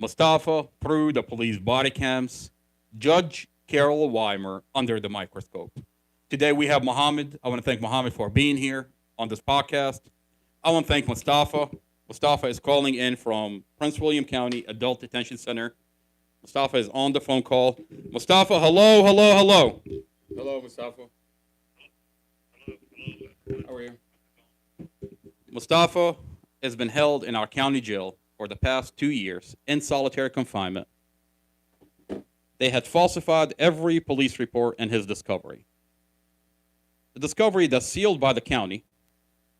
Mustafa through the police body cams, Judge Carol Weimer under the microscope. Today we have Mohammed. I want to thank Mohammed for being here on this podcast. I want to thank Mustafa. Mustafa is calling in from Prince William County Adult Detention Center. Mustafa is on the phone call. Mustafa, hello, hello, hello. Hello, Mustafa. How are you? Mustafa has been held in our county jail for the past 2 years in solitary confinement. They had falsified every police report in his discovery. The discovery that's sealed by the county,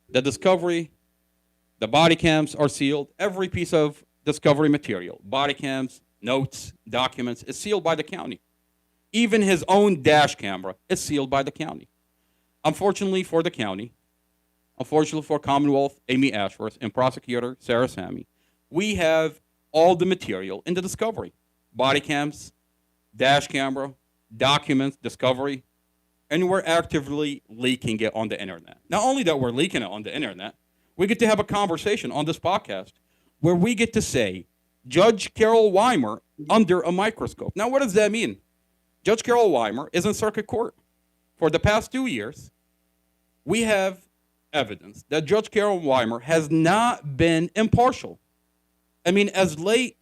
the discovery, the body cams are sealed. Every piece of discovery material, body cams, notes, documents, is sealed by the county. Even his own dash camera is sealed by the county. Unfortunately for the county, unfortunately for Commonwealth Amy Ashworth and prosecutor Sarah Sammy, we have all the material in the discovery. Body cams, dash camera, documents, discovery, and we're actively leaking it on the internet. Not only that we're leaking it on the internet, we get to have a conversation on this podcast where we get to say, Judge Carol Weimer under a microscope. Now, what does that mean? Judge Carol Weimer is in circuit court. For the past 2 years, we have evidence that Judge Carol Weimer has not been impartial. I mean, as late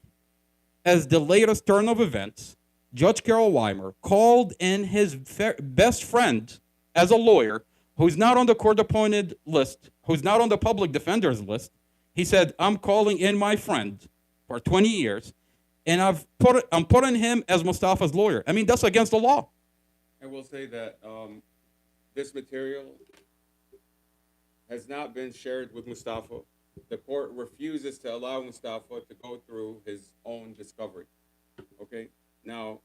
as the latest turn of events, Judge Carol Weimer called in his best friend as a lawyer who's not on the court-appointed list, who's not on the public defender's list. He said, I'm calling in my friend for 20 years, and I'm putting him as Mustafa's lawyer. I mean, that's against the law. I will say that this material has not been shared with Mustafa. The court refuses to allow Mustafa to go through his own discovery. Okay? Now,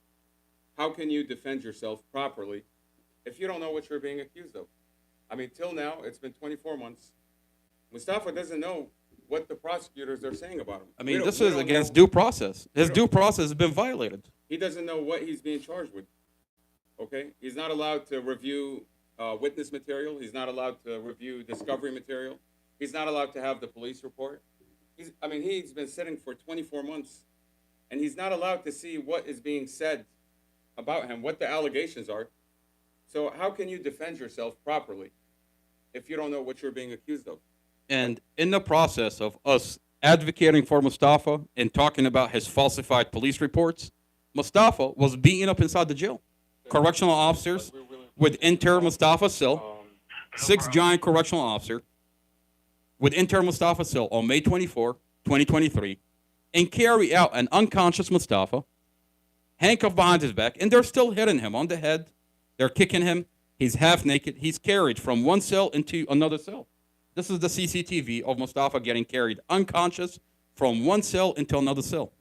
how can you defend yourself properly if you don't know what you're being accused of? I mean, till now, it's been 24 months. Mustafa doesn't know what the prosecutors are saying about him. I mean, this is against due process. His due process has been violated. He doesn't know what he's being charged with. Okay? He's not allowed to review witness material. He's not allowed to review discovery material. He's not allowed to have the police report. He's been sitting for 24 months, and he's not allowed to see what is being said about him, what the allegations are. So how can you defend yourself properly if you don't know what you're being accused of? And in the process of us advocating for Mustafa and talking about his falsified police reports, Mustafa was beaten up inside the jail. Correctional officers would enter Mustafa's cell, 6 giant correctional officers would enter Mustafa's cell on May 24, 2023, and carry out an unconscious Mustafa, handcuffed behind his back, and they're still hitting him on the head. They're kicking him. He's half naked. He's carried from one cell into another cell. This is the CCTV of Mustafa getting carried unconscious from one cell into another cell.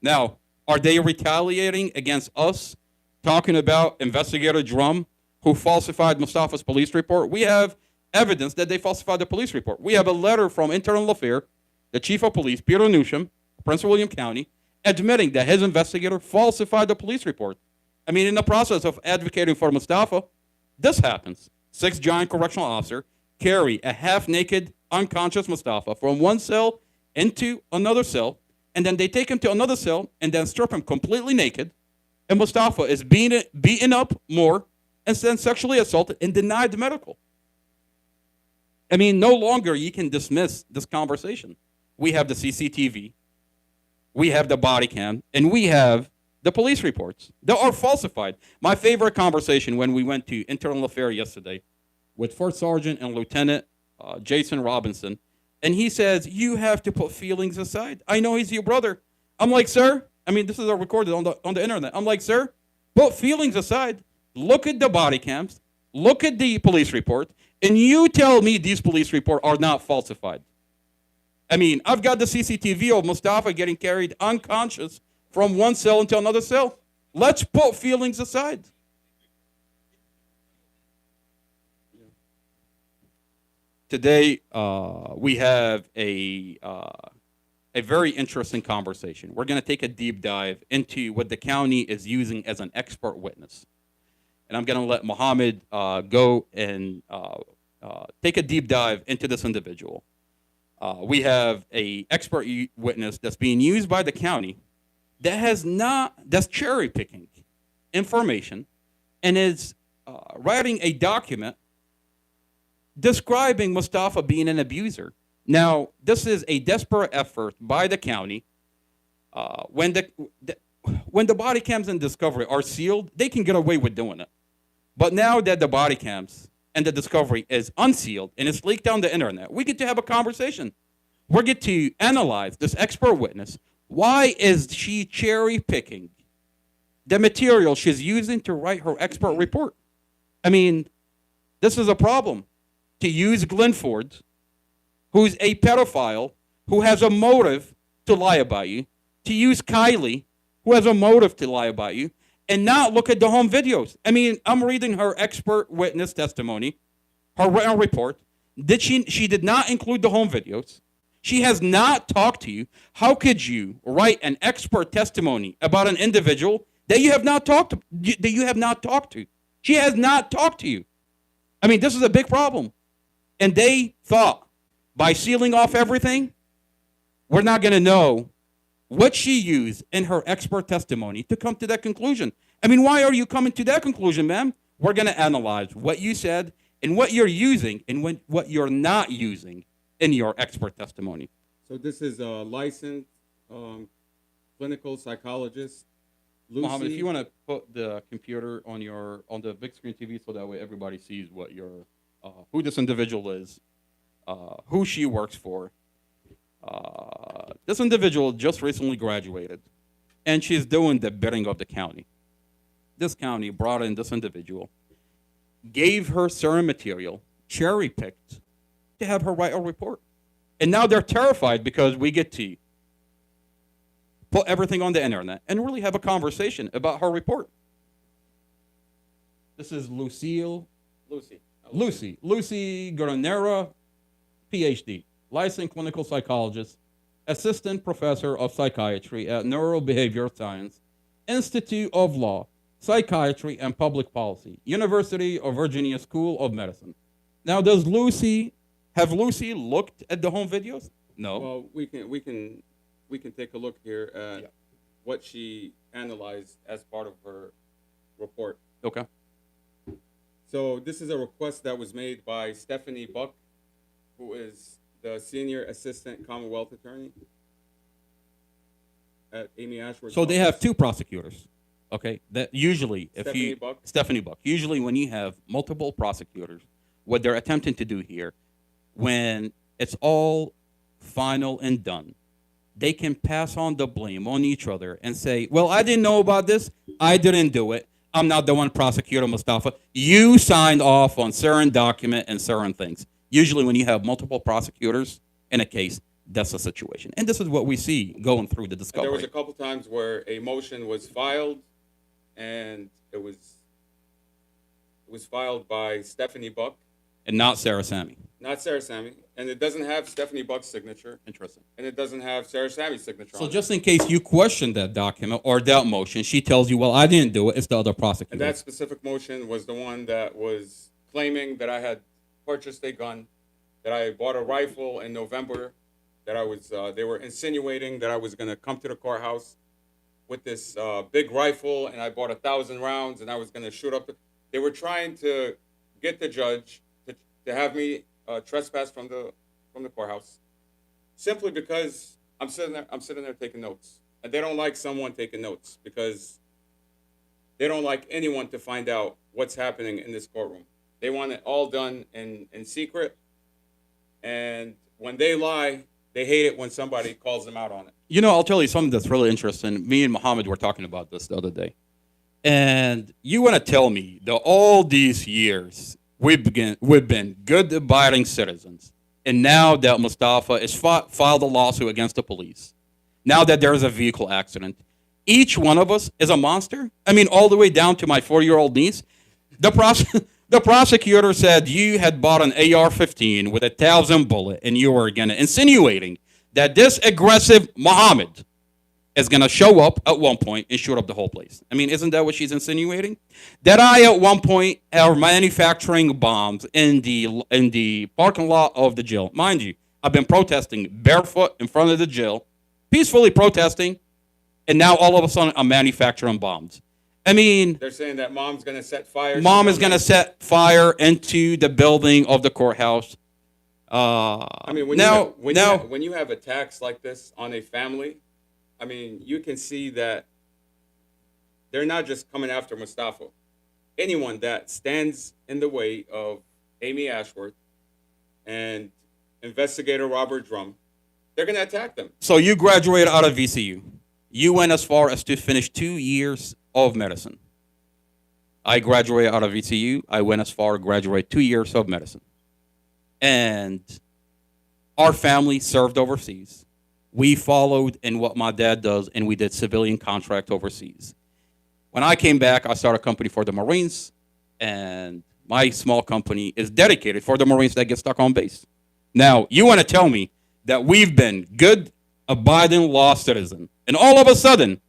Now, are they retaliating against us talking about Investigator Drum, who falsified Mustafa's police report? We have evidence that they falsified the police report. We have a letter from Internal Affairs, the Chief of Police, Peter Newsham, Prince William County, admitting that his investigator falsified the police report. I mean, in the process of advocating for Mustafa, this happens. 6 giant correctional officers carry a half-naked, unconscious Mustafa from one cell into another cell, and then they take him to another cell and then strip him completely naked, and Mustafa is beaten up more and then sexually assaulted and denied medical. I mean, no longer you can dismiss this conversation. We have the CCTV, we have the body cam, and we have the police reports that are falsified. My favorite conversation when we went to Internal Affairs yesterday with First Sergeant and Lieutenant Jason Robinson, and he says, you have to put feelings aside. I know he's your brother. I'm like, sir, I mean, this is recorded on the internet. I'm like, sir, put feelings aside. Look at the body cams. Look at the police report. And you tell me these police reports are not falsified. I mean, I've got the CCTV of Mustafa getting carried unconscious from one cell into another cell. Let's put feelings aside. Today, we have a very interesting conversation. We're going to take a deep dive into what the county is using as an expert witness. And I'm going to let Mohammed go and take a deep dive into this individual. We have a expert witness that's being used by the county that's cherry picking information and is writing a document describing Mustafa being an abuser. Now, this is a desperate effort by the county. When the body cams in Discovery are sealed, they can get away with doing it. But now that the body cams and the Discovery is unsealed and it's leaked down the internet, we get to have a conversation. We get to analyze this expert witness. Why is she cherry picking the material she's using to write her expert report? I mean, this is a problem. To use Glenn Ford, who's a pedophile, who has a motive to lie about you, to use Kylie, who has a motive to lie about you, and not look at the home videos. I mean, I'm reading her expert witness testimony, her written report. She did not include the home videos. She has not talked to you. How could you write an expert testimony about an individual that you have not talked to? She has not talked to you. I mean, this is a big problem. And they thought by sealing off everything, we're not going to know what she used in her expert testimony to come to that conclusion. I mean, why are you coming to that conclusion, ma'am? We're going to analyze what you said and what you're using and what you're not using in your expert testimony. So this is a licensed clinical psychologist, Lucy. Mohammed, if you want to put the computer on the big screen TV so that way everybody sees what who this individual is, who she works for. This individual just recently graduated, and she's doing the bidding of the county. This county brought in this individual, gave her certain material, cherry-picked, to have her write a report. And now they're terrified because we get to put everything on the internet and really have a conversation about her report. This is Lucy Granera, PhD, licensed clinical psychologist, assistant professor of psychiatry at Neurobehavioral Science, Institute of Law, Psychiatry and Public Policy, University of Virginia School of Medicine. Now, have Lucy looked at the home videos? No. Well, we can take a look here at what she analyzed as part of her report. Okay. So this is a request that was made by Stephanie Buck, who is the senior assistant Commonwealth attorney at Amy Ashworth. So they have two prosecutors. Okay. That usually, Stephanie Buck. Usually when you have multiple prosecutors, what they're attempting to do here, when it's all final and done, they can pass on the blame on each other and say, well, I didn't know about this. I didn't do it. I'm not the one prosecutor, Mustafa. You signed off on certain document and certain things. Usually when you have multiple prosecutors in a case, that's the situation. And this is what we see going through the Discovery. There was a couple times where a motion was filed, and it was filed by Stephanie Buck. And not Sarah Sammy. Not Sarah Sammy. And it doesn't have Stephanie Buck's signature. Interesting. And it doesn't have Sarah Sammy's signature So on just it. in case you question that document or that motion, she tells you, well, I didn't do it. It's the other prosecutor. And that specific motion was the one that was claiming that I had purchased a gun, that I bought a rifle in November, that I was, they were insinuating that I was going to come to the courthouse with this big rifle, and I bought 1,000 rounds, and I was going to shoot up. They were trying to get the judge to have me trespass from the courthouse, simply because I'm sitting there taking notes, and they don't like someone taking notes because they don't like anyone to find out what's happening in this courtroom. They want it all done in secret, and when they lie, they hate it when somebody calls them out on it. You know, I'll tell you something that's really interesting. Me and Muhammad were talking about this the other day. And you want to tell me that all these years we've been good, abiding citizens, and now that Mustafa has filed a lawsuit against the police, now that there's a vehicle accident, each one of us is a monster? I mean, all the way down to my 4-year-old niece. The prosecutor said you had bought an AR-15 with 1,000 bullets, and you were insinuating that this aggressive Muhammad is going to show up at one point and shoot up the whole place. I mean, isn't that what she's insinuating? That I, at one point, are manufacturing bombs in the parking lot of the jail. Mind you, I've been protesting barefoot in front of the jail, peacefully protesting, And now all of a sudden I'm manufacturing bombs. I mean, They're saying that mom's going to set fire. mom is going to set fire into the building of the courthouse. I mean, when you have attacks like this on a family, I mean, you can see that they're not just coming after Mustafa. Anyone that stands in the way of Amy Ashworth and investigator Robert Drum, they're going to attack them. So you graduated out of VCU. You went as far as to finish 2 years of medicine. I graduated out of VCU. I went as far to graduate 2 years of medicine. And our family served overseas. We followed in what my dad does, and we did civilian contract overseas. When I came back, I started a company for the Marines, and my small company is dedicated for the Marines that get stuck on base. Now, you want to tell me that we've been good, abiding law citizen, and all of a sudden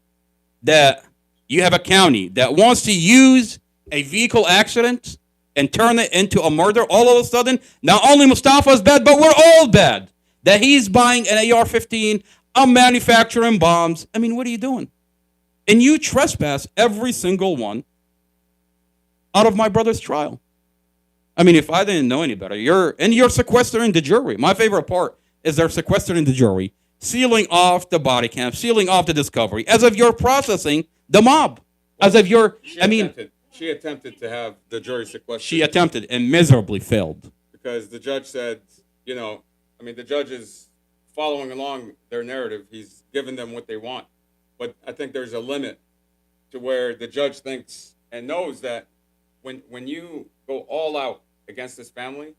that you have a county that wants to use a vehicle accident and turn it into a murder, all of a sudden, not only Mustafa is bad, but we're all bad. That he's buying an AR-15, I'm manufacturing bombs. I mean, what are you doing? And you trespass every single one out of my brother's trial. I mean, if I didn't know any better, you're sequestering the jury. My favorite part is they're sequestering the jury, sealing off the body cam, sealing off the discovery, as if you're processing the mob. As if you're, She attempted to have the jury sequestered. She attempted and miserably failed. Because the judge said, the judge is following along their narrative. He's giving them what they want. But I think there's a limit to where the judge thinks and knows that when you go all out against this family,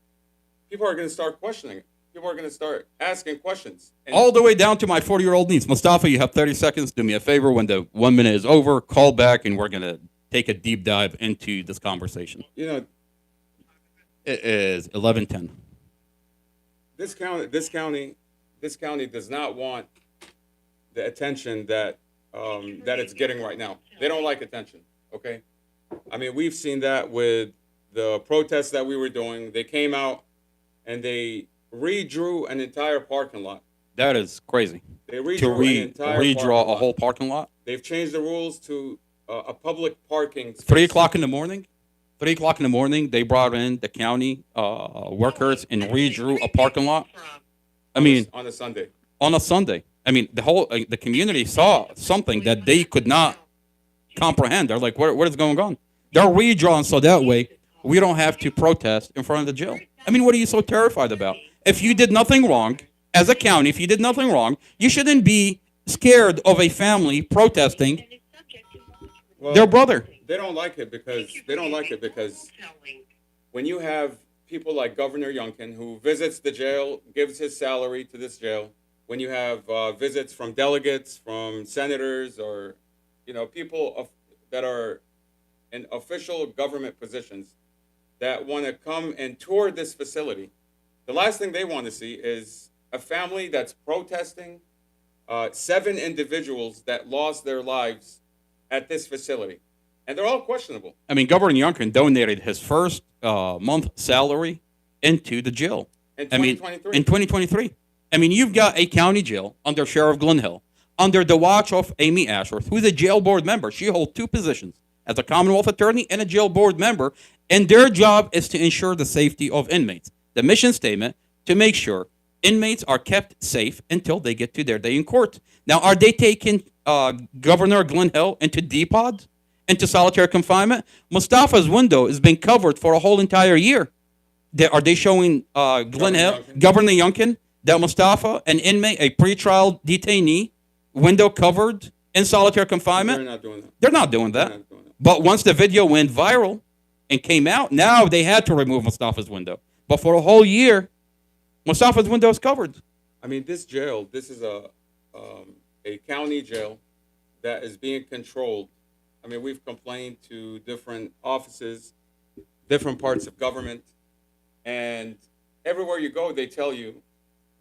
people are going to start questioning it. People are going to start asking questions. And all the way down to my 40-year-old niece. Mustafa, you have 30 seconds. Do me a favor. When the 1 minute is over, call back, and we're going to take a deep dive into this conversation. It is 11:10. This county does not want the attention that it's getting right now. They don't like attention. Okay, I mean, we've seen that with the protests that we were doing. They came out and they redrew an entire parking lot. That is crazy. They redraw a whole parking lot. They've changed the rules to a public parking space. 3 o'clock in the morning. 3 o'clock in the morning, they brought in the county workers and redrew a parking lot. I mean, on a Sunday. On a Sunday. I mean, the community saw something that they could not comprehend. They're like, what is going on? They're redrawn so that way we don't have to protest in front of the jail. I mean, what are you so terrified about? If you did nothing wrong, as a county, if you did nothing wrong, you shouldn't be scared of a family protesting their brother. They don't like it because when you have people like Governor Youngkin, who visits the jail, gives his salary to this jail, when you have visits from delegates, from senators, or people that are in official government positions that want to come and tour this facility, the last thing they want to see is a family that's protesting 7 individuals that lost their lives at this facility. And they're all questionable. I mean, Governor Youngkin donated his first month salary into the jail. In 2023. In 2023. I mean, you've got a county jail under Sheriff Glenn Hill, under the watch of Amy Ashworth, who's a jail board member. She holds 2 positions, as a Commonwealth attorney and a jail board member, and their job is to ensure the safety of inmates. The mission statement, to make sure inmates are kept safe until they get to their day in court. Now, are they taking Governor Glenn Hill into D-Pod, into solitary confinement? Mustafa's window has been covered for a whole entire year. Are they showing Glenn Hill, Governor Youngkin, that Mustafa, an inmate, a pretrial detainee, window covered in solitary confinement? They're not doing that. They're not doing that. But once the video went viral and came out, now they had to remove Mustafa's window. But for a whole year, Mustafa's window is covered. I mean, this jail, this is a county jail that is being controlled. I mean, we've complained to different offices, different parts of government, and everywhere you go, they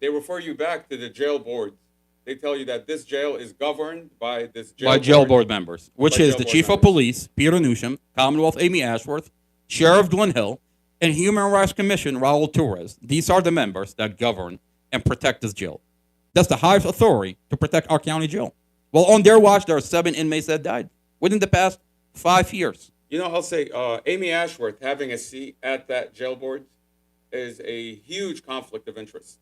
refer you back to the jail boards. They tell you that this jail is governed by this jail board members, which is the Chief of Police, Peter Newsham, Commonwealth Amy Ashworth, Sheriff Glenn Hill, and Human Rights Commission Raul Torres. These are the members that govern and protect this jail. That's the highest authority to protect our county jail. Well, on their watch, there are 7 inmates that died within the past 5 years. You know, I'll say Amy Ashworth having a seat at that jail board is a huge conflict of interest.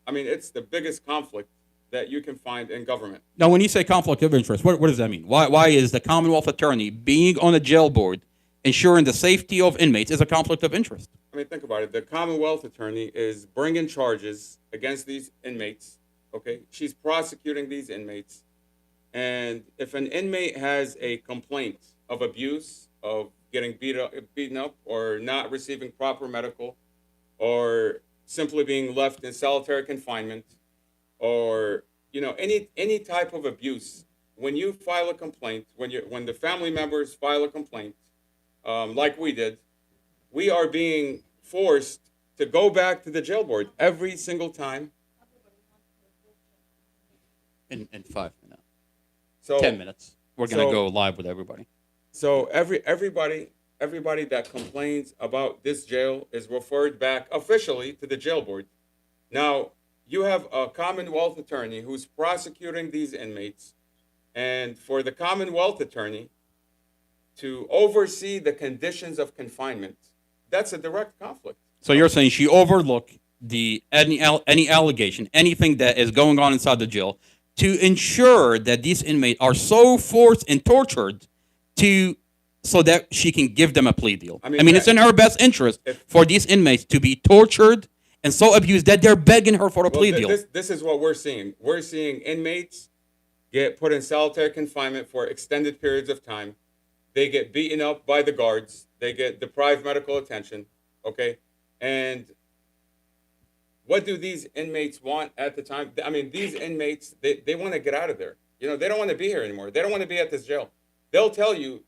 I mean, it's the biggest conflict that you can find in government. Now, when you say conflict of interest, what does that mean? Why is the Commonwealth Attorney being on a jail board ensuring the safety of inmates is a conflict of interest? I mean, think about it. The Commonwealth Attorney is bringing charges against these inmates. Okay, she's prosecuting these inmates, and if an inmate has a complaint of abuse, of getting beaten up, or not receiving proper medical, or simply being left in solitary confinement, or any type of abuse, when you file a complaint, when the family members file a complaint, like we did, we are being forced to go back to the jail board every single time. In 5 minutes, So 10 minutes, we're gonna so- go live with everybody. So everybody that complains about this jail is referred back officially to the jail board. Now, you have a Commonwealth Attorney who's prosecuting these inmates, and for the Commonwealth Attorney to oversee the conditions of confinement, that's a direct conflict. So you're saying she overlooked any allegation, anything that is going on inside the jail, to ensure that these inmates are so forced and tortured so that she can give them a plea deal. I mean, It's in her best interest for these inmates to be tortured and so abused that they're begging her for a plea deal. This is what we're seeing. We're seeing inmates get put in solitary confinement for extended periods of time. They get beaten up by the guards. They get deprived medical attention. Okay, and what do these inmates want at the time? I mean, these inmates, they want to get out of there. They don't want to be here anymore. They don't want to be at this jail. They'll tell you,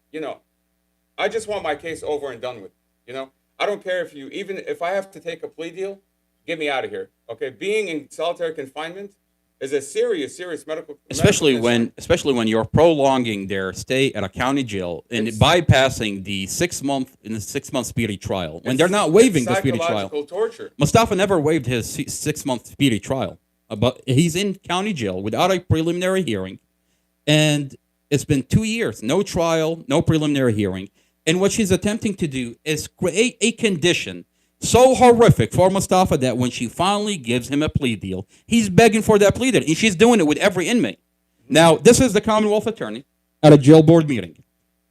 I just want my case over and done with. I don't care even if I have to take a plea deal, get me out of here. Okay, being in solitary confinement is a serious medical. Especially medical concern. when you're prolonging their stay at a county jail and bypassing the 6-month speedy trial when they're not waiving the speedy trial. Psychological torture. Mustafa never waived his 6-month speedy trial, but he's in county jail without a preliminary hearing, and it's been 2 years, no trial, no preliminary hearing, and what she's attempting to do is create a condition so horrific for Mustafa that when she finally gives him a plea deal, he's begging for that plea deal, and she's doing it with every inmate. Now, this is the Commonwealth Attorney at a jail board meeting.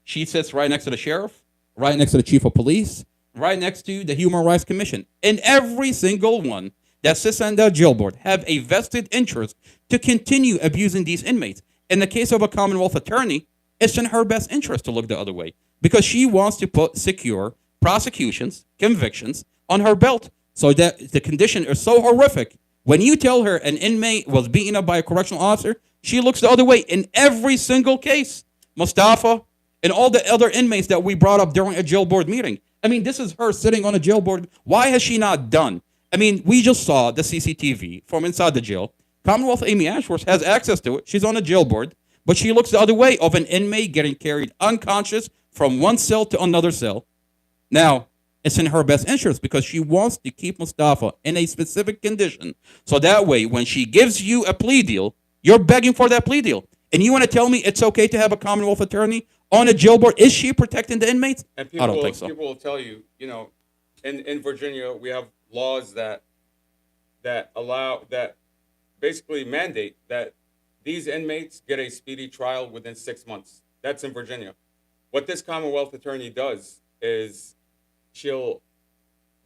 She sits right next to the sheriff, right next to the chief of police, right next to the Human Rights Commission. And every single one that sits on that jail board have a vested interest to continue abusing these inmates. In the case of a Commonwealth Attorney, it's in her best interest to look the other way because she wants to secure prosecutions, convictions on her belt so that the condition is so horrific. When you tell her an inmate was beaten up by a correctional officer, she looks the other way in every single case. Mustafa and all the other inmates that we brought up during a jail board meeting. This is her sitting on a jail board. Why has she not done? We just saw the CCTV from inside the jail. Commonwealth Amy Ashworth has access to it. She's on a jail board, but she looks the other way of an inmate getting carried unconscious from one cell to another cell. Now, it's in her best interest because she wants to keep Mustafa in a specific condition. So that way, when she gives you a plea deal, you're begging for that plea deal. And you want to tell me it's okay to have a Commonwealth Attorney on a jail board? Is she protecting the inmates? And I don't think so. People will tell you, in Virginia, we have laws that basically mandate that these inmates get a speedy trial within 6 months. That's in Virginia. What this Commonwealth Attorney does is she'll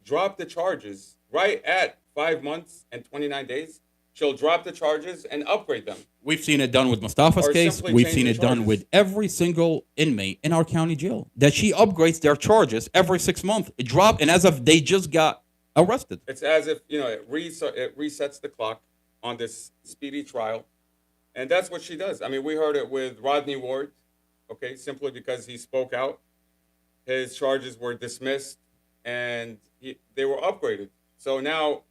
drop the charges right at 5 months and 29 days. She'll drop the charges and upgrade them. We've seen it done with Mustafa's Or case. simply We've change seen the it done charges. with every single inmate in our county jail. That she upgrades their charges every 6 months. It dropped, and as if they just got arrested. It's as if, it resets the clock on this speedy trial. And that's what she does. We heard it with Rodney Ward, okay, simply because he spoke out. His charges were dismissed, and they were upgraded. So now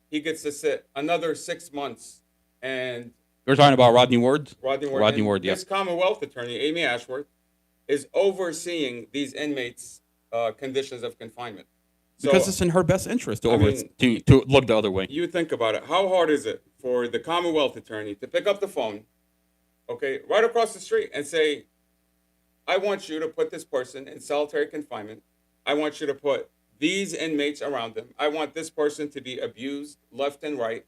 he gets to sit another 6 months. And You're talking about Rodney Ward? Rodney Ward, Rodney and Ward, yeah. This Commonwealth Attorney, Amy Ashworth, is overseeing these inmates' conditions of confinement. Because it's in her best interest to look the other way. You think about it. How hard is it for the Commonwealth Attorney to pick up the phone okay, right across the street and say, I want you to put this person in solitary confinement. I want you to put these inmates around them. I want this person to be abused left and right.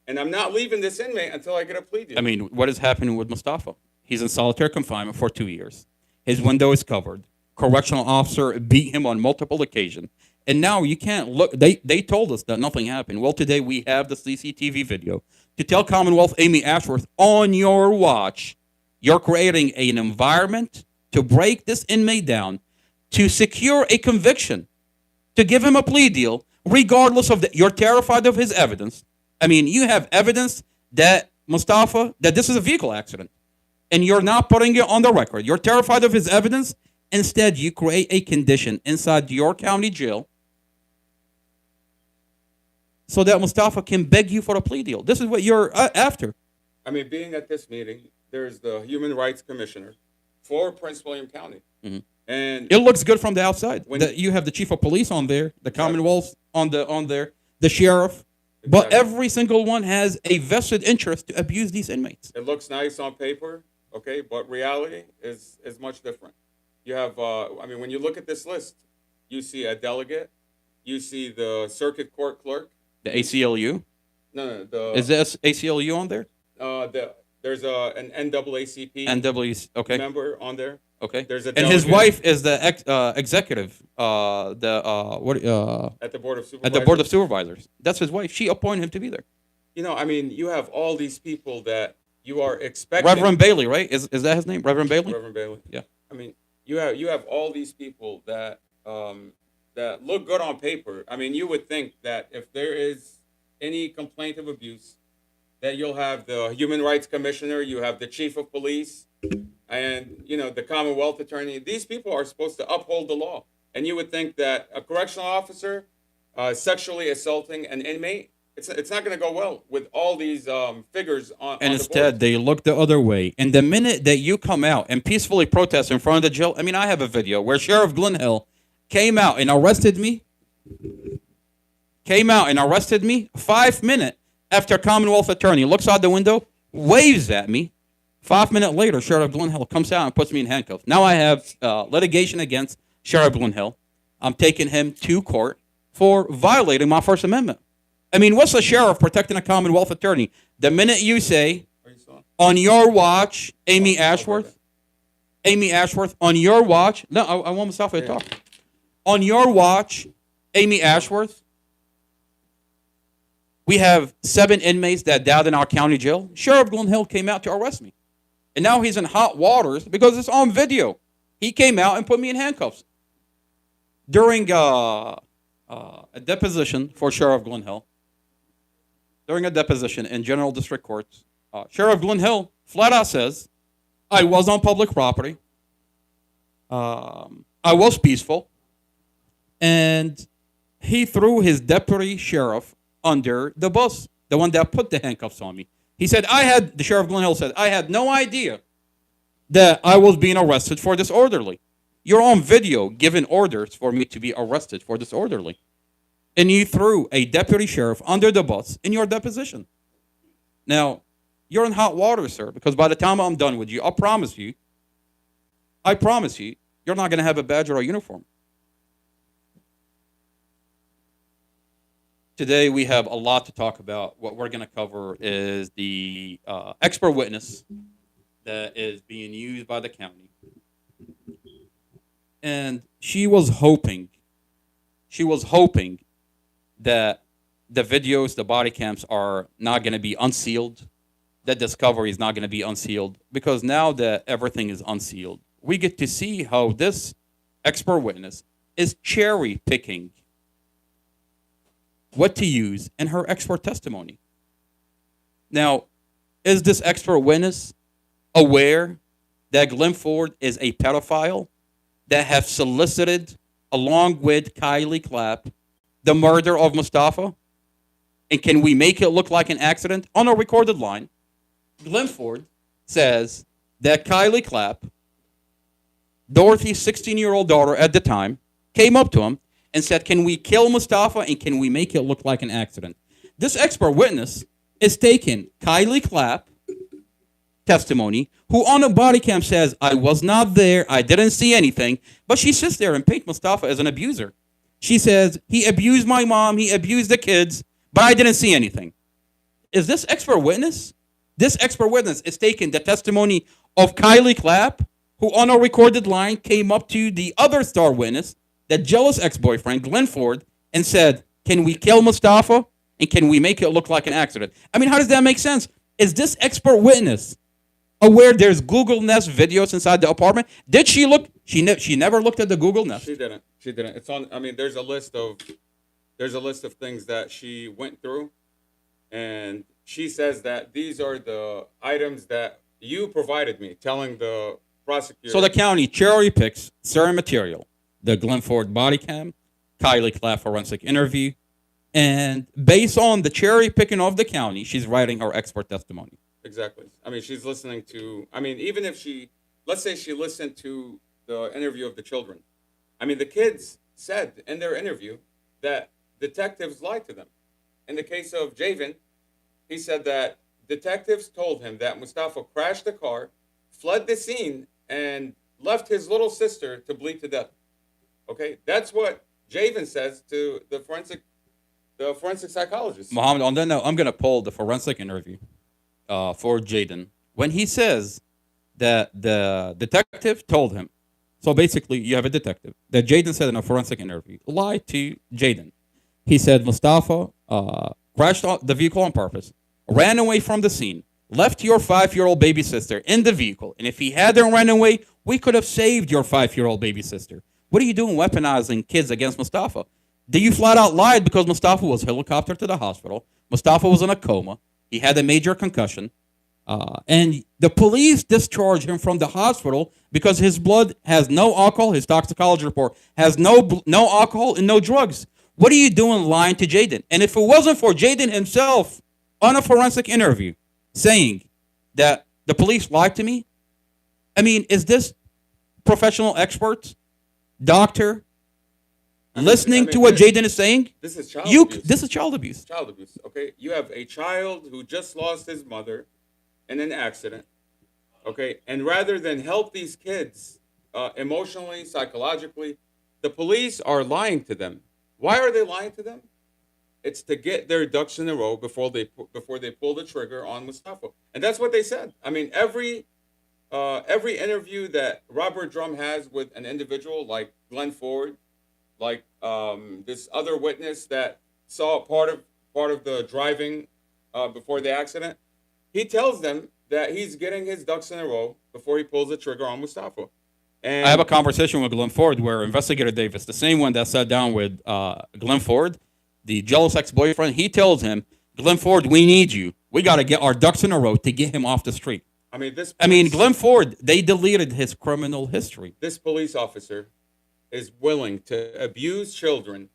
And I'm not leaving this inmate until I get a plea deal. I mean, what is happening with Mustafa? He's in solitary confinement for 2 years. His window is covered. Correctional officer beat him on multiple occasions. And now you can't look. They told us that nothing happened. Well, today we have the CCTV video to tell Commonwealth Amy Ashworth, on your watch, you're creating an environment to break this inmate down, to secure a conviction, to give him a plea deal, regardless of you're terrified of his evidence. I mean, you have evidence that Mustafa, that this is a vehicle accident, and you're not putting it on the record. You're terrified of his evidence. Instead, you create a condition inside your county jail so that Mustafa can beg you for a plea deal. This is what you're after. I mean, being at this meeting, there's the Human Rights Commissioner for Prince William County. Mm-hmm. And it looks good from the outside. You have the chief of police on there, the Commonwealth on there, the sheriff. But every single one has a vested interest to abuse these inmates. It looks nice on paper, okay, but reality is much different. You have, I mean, when you look at this list, you see a delegate, you see the circuit court clerk. The ACLU? No, is this ACLU on there? There's an NAACP okay. member on there. Okay. There's a and his wife is the executive, at the board of supervisors. At the board of supervisors. That's his wife. She appointed him to be there. You know, I mean, you have all these people that you are expecting. Reverend Bailey, right? Is that his name? Reverend Bailey. Reverend Bailey. Yeah. I mean, you have all these people that that look good on paper. I mean, you would think that if there is any complaint of abuse, that you'll have the Human Rights Commissioner, you have the Chief of Police, and, you know, the Commonwealth Attorney. These people are supposed to uphold the law. And you would think that a correctional officer sexually assaulting an inmate, it's not going to go well with all these figures on And on instead, the they look the other way. And the minute that you come out and peacefully protest in front of the jail, I mean, I have a video where Sheriff Glenn Hill came out and arrested me. 5 minutes after Commonwealth Attorney looks out the window, waves at me. 5 minutes later, Sheriff Glenn Hill comes out and puts me in handcuffs. Now I have litigation against Sheriff Glenn Hill. I'm taking him to court for violating my First Amendment. I mean, what's a sheriff protecting a Commonwealth Attorney? The minute you say, on your watch, Amy Ashworth, on your watch, no, I want Mustafa to talk. On your watch, Amy Ashworth, we have 7 inmates that died in our county jail. Sheriff Glenn Hill came out to arrest me. And now he's in hot waters because it's on video. He came out and put me in handcuffs. During a deposition for Sheriff Glenn Hill, during a deposition in General District Courts, Sheriff Glenn Hill flat out says, I was on public property. I was peaceful. And he threw his deputy sheriff under the bus, the one that put the handcuffs on me. He said, the Sheriff Glenn Hill said, I had no idea that I was being arrested for disorderly. You're on video giving orders for me to be arrested for disorderly. And you threw a deputy sheriff under the bus in your deposition. Now, you're in hot water, sir, because by the time I'm done with you, I promise you, you're not going to have a badge or a uniform. Today, we have a lot to talk about. What we're going to cover is the expert witness that is being used by the county. And she was hoping that the videos, the body cams are not going to be unsealed, that discovery is not going to be unsealed, because now that everything is unsealed, we get to see how this expert witness is cherry picking what to use in her expert testimony. Now, is this expert witness aware that Glenn Ford is a pedophile that have solicited, along with Kylie Clapp, the murder of Mustafa? And can we make it look like an accident? On a recorded line, Glenn Ford says that Kylie Clapp, Dorothy's 16-year-old daughter at the time, came up to him and said, can we kill Mustafa and can we make it look like an accident? This expert witness is taking Kylie Clapp testimony, who on a body cam says, I was not there, I didn't see anything, but she sits there and paints Mustafa as an abuser. She says, he abused my mom, he abused the kids, but I didn't see anything. Is this expert witness? This expert witness is taking the testimony of Kylie Clapp, who on a recorded line came up to the other star witness, that jealous ex-boyfriend, Glenn Ford, and said, can we kill Mustafa? And can we make it look like an accident? I mean, how does that make sense? Is this expert witness aware there's Google Nest videos inside the apartment? Did she look? She never looked at the Google Nest. She didn't. She didn't. It's on. I mean, there's a list of things that she went through, and she says that these are the items that you provided me, telling the prosecutor. So the county cherry picks certain material: the Glenn Ford body cam, Kylie Clapp forensic interview, and based on the cherry picking of the county, she's writing her expert testimony. Exactly. I mean, she's listening to. I mean, even if let's say she listened to the interview of the children. I mean, the kids said in their interview that detectives lied to them. In the case of Javen, he said that detectives told him that Mustafa crashed the car, fled the scene, and left his little sister to bleed to death. Okay, that's what Javen says to the forensic psychologist. Mohammed, on that note, I'm going to pull the forensic interview for Jaden when he says that the detective told him. So basically, you have a detective that Jaden said in a forensic interview lied to Jaden. He said Mustafa crashed the vehicle on purpose, ran away from the scene, left your 5-year-old baby sister in the vehicle, and if he hadn't ran away, we could have saved your 5-year-old baby sister. What are you doing weaponizing kids against Mustafa? Did you flat out lied because Mustafa was helicoptered to the hospital? Mustafa was in a coma. He had a major concussion. And the police discharged him from the hospital because his blood has no alcohol. His toxicology report has no alcohol and no drugs. What are you doing lying to Jaden? And if it wasn't for Jaden himself on a forensic interview saying that the police lied to me, I mean, is this professional experts, doctor, listening to what Jaden is saying? This is child abuse. This is child abuse. Child abuse. Okay, you have a child who just lost his mother in an accident. Okay, and rather than help these kids emotionally, psychologically, the police are lying to them. Why are they lying to them? It's to get their ducks in a row before they pull the trigger on Mustafa, and that's what they said. I mean, every interview that Robert Drum has with an individual like Glenn Ford, like this other witness that saw part of the driving before the accident, he tells them that he's getting his ducks in a row before he pulls the trigger on Mustafa. And I have a conversation with Glenn Ford where Investigator Davis, the same one that sat down with Glenn Ford, the jealous ex-boyfriend, he tells him, Glenn Ford, we need you. We got to get our ducks in a row to get him off the street. I mean, Glenn Ford, they deleted his criminal history. This police officer is willing to abuse children,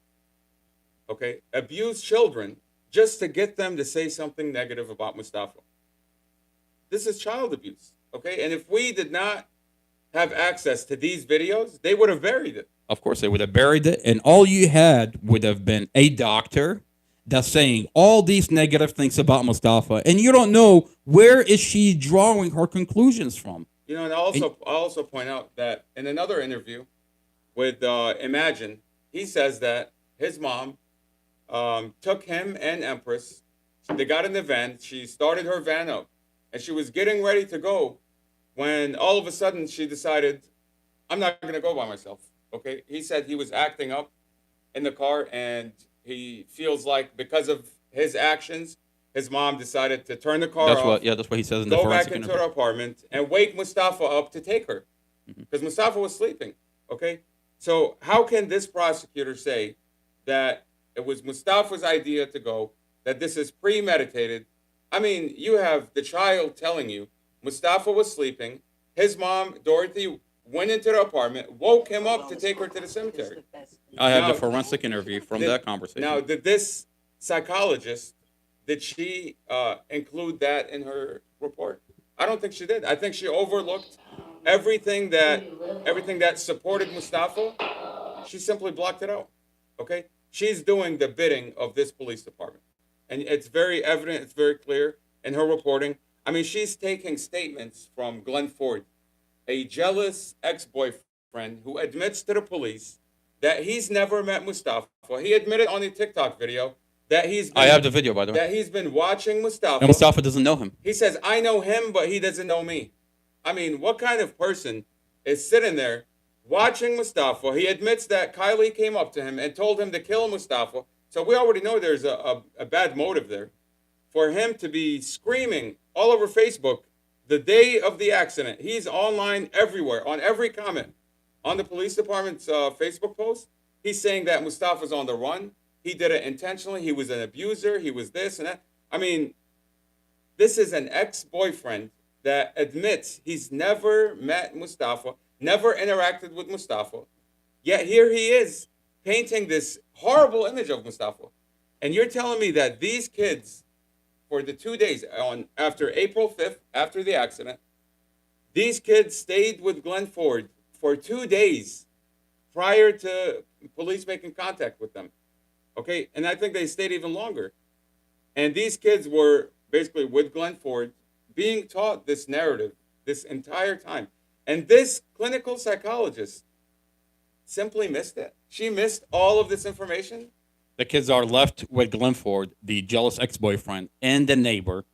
okay? Abuse children just to get them to say something negative about Mustafa. This is child abuse, okay? And if we did not have access to these videos, they would have buried it. Of course, they would have buried it, and all you had would have been a doctor that's saying all these negative things about Mustafa, and you don't know where is she drawing her conclusions from. You know, and I'll also point out that in another interview with Imagine, he says that his mom took him and Empress. They got in the van. She started her van up, and she was getting ready to go when all of a sudden she decided, I'm not going to go by myself. Okay, he said he was acting up in the car, and he feels like because of his actions, his mom decided to turn the car off. That's what he says in the go forensic back into interview. her apartment and wake Mustafa up to take her, because Mustafa was sleeping. Okay, so how can this prosecutor say that it was Mustafa's idea to go, that this is premeditated? I mean, you have the child telling you Mustafa was sleeping. His mom, Dorothy, went into the apartment, woke him up to take her to the cemetery. I have the forensic interview from that conversation. Now, did this psychologist, did she include that in her report? I don't think she did. I think she overlooked everything that supported Mustafa. She simply blocked it out. Okay? She's doing the bidding of this police department. And it's very evident, it's very clear in her reporting. I mean, she's taking statements from Glenn Ford, a jealous ex-boyfriend who admits to the police that he's never met Mustafa. He admitted on the TikTok video that I have the video, by the way. that he's been watching Mustafa. And Mustafa doesn't know him. He says, I know him, but he doesn't know me. I mean, what kind of person is sitting there watching Mustafa? He admits that Kylie came up to him and told him to kill Mustafa. So we already know there's a bad motive there. For him to be screaming all over Facebook the day of the accident, he's online everywhere, on every comment. On the police department's Facebook post, he's saying that Mustafa's on the run. He did it intentionally. He was an abuser. He was this and that. I mean, this is an ex-boyfriend that admits he's never met Mustafa, never interacted with Mustafa. Yet here he is painting this horrible image of Mustafa. And you're telling me that these kids, for the 2 days after April 5th, after the accident, these kids stayed with Glenn Ford for 2 days prior to police making contact with them. Okay, and I think they stayed even longer. And these kids were basically with Glenn Ford being taught this narrative this entire time. And this clinical psychologist simply missed it. She missed all of this information. The kids are left with Glenn Ford, the jealous ex-boyfriend, and the neighbor.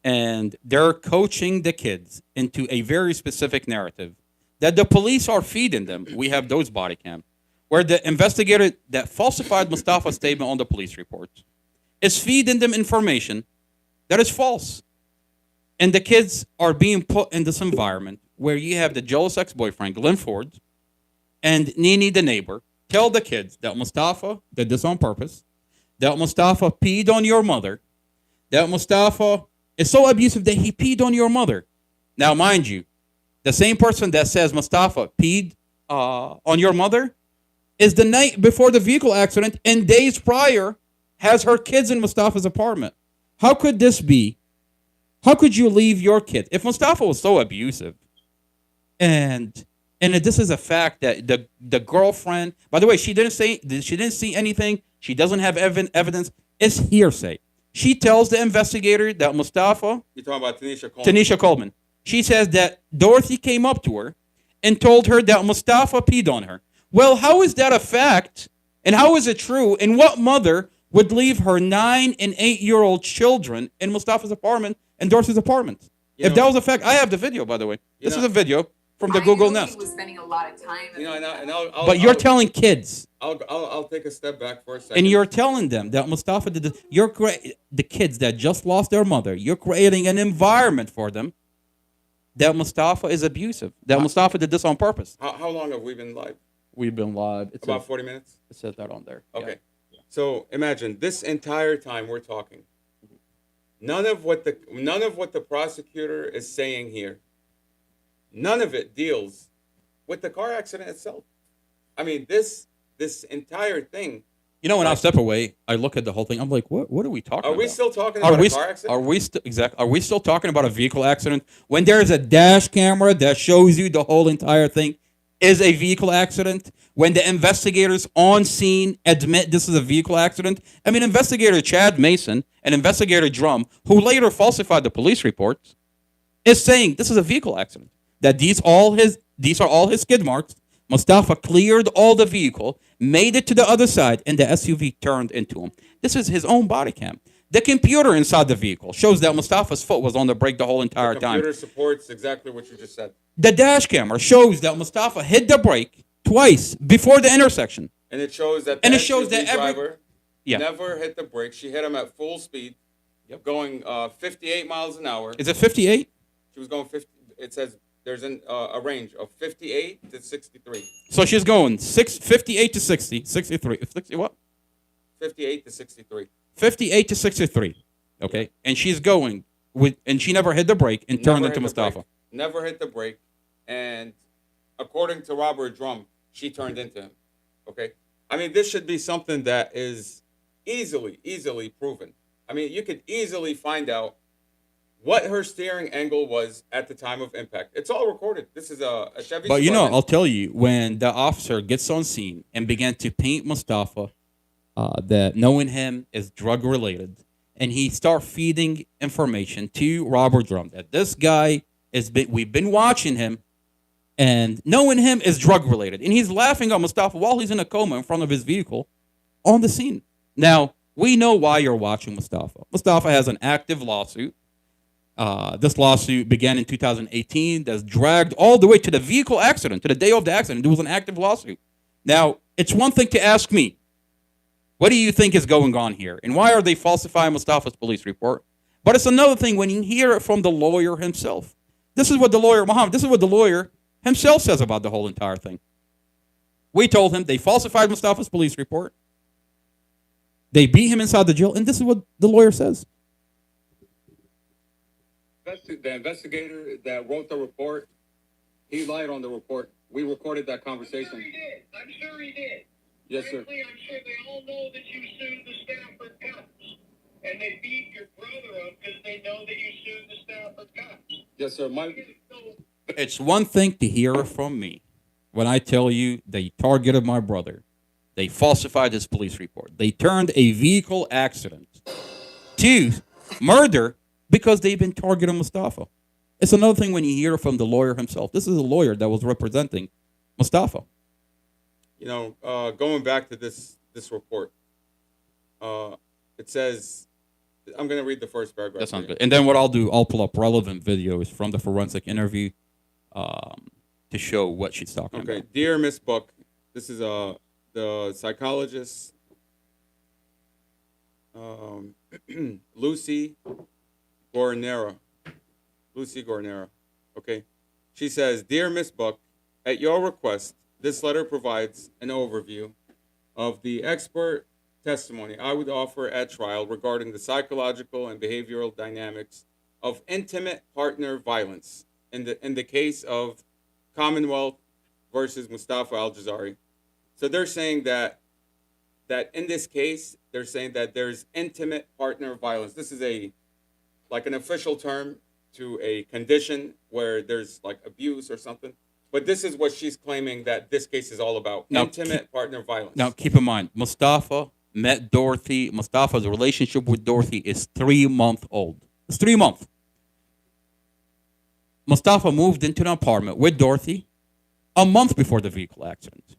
And they're coaching the kids into a very specific narrative that the police are feeding them. We have those body cam, where the investigator that falsified Mustafa's statement on the police reports is feeding them information that is false. And the kids are being put in this environment where you have the jealous ex-boyfriend, Glenn Ford, and Nini, the neighbor, tell the kids that Mustafa did this on purpose, that Mustafa peed on your mother, that Mustafa is so abusive that he peed on your mother. Now, mind you, the same person that says Mustafa peed on your mother is the night before the vehicle accident and days prior has her kids in Mustafa's apartment. How could this be? How could you leave your kid? If Mustafa was so abusive, and this is a fact that the girlfriend, by the way, she didn't see anything. She doesn't have evidence. It's hearsay. She tells the investigator that Mustafa, You're talking about Tanisha Coleman. She says that Dorothy came up to her and told her that Mustafa peed on her. Well, how is that a fact? And how is it true? And what mother would leave her 9 and 8-year-old children in Mustafa's apartment and Dorothy's apartment? If that was a fact, I have the video, by the way. This is a video from the Google Nest. He was spending a lot of time. But you're telling kids. I'll take a step back for a second. And you're telling them that Mustafa did this. The kids that just lost their mother, you're creating an environment for them that Mustafa is abusive, that Mustafa did this on purpose. How long have we been live? We've been live. It's About 40 minutes? It says that on there. Okay. Yeah. So imagine this entire time we're talking. None of what the prosecutor is saying here, none of it deals with the car accident itself. I mean, this entire thing. You know, when I step away, I look at the whole thing. I'm like, what are we talking about? Are we still talking about a car accident? Are we still talking about a vehicle accident when there is a dash camera that shows you the whole entire thing is a vehicle accident? When the investigators on scene admit this is a vehicle accident? I mean, investigator Chad Mason and investigator Drum, who later falsified the police reports, is saying this is a vehicle accident. That these are all his skid marks. Mustafa cleared all the vehicle, made it to the other side, and the SUV turned into him. This is his own body cam. The computer inside the vehicle shows that Mustafa's foot was on the brake the whole entire time. The computer supports exactly what you just said. The dash camera shows that Mustafa hit the brake twice before the intersection. And it shows that the driver never hit the brake. She hit him at full speed, going 58 miles an hour. Is it 58? She was going 50. It says there's a range of 58 to 63. So she's going 58 to 60, 63. 60 what? 58 to 63. 58 to 63. Okay. And she's going and she never hit the brake and turned into Mustafa. Never hit the brake. And according to Robert Drum, she turned into him. Okay. I mean, this should be something that is easily proven. I mean, you could easily find out what her steering angle was at the time of impact. It's all recorded. This is a Chevy. But you know, I'll tell you, when the officer gets on scene and began to paint Mustafa, that knowing him is drug related, and he start feeding information to Robert Drum that this guy we've been watching him, and knowing him is drug related, and he's laughing at Mustafa while he's in a coma in front of his vehicle on the scene. Now we know why you're watching Mustafa. Mustafa has an active lawsuit. This lawsuit began in 2018. That's dragged all the way to the vehicle accident, to the day of the accident. It was an active lawsuit. Now, it's one thing to ask me, what do you think is going on here? And why are they falsifying Mustafa's police report? But it's another thing when you hear it from the lawyer himself. This is what the lawyer himself says about the whole entire thing. We told him they falsified Mustafa's police report. They beat him inside the jail, and this is what the lawyer says. The investigator that wrote the report, he lied on the report. We recorded that conversation. I'm sure he did. Yes, sir. Frankly, I'm sure they all know that you sued the Stafford cops. And they beat your brother up because they know that you sued the Stafford cops. Yes, sir. It's one thing to hear it from me when I tell you they targeted my brother. They falsified his police report. They turned a vehicle accident to murder because they've been targeting Mustafa. It's another thing when you hear it from the lawyer himself. This is a lawyer that was representing Mustafa. You know, going back to this report, it says, I'm going to read the first paragraph. That sounds good. And then what I'll do, I'll pull up relevant videos from the forensic interview to show what she's talking about. Okay, dear Miss Buck, this is the psychologist, Lucy Gornera. Okay, she says, dear Miss Buck, at your request, this letter provides an overview of the expert testimony I would offer at trial regarding the psychological and behavioral dynamics of intimate partner violence in the case of Commonwealth versus Mustafa Al-Jazari. So they're saying that in this case, they're saying that there's intimate partner violence. This is like an official term to a condition where there's like abuse or something. But this is what she's claiming that this case is all about, intimate partner violence. Now, keep in mind, Mustafa met Dorothy. Mustafa's relationship with Dorothy is 3 months old. It's 3 months. Mustafa moved into an apartment with Dorothy a month before the vehicle accident.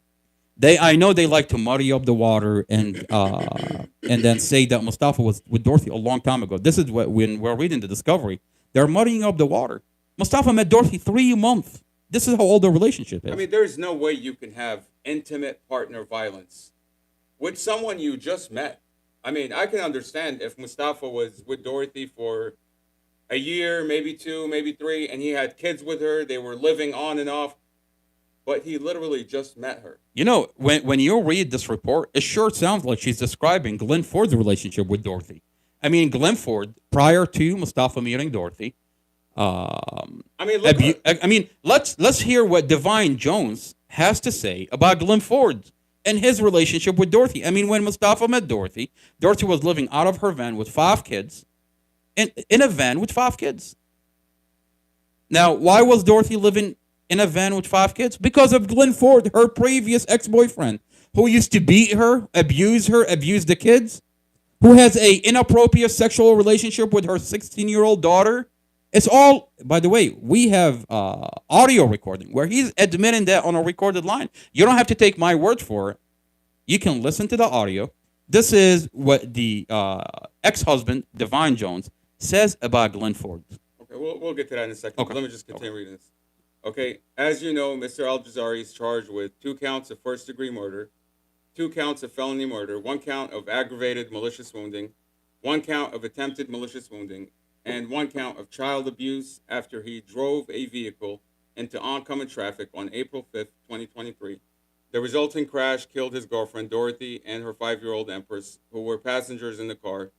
I know they like to muddy up the water and then say that Mustafa was with Dorothy a long time ago. This is when we're reading the discovery. They're muddying up the water. Mustafa met Dorothy 3 months. This is how old the relationship is. I mean, there's no way you can have intimate partner violence with someone you just met. I mean, I can understand if Mustafa was with Dorothy for a year, maybe 2, maybe 3, and he had kids with her. They were living on and off. But he literally just met her. You know, when you read this report, it sure sounds like she's describing Glenn Ford's relationship with Dorothy. I mean, Glenn Ford, prior to Mustafa meeting Dorothy, let's hear what Divine Jones has to say about Glenn Ford and his relationship with Dorothy. I mean, when Mustafa met Dorothy, Dorothy was living out of her van with 5 kids, in a van with 5 kids. Now, why was Dorothy living in a van with 5 kids? Because of Glenn Ford, her previous ex-boyfriend, who used to beat her, abuse the kids, who has a inappropriate sexual relationship with her 16-year-old daughter. It's all, by the way, we have audio recording where he's admitting that on a recorded line. You don't have to take my word for it. You can listen to the audio. This is what the ex-husband, Divine Jones, says about Glenn Ford. Okay, we'll get to that in a second. Okay. Let me just continue reading this. Okay, as you know, Mr. Al-Jazari is charged with 2 counts of first-degree murder, 2 counts of felony murder, 1 count of aggravated malicious wounding, 1 count of attempted malicious wounding, and 1 count of child abuse after he drove a vehicle into oncoming traffic on April 5th, 2023. The resulting crash killed his girlfriend, Dorothy, and her 5-year-old Empress, who were passengers in the car,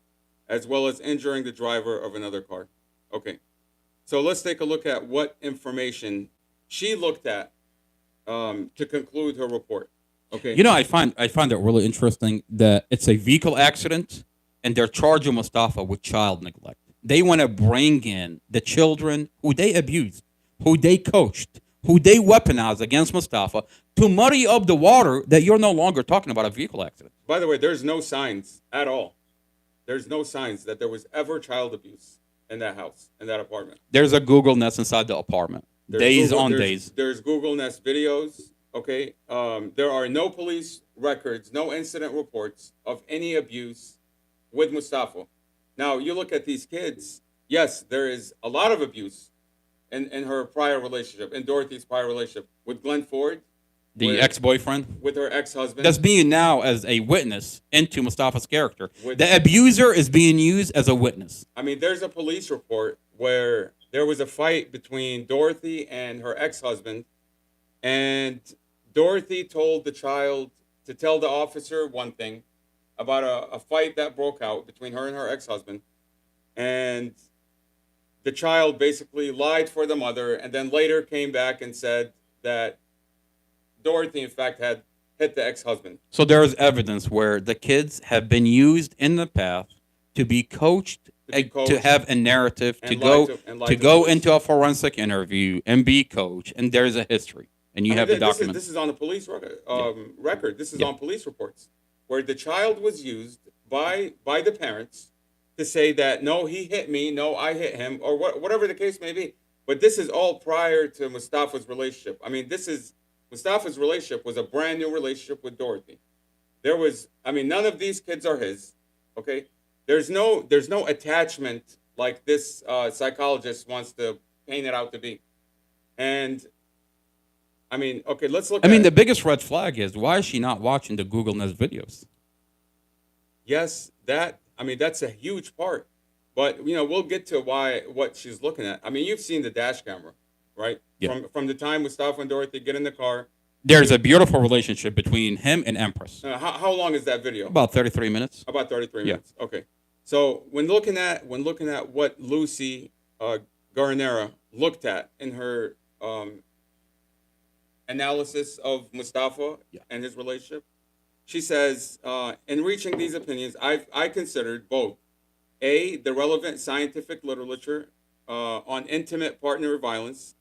as well as injuring the driver of another car. Okay, so let's take a look at what information she looked at to conclude her report. Okay. You know, I find it really interesting that it's a vehicle accident and they're charging Mustafa with child neglect. They want to bring in the children who they abused, who they coached, who they weaponized against Mustafa to muddy up the water that you're no longer talking about a vehicle accident. By the way, there's no signs at all There's no signs that there was ever child abuse in that house, in that apartment. There's a Google Nest inside the apartment. Days on there's, days. There's Google Nest videos. Okay. There are no police records, no incident reports of any abuse with Mustafa. Now you look at these kids. Yes, there is a lot of abuse in her prior relationship, in Dorothy's prior relationship with Glenn Ford, The with- ex-boyfriend. with her ex-husband. That's being now as a witness into Mustafa's character. With- The abuser is being used as a witness. I mean, there's a police report where there was a fight between Dorothy and her ex-husband, and Dorothy told the child to tell the officer one thing about a fight that broke out between her and her ex-husband, and the child basically lied for the mother, and then later came back and said that Dorothy, in fact, had hit the ex-husband. So there is evidence where the kids have been used in the past to be coached, To be coached to have a narrative, to and go lied to- and lied to to go police. into a forensic interview and be coached, and there's a history, and you I have mean, the this is- documents. This is on the police record. This is Yeah. on police reports where the child was used by the parents to say that no, he hit me, no, I hit him, or whatever the case may be. But this is all prior to Mustafa's relationship. I mean, Mustafa's relationship was a brand new relationship with Dorothy. None of these kids are his. Okay, there's no attachment like this psychologist wants to paint it out to be. And I mean, okay, let's look. I mean, at, the biggest red flag is why is she not watching the Google Nest videos? yes, that's a huge part. But we'll get to what she's looking at. I mean, you've seen the dash camera, right? Yeah. From the time Mustafa and Dorothy get in the car. There's a beautiful relationship between him and Empress. How long is that video? About 33 minutes. About 33 Yeah. minutes. Okay. So when looking at what Lucy Garnera looked at in her analysis of Mustafa Yeah. and his relationship, she says, in reaching these opinions, I considered both A, the relevant scientific literature on intimate partner violence,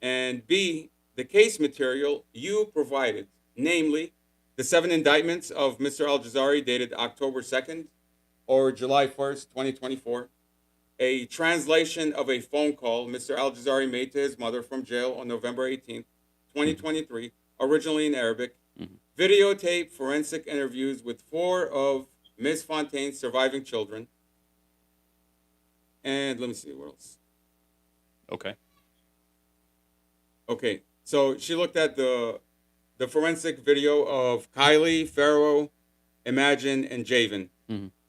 and B, the case material you provided, namely the 7 indictments of Mr. Al-Jazari dated October 2nd or July 1st, 2024, a translation of a phone call Mr. Al-Jazari made to his mother from jail on November 18th, 2023, originally in Arabic, videotape forensic interviews with 4 of Ms. Fontaine's surviving children, and let me see what else. Okay. Okay, so she looked at the forensic video of Kylie, Pharaoh, Imagine, and Javen.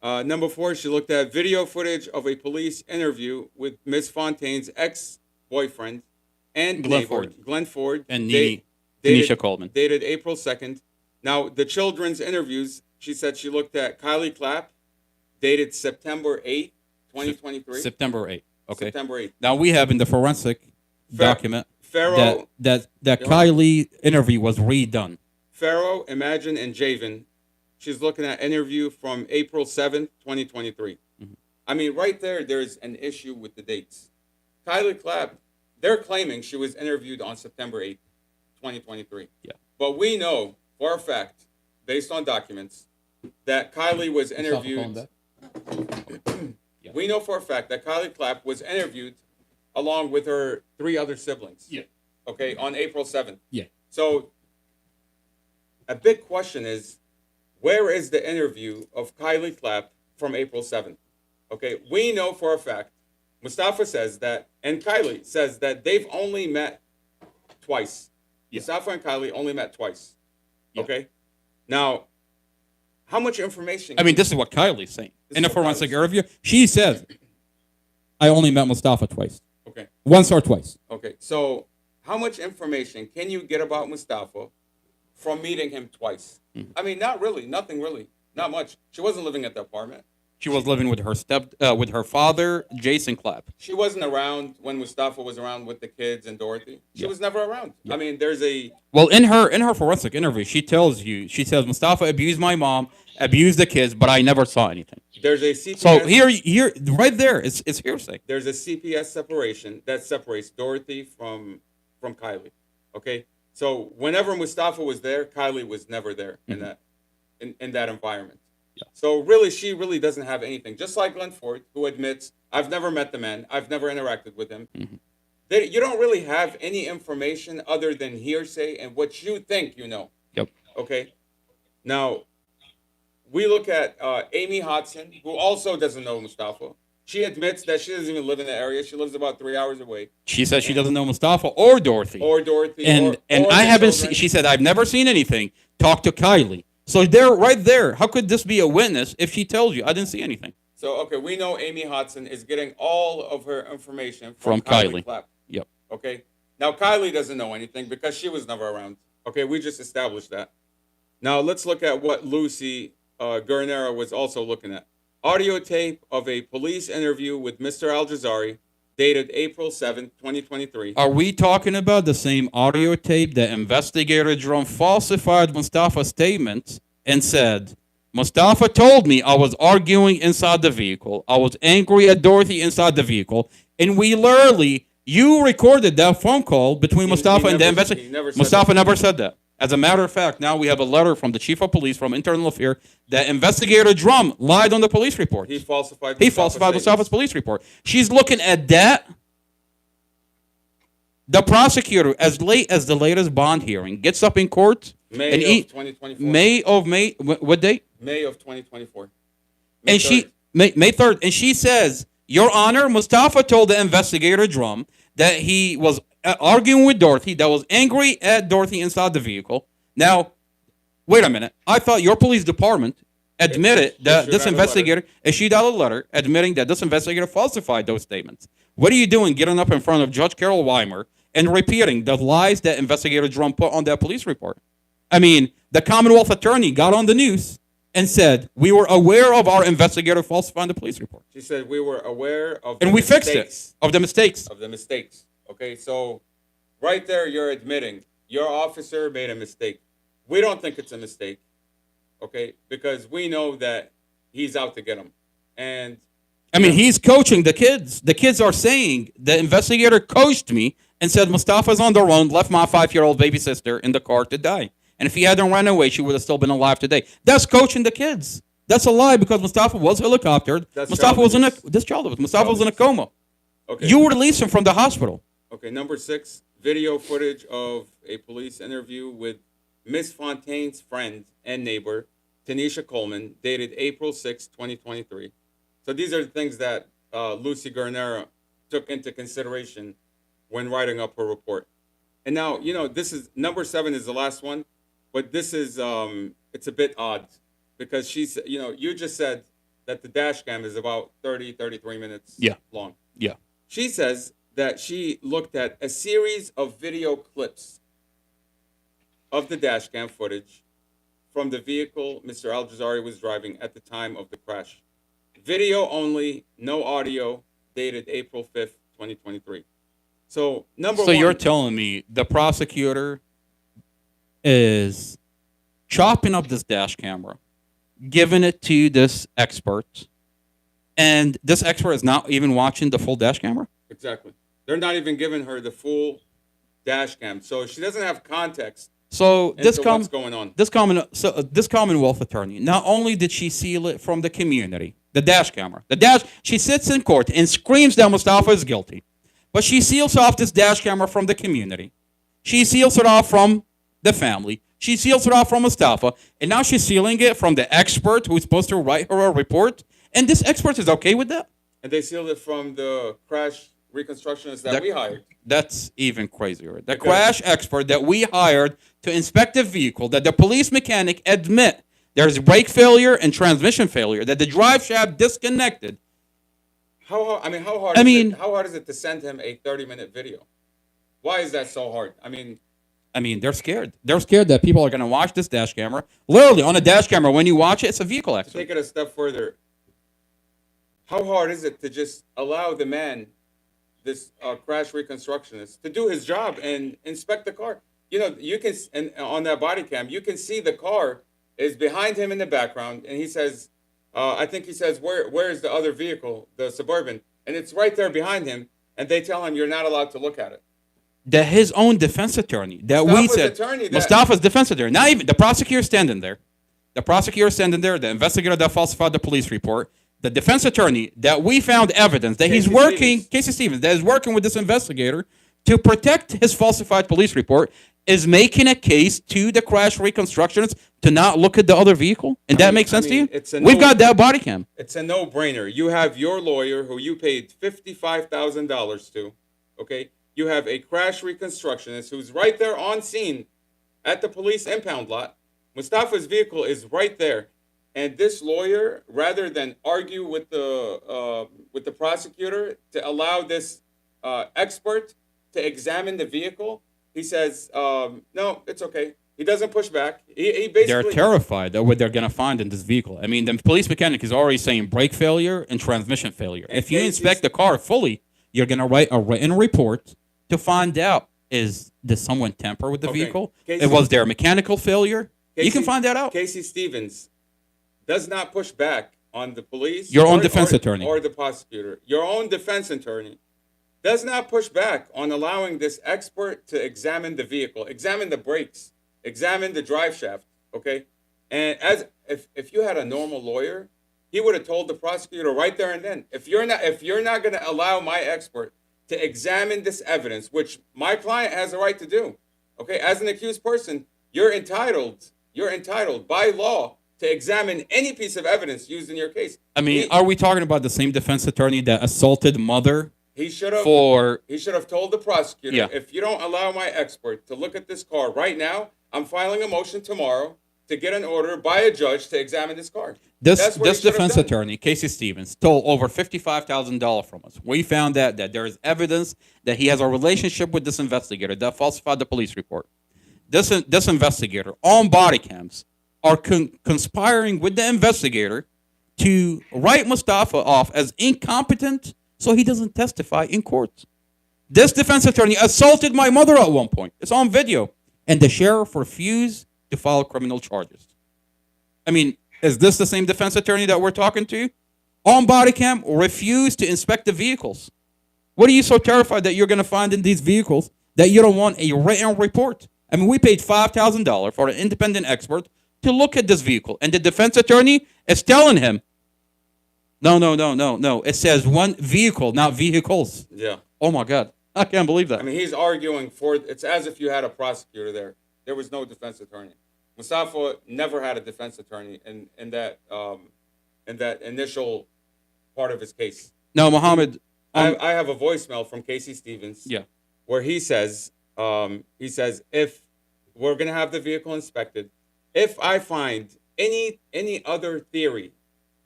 Number 4, she looked at video footage of a police interview with Miss Fontaine's ex-boyfriend and Glenn neighbor, Ford. Glenn Ford, And da- Tanisha Coleman. dated April 2nd. Now, the children's interviews, she said she looked at Kylie Clapp, dated September 8th, 2023. September 8th. Okay. September 8th. Now we have in the forensic document Pharaoh, that Yeah. Kylie interview was redone. Pharaoh, Imagine, and Javen. She's looking at interview from April 7th, 2023. I mean, right there's an issue with the dates. Kylie Clapp, they're claiming she was interviewed on September 8th, 2023. Yeah. But we know for a fact, based on documents, that Kylie was interviewed. Yeah. We know for a fact that Kylie Clapp was interviewed along with her 3 other siblings. Yeah. Okay, on April 7th. Yeah. So a big question is, where is the interview of Kylie Clapp from April 7th? Okay, we know for a fact, Mustafa says that, and Kylie says that they've only met twice. Yeah. Mustafa and Kylie only met twice. Yeah. Okay? Now, how much information? I mean, this is what Kylie's saying. This In is the what forensic Kylie's interview, she says, I only met Mustafa twice. Okay. Once or twice. Okay, so how much information can you get about Mustafa from meeting him twice? I mean, not really, nothing really, not much. She wasn't living at the apartment. She was living with with her father, Jason Clapp. She wasn't around when Mustafa was around with the kids and Dorothy. She Yeah. was never around. Yeah. I mean, there's a Well, in her forensic interview, she says Mustafa abused my mom, abused the kids, but I never saw anything. there's a CPS. So here, right there, it's hearsay. There's a CPS separation that separates Dorothy from Kylie. Okay, so whenever Mustafa was there, Kylie was never there in that environment. So really, she really doesn't have anything. Just like Glenn Ford, who admits, I've never met the man, I've never interacted with him. You don't really have any information other than hearsay and what you think you know. Yep. Okay. Now, we look at Amy Hodson, who also doesn't know Mustafa. She admits that she doesn't even live in the area. She lives about 3 hours away. She says she doesn't know Mustafa or Dorothy. Or Dorothy. And or I the haven't children. seen, she said, I've never seen anything. Talk to Kylie. So they're right there. How could this be a witness if she tells you, I didn't see anything? So, okay, we know Amy Hodson is getting all of her information From Kylie. Clapp. Yep. Okay. Now, Kylie doesn't know anything because she was never around. Okay, we just established that. Now, let's look at what Lucy Guernera was also looking at. Audio tape of a police interview with Mr. Al-Jazari dated April 7th, 2023. Are we talking about the same audio tape that investigator Jerome falsified Mustafa's statements and said, Mustafa told me I was arguing inside the vehicle. I was angry at Dorothy inside the vehicle. And we literally, you recorded that phone call between Mustafa and the he investigator. never said Mustafa that. never said that. As a matter of fact, now we have a letter from the chief of police from Internal Affairs that investigator Drum lied on the police report. He falsified Mustafa's police report. She's looking at that. The prosecutor, as late as the latest bond hearing, gets up in court. May and of 2024. What date? May of 2024. And May 3rd. And she says, Your Honor, Mustafa told the investigator Drum that he was arguing with Dorothy, that was angry at Dorothy inside the vehicle. Now, wait a minute. I thought your police department admitted that this investigator issued out a letter admitting that this investigator falsified those statements. What are you doing getting up in front of Judge Carol Weimer and repeating the lies that investigator Drum put on that police report? I mean, the Commonwealth attorney got on the news and said, we were aware of our investigator falsifying the police report. She said we were aware of And we fixed it. Of the mistakes. Of the mistakes. Okay, so right there you're admitting your officer made a mistake. We don't think it's a mistake, okay, because we know that he's out to get him. And I mean, he's coaching the kids. The kids are saying the investigator coached me and said Mustafa's on the run, left my 5-year-old baby sister in the car to die. And if he hadn't run away, she would have still been alive today. That's coaching the kids. That's a lie because Mustafa was helicoptered. Mustafa was in a coma. Okay. You released him from the hospital. Okay, number 6, video footage of a police interview with Miss Fontaine's friend and neighbor, Tanisha Coleman, dated April 6, 2023. So these are the things that Lucy Guernera took into consideration when writing up her report. And now, this is number 7 is the last one, but this is it's a bit odd because she's, you just said that the dash cam is about 33 minutes long. Yeah. She says that she looked at a series of video clips of the dash cam footage from the vehicle Mr. Al-Jazari was driving at the time of the crash. Video only, no audio, dated April 5th, 2023. So, number 1. So you're telling me the prosecutor is chopping up this dash camera, giving it to this expert, and this expert is not even watching the full dash camera? Exactly. They're not even giving her the full dash cam. So she doesn't have context. So what's going on. This Commonwealth attorney, not only did she seal it from the community, the dash camera, she sits in court and screams that Mustafa is guilty, but she seals off this dash camera from the community. She seals it off from the family. She seals it off from Mustafa, and now she's sealing it from the expert who's supposed to write her a report, and this expert is okay with that? And they sealed it from the crash reconstructionist that we hired. That's even crazier. The crash expert that we hired to inspect the vehicle, that the police mechanic admit there's brake failure and transmission failure, that the drive shaft disconnected. How hard is it to send him a 30-minute video? Why is that so hard? I mean, they're scared. They're scared that people are going to watch this dash camera. Literally, on a dash camera, when you watch it, it's a vehicle accident. Take it a step further. How hard is it to just allow the man, this crash reconstructionist, to do his job and inspect the car? You can, and on that body cam, you can see the car is behind him in the background, and he says, I think he says, where is the other vehicle, the Suburban? And it's right there behind him, and they tell him you're not allowed to look at it. That his own defense attorney, Mustafa's defense attorney, not even the prosecutor standing there, The prosecutor standing there, the investigator that falsified the police report, the defense attorney that we found evidence that he's Casey working, Stevens. Casey Stevens, that is working with this investigator to protect his falsified police report, is making a case to the crash reconstructionists to not look at the other vehicle. And that makes sense to you? it's a We've no- got that body cam. It's a no-brainer. You have your lawyer who you paid $55,000 to, okay? You have a crash reconstructionist who's right there on scene at the police impound lot. Mustafa's vehicle is right there. And this lawyer, rather than argue with the prosecutor to allow this expert to examine the vehicle, he says, no, it's okay. He doesn't push back. He basically... They're terrified of what they're going to find in this vehicle. I mean, the police mechanic is already saying brake failure and transmission failure. If you Casey's- inspect the car fully, you're going to write a written report to find out, did someone tamper with the Okay. vehicle? Casey- It was there a mechanical failure? You can Casey- find that out. Casey Stevens does not push back on the police. Your own or- defense or- attorney. Or the prosecutor. Your own defense attorney does not push back on allowing this expert to examine the vehicle, examine the brakes, examine the drive shaft, okay? And if you had a normal lawyer, he would have told the prosecutor right there and then, if you're not going to allow my expert to examine this evidence, which my client has a right to do, okay? As an accused person, you're entitled by law to examine any piece of evidence used in your case. I mean, are we talking about the same defense attorney that assaulted mother He should have for... He should have told the prosecutor, Yeah. if you don't allow my expert to look at this car right now, I'm filing a motion tomorrow to get an order by a judge to examine this car. This That's what he should have defense done. attorney, Casey Stevens, stole over $55,000 from us. We found that there is evidence that he has a relationship with this investigator that falsified the police report. This investigator on body cams are conspiring with the investigator to write Mustafa off as incompetent so he doesn't testify in court. This defense attorney assaulted my mother at one point. It's on video. And the sheriff refused to file criminal charges. I mean, is this the same defense attorney that we're talking to? On body cam, refused to inspect the vehicles. What are you so terrified that you're going to find in these vehicles that you don't want a written report? I mean, we paid $5,000 for an independent expert to look at this vehicle. And the defense attorney is telling him, no. It says one vehicle, not vehicles. Yeah. Oh, my God. I can't believe that. I mean, he's arguing for, it's as if you had a prosecutor there. There was no defense attorney. Mustafa never had a defense attorney in that initial part of his case. No, Mohammed. I have a voicemail from Casey Stevens. Yeah. Where he says, if we're gonna have the vehicle inspected, if I find any other theory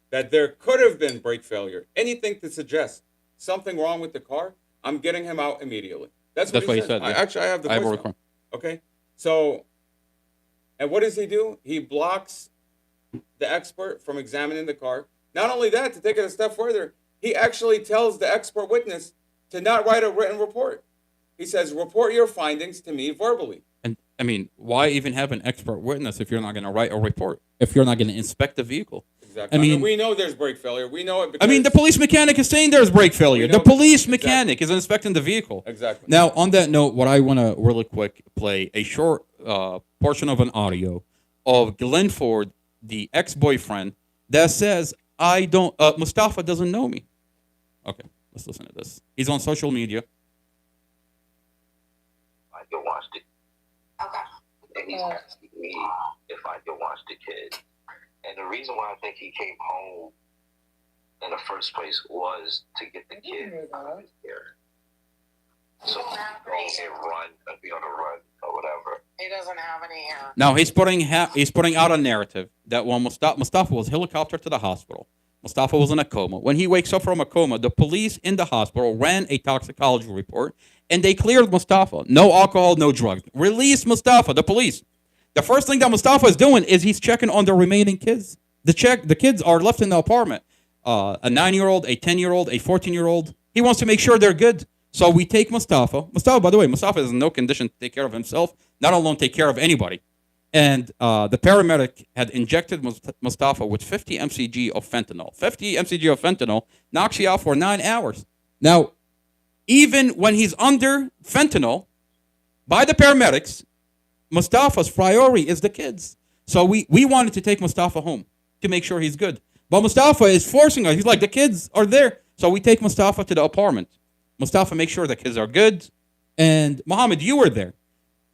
that there could have been brake failure, anything to suggest something wrong with the car, I'm getting him out immediately. That's what he said. yeah. I have the I have a voicemail. record. Okay, so, and what does he do? He blocks the expert from examining the car. Not only that, to take it a step further, he actually tells the expert witness to not write a written report. He says, report your findings to me verbally. And I mean, why even have an expert witness if you're not going to write a report? If you're not going to inspect the vehicle? Exactly. I mean, we know there's brake failure. We know it because... I mean, the police mechanic is saying there's brake failure. We know- The police exactly. mechanic is inspecting the vehicle. Exactly. Now, on that note, what I want to really quick play a short portion of an audio of Glenn Ford, the ex-boyfriend, that says, Mustafa doesn't know me. Okay, let's listen to this. He's on social media. I can watch the Okay. and he's asking me if I can watch the kid. And the reason why I think he came home in the first place was to get the kid out of his hair. So he can go and run and be on the run or whatever. He doesn't have any hair. Now he's putting out a narrative that when Mustafa was helicoptered to the hospital, Mustafa was in a coma. When he wakes up from a coma, the police in the hospital ran a toxicology report and they cleared Mustafa. No alcohol, no drugs. Release Mustafa, the police. The first thing that Mustafa is doing is he's checking on the remaining kids. The kids are left in the apartment. A 9-year-old, a 10-year-old, a 14-year-old. He wants to make sure they're good. So we take Mustafa. By the way, Mustafa is in no condition to take care of himself, not alone take care of anybody. And the paramedic had injected Mustafa with 50 mcg of fentanyl. 50 mcg of fentanyl knocks you out for 9 hours. Now, even when he's under fentanyl, by the paramedics, Mustafa's priority is the kids. So we wanted to take Mustafa home to make sure he's good. But Mustafa is forcing us. He's like, the kids are there. So we take Mustafa to the apartment. Mustafa makes sure the kids are good. And Mohammed, you were there.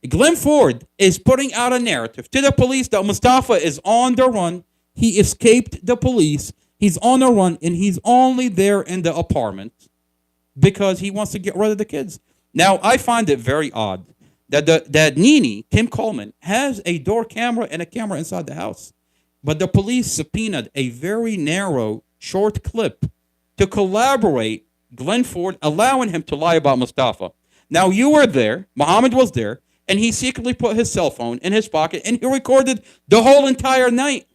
Glenn Ford is putting out a narrative to the police that Mustafa is on the run. He escaped the police. He's on the run, and he's only there in the apartment because he wants to get rid of the kids. Now, I find it very odd that Nene, Kim Coleman, has a door camera and a camera inside the house. But the police subpoenaed a very narrow, short clip to collaborate Glenn Ford, allowing him to lie about Mustafa. Now, you were there. Muhammad was there. And he secretly put his cell phone in his pocket and he recorded the whole entire night.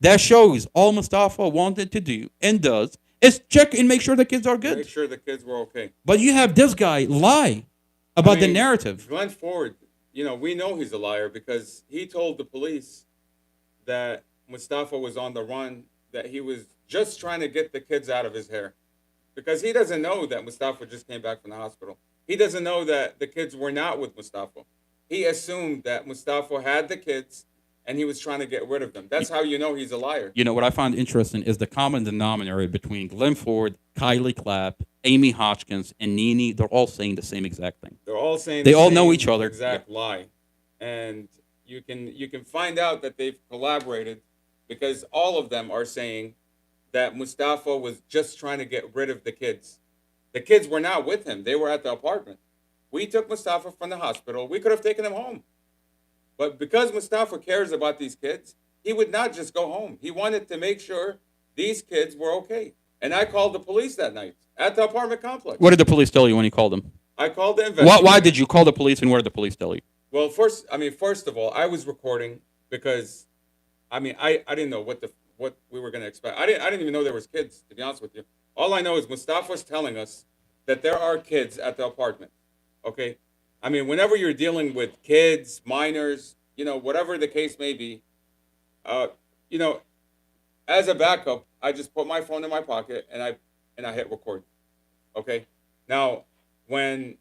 That shows all Mustafa wanted to do and does is check and make sure the kids are good. Make sure the kids were okay. But you have this guy lie about the narrative. Glenn Ford, we know he's a liar because he told the police that Mustafa was on the run, that he was just trying to get the kids out of his hair. Because he doesn't know that Mustafa just came back from the hospital. He doesn't know that the kids were not with Mustafa. He assumed that Mustafa had the kids and he was trying to get rid of them. That's how you know he's a liar. You know, what I find interesting is the common denominator between Glenn Ford, Kylie Clapp, Amy Hodgkins, and Nene. They're all saying the same exact thing. They're all saying they the all know same each other. Exact lie. And you can find out that they've collaborated because all of them are saying that Mustafa was just trying to get rid of the kids. The kids were not with him. They were at the apartment. We took Mustafa from the hospital. We could have taken him home. But because Mustafa cares about these kids, he would not just go home. He wanted to make sure these kids were okay. And I called the police that night at the apartment complex. What did the police tell you when you called them? I called the investigator. Why did you call the police and what did the police tell you? Well, first of all, I was recording because, I didn't know what we were going to expect. I didn't even know there was kids, to be honest with you. All I know is Mustafa's telling us that there are kids at the apartment. Okay? Whenever you're dealing with kids, minors, whatever the case may be, as a backup, I just put my phone in my pocket and I hit record. Okay? Now, when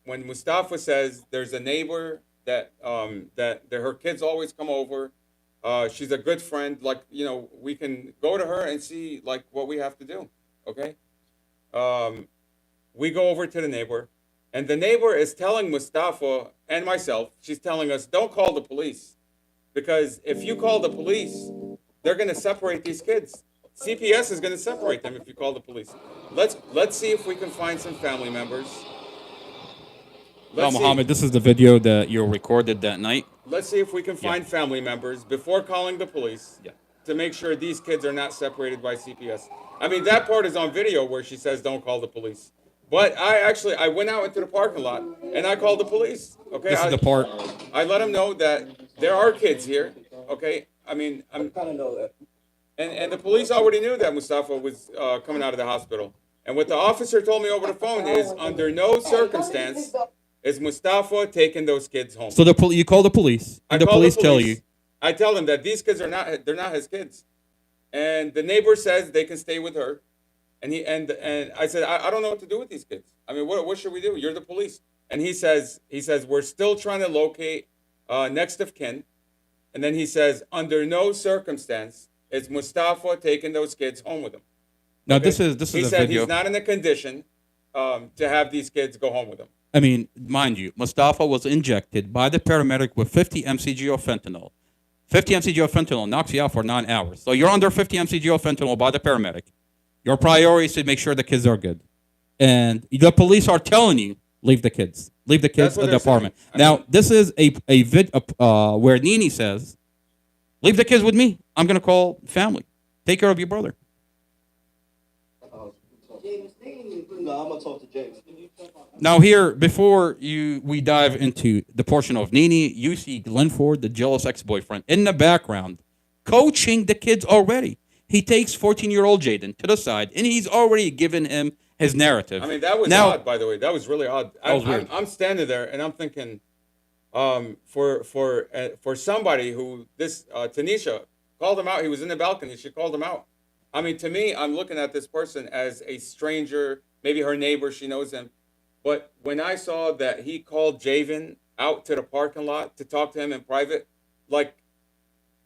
Mustafa says there's a neighbor that her kids always come over, she's a good friend, we can go to her and see what we have to do. Okay? We go over to the neighbor. And the neighbor is telling Mustafa and myself, she's telling us, don't call the police. Because if you call the police, they're going to separate these kids. CPS is going to separate them if you call the police. Let's see if we can find some family members. Mohammed, this is the video that you recorded that night. Let's see if we can find family members before calling the police to make sure these kids are not separated by CPS. That part is on video where she says don't call the police. But I went out into the parking lot and I called the police. Okay, this is the part. I let them know that there are kids here. Okay, I kind of know that. And the police already knew that Mustafa was coming out of the hospital. And what the officer told me over the phone is, under no circumstance is Mustafa taking those kids home. So you call the police, and the police tell you. I tell them that these kids they're not his kids, and the neighbor says they can stay with her. And I said, I don't know what to do with these kids. What should we do? You're the police. And he says we're still trying to locate next of kin. And then he says, under no circumstance is Mustafa taking those kids home with him. Now okay? this is he a said video. He's not in a condition to have these kids go home with him. Mind you, Mustafa was injected by the paramedic with 50 mcg of fentanyl. 50 mcg of fentanyl knocks you out for 9 hours. So you're under 50 mcg of fentanyl by the paramedic. Your priority is to make sure the kids are good. And the police are telling you, leave the kids. Leave the kids at the apartment. Now, this is a vid where Nene says, leave the kids with me. I'm going to call family. Take care of your brother. No, I'm going to talk to James. Now here, before we dive into the portion of Nene, you see Glenn Ford, the jealous ex-boyfriend, in the background, coaching the kids already. He takes 14-year-old Jaden to the side, and he's already given him his narrative. That was odd, by the way. That was really odd. I'm standing there, and I'm thinking, for somebody who Tanisha called him out. He was in the balcony. She called him out. To me, I'm looking at this person as a stranger, maybe her neighbor. She knows him. But when I saw that he called Javen out to the parking lot to talk to him in private,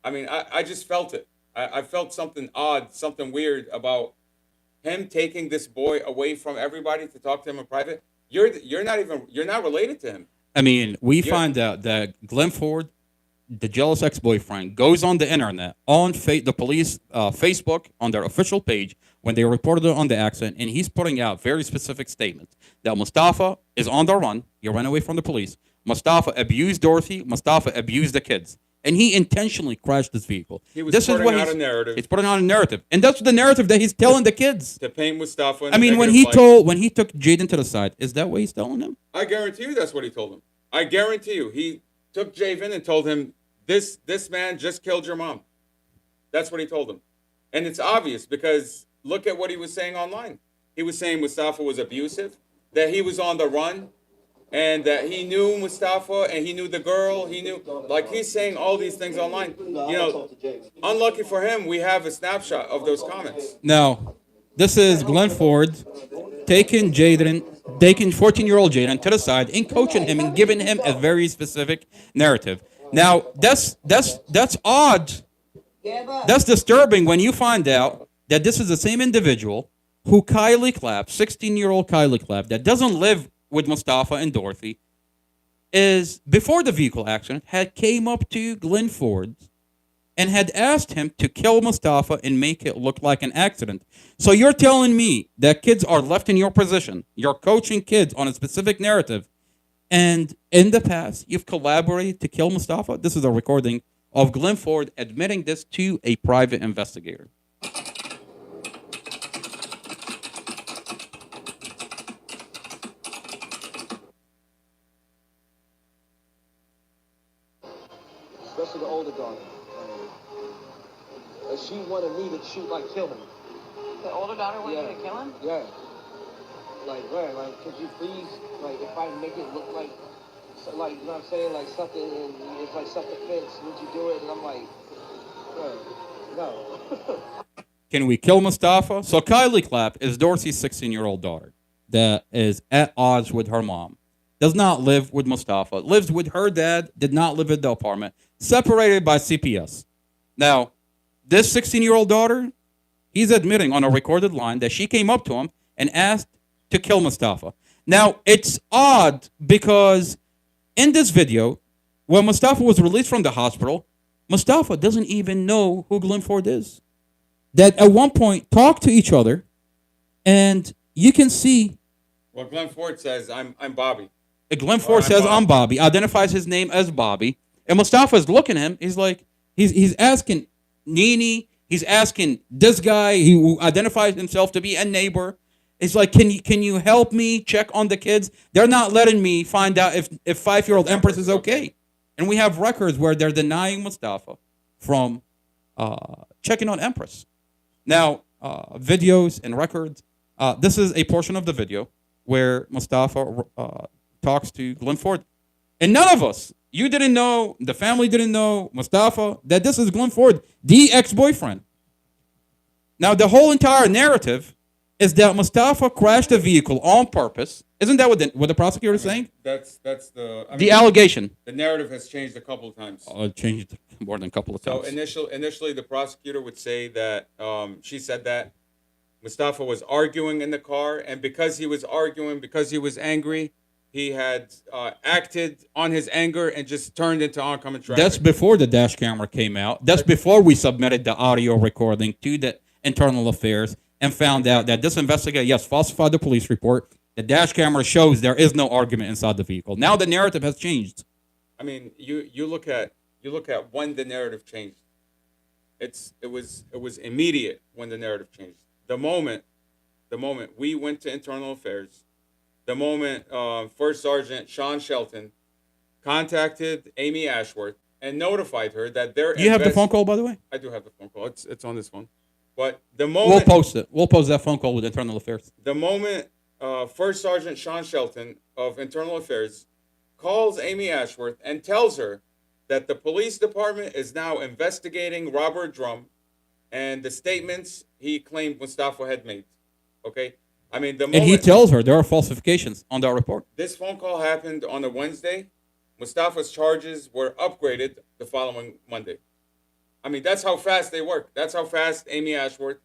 I mean, I just felt it. I felt something odd, something weird about him taking this boy away from everybody to talk to him in private. You're not related to him. I mean, we You're- find out that Glenn Ford, the jealous ex-boyfriend, goes on the internet, on the police Facebook, on their official page, when they reported on the accident, and he's putting out very specific statements that Mustafa is on the run. He ran away from the police. Mustafa abused Dorothy. Mustafa abused the kids. And he intentionally crashed this vehicle. He was this putting is what out a narrative. He's putting on a narrative. And that's the narrative that he's telling the kids. To paint Mustafa. In I a mean, when negative light. when he took Jaden to the side, is that what he's telling him? I guarantee you that's what he told him. I guarantee you he took Javen and told him this man just killed your mom. That's what he told him. And it's obvious because look at what he was saying online. He was saying Mustafa was abusive, that he was on the run, and that he knew Mustafa and he knew the girl. He knew, like he's saying all these things online. You I'm gonna know, talk to James. unlucky for him, we have a snapshot of those comments. Now, this is Glenn Ford taking 14-year-old Jaden to the side and coaching him and giving him a very specific narrative. Now, that's odd. That's disturbing when you find out that this is the same individual who Kylie Clapp, 16-year-old Kylie Clapp, that doesn't live with Mustafa and Dorothy, is before the vehicle accident had came up to Glenn Ford and had asked him to kill Mustafa and make it look like an accident. So you're telling me that kids are left in your position. You're coaching kids on a specific narrative. And in the past, you've collaborated to kill Mustafa. This is a recording of Glenn Ford admitting this to a private investigator. Especially the older daughter. She wanted me to shoot, like, kill him. The older daughter wanted Yeah. you to kill him? Yeah. Like, man, like, could you please, like, if I make it look like, so, like, you know what I'm saying, like something, and it's like self-defense, would you do it? And I'm like, no. Can we kill Mustafa? So Kylie Clapp is Dorothy's 16-year-old daughter that is at odds with her mom. Does not live with Mustafa. Lives with her dad. Did not live in the apartment. Separated by CPS. Now, this 16-year-old daughter, he's admitting on a recorded line that she came up to him and asked to kill Mustafa. Now, it's odd because in this video, when Mustafa was released from the hospital, Mustafa doesn't even know who Glenn Ford is. That at one point talk to each other, and you can see Well, Glenn Ford says, I'm Bobby. Glenn Ford I'm says, Bobby. I'm Bobby, identifies his name as Bobby, and Mustafa is looking at him. He's like, he's asking Nini, he's asking this guy who identifies himself to be a neighbor. It's like, can you help me check on the kids? They're not letting me find out if 5-year-old Empress is okay. And we have records where they're denying Mustafa from checking on Empress. Now, videos and records. This is a portion of the video where Mustafa talks to Glenn Ford. And none of us, you didn't know, the family didn't know, Mustafa, that this is Glenn Ford, the ex-boyfriend. Now, the whole entire narrative is that Mustafa crashed the vehicle on purpose. Isn't that what the prosecutor is saying? That's the. I The mean, allegation. the narrative has changed a couple of times. It changed more than a couple of So times. initially, the prosecutor would say that she said that Mustafa was arguing in the car, and because he was arguing, because he was angry, he had acted on his anger and just turned into oncoming traffic. That's before the dash camera came out. That's before we submitted the audio recording to the Internal Affairs and found out that this investigator, yes, falsified the police report. The dash camera shows there is no argument inside the vehicle. Now the narrative has changed. I mean, you look at when the narrative changed. It was immediate when the narrative changed. The moment we went to Internal Affairs, the moment First Sergeant Sean Shelton contacted Amy Ashworth and notified her that they're. Do you have the phone call, by the way? I do have the phone call. It's on this phone. But the We'll moment post it. We'll post that phone call with Internal Affairs. the moment First Sergeant Sean Shelton of Internal Affairs calls Amy Ashworth and tells her that the police department is now investigating Robert Drum and the statements he claimed Mustafa had made. Okay? I mean, the And he moment tells her there are falsifications on that report. this phone call happened on a Wednesday, Mustafa's charges were upgraded the following Monday. I mean, that's how fast they work. That's how fast Amy Ashworth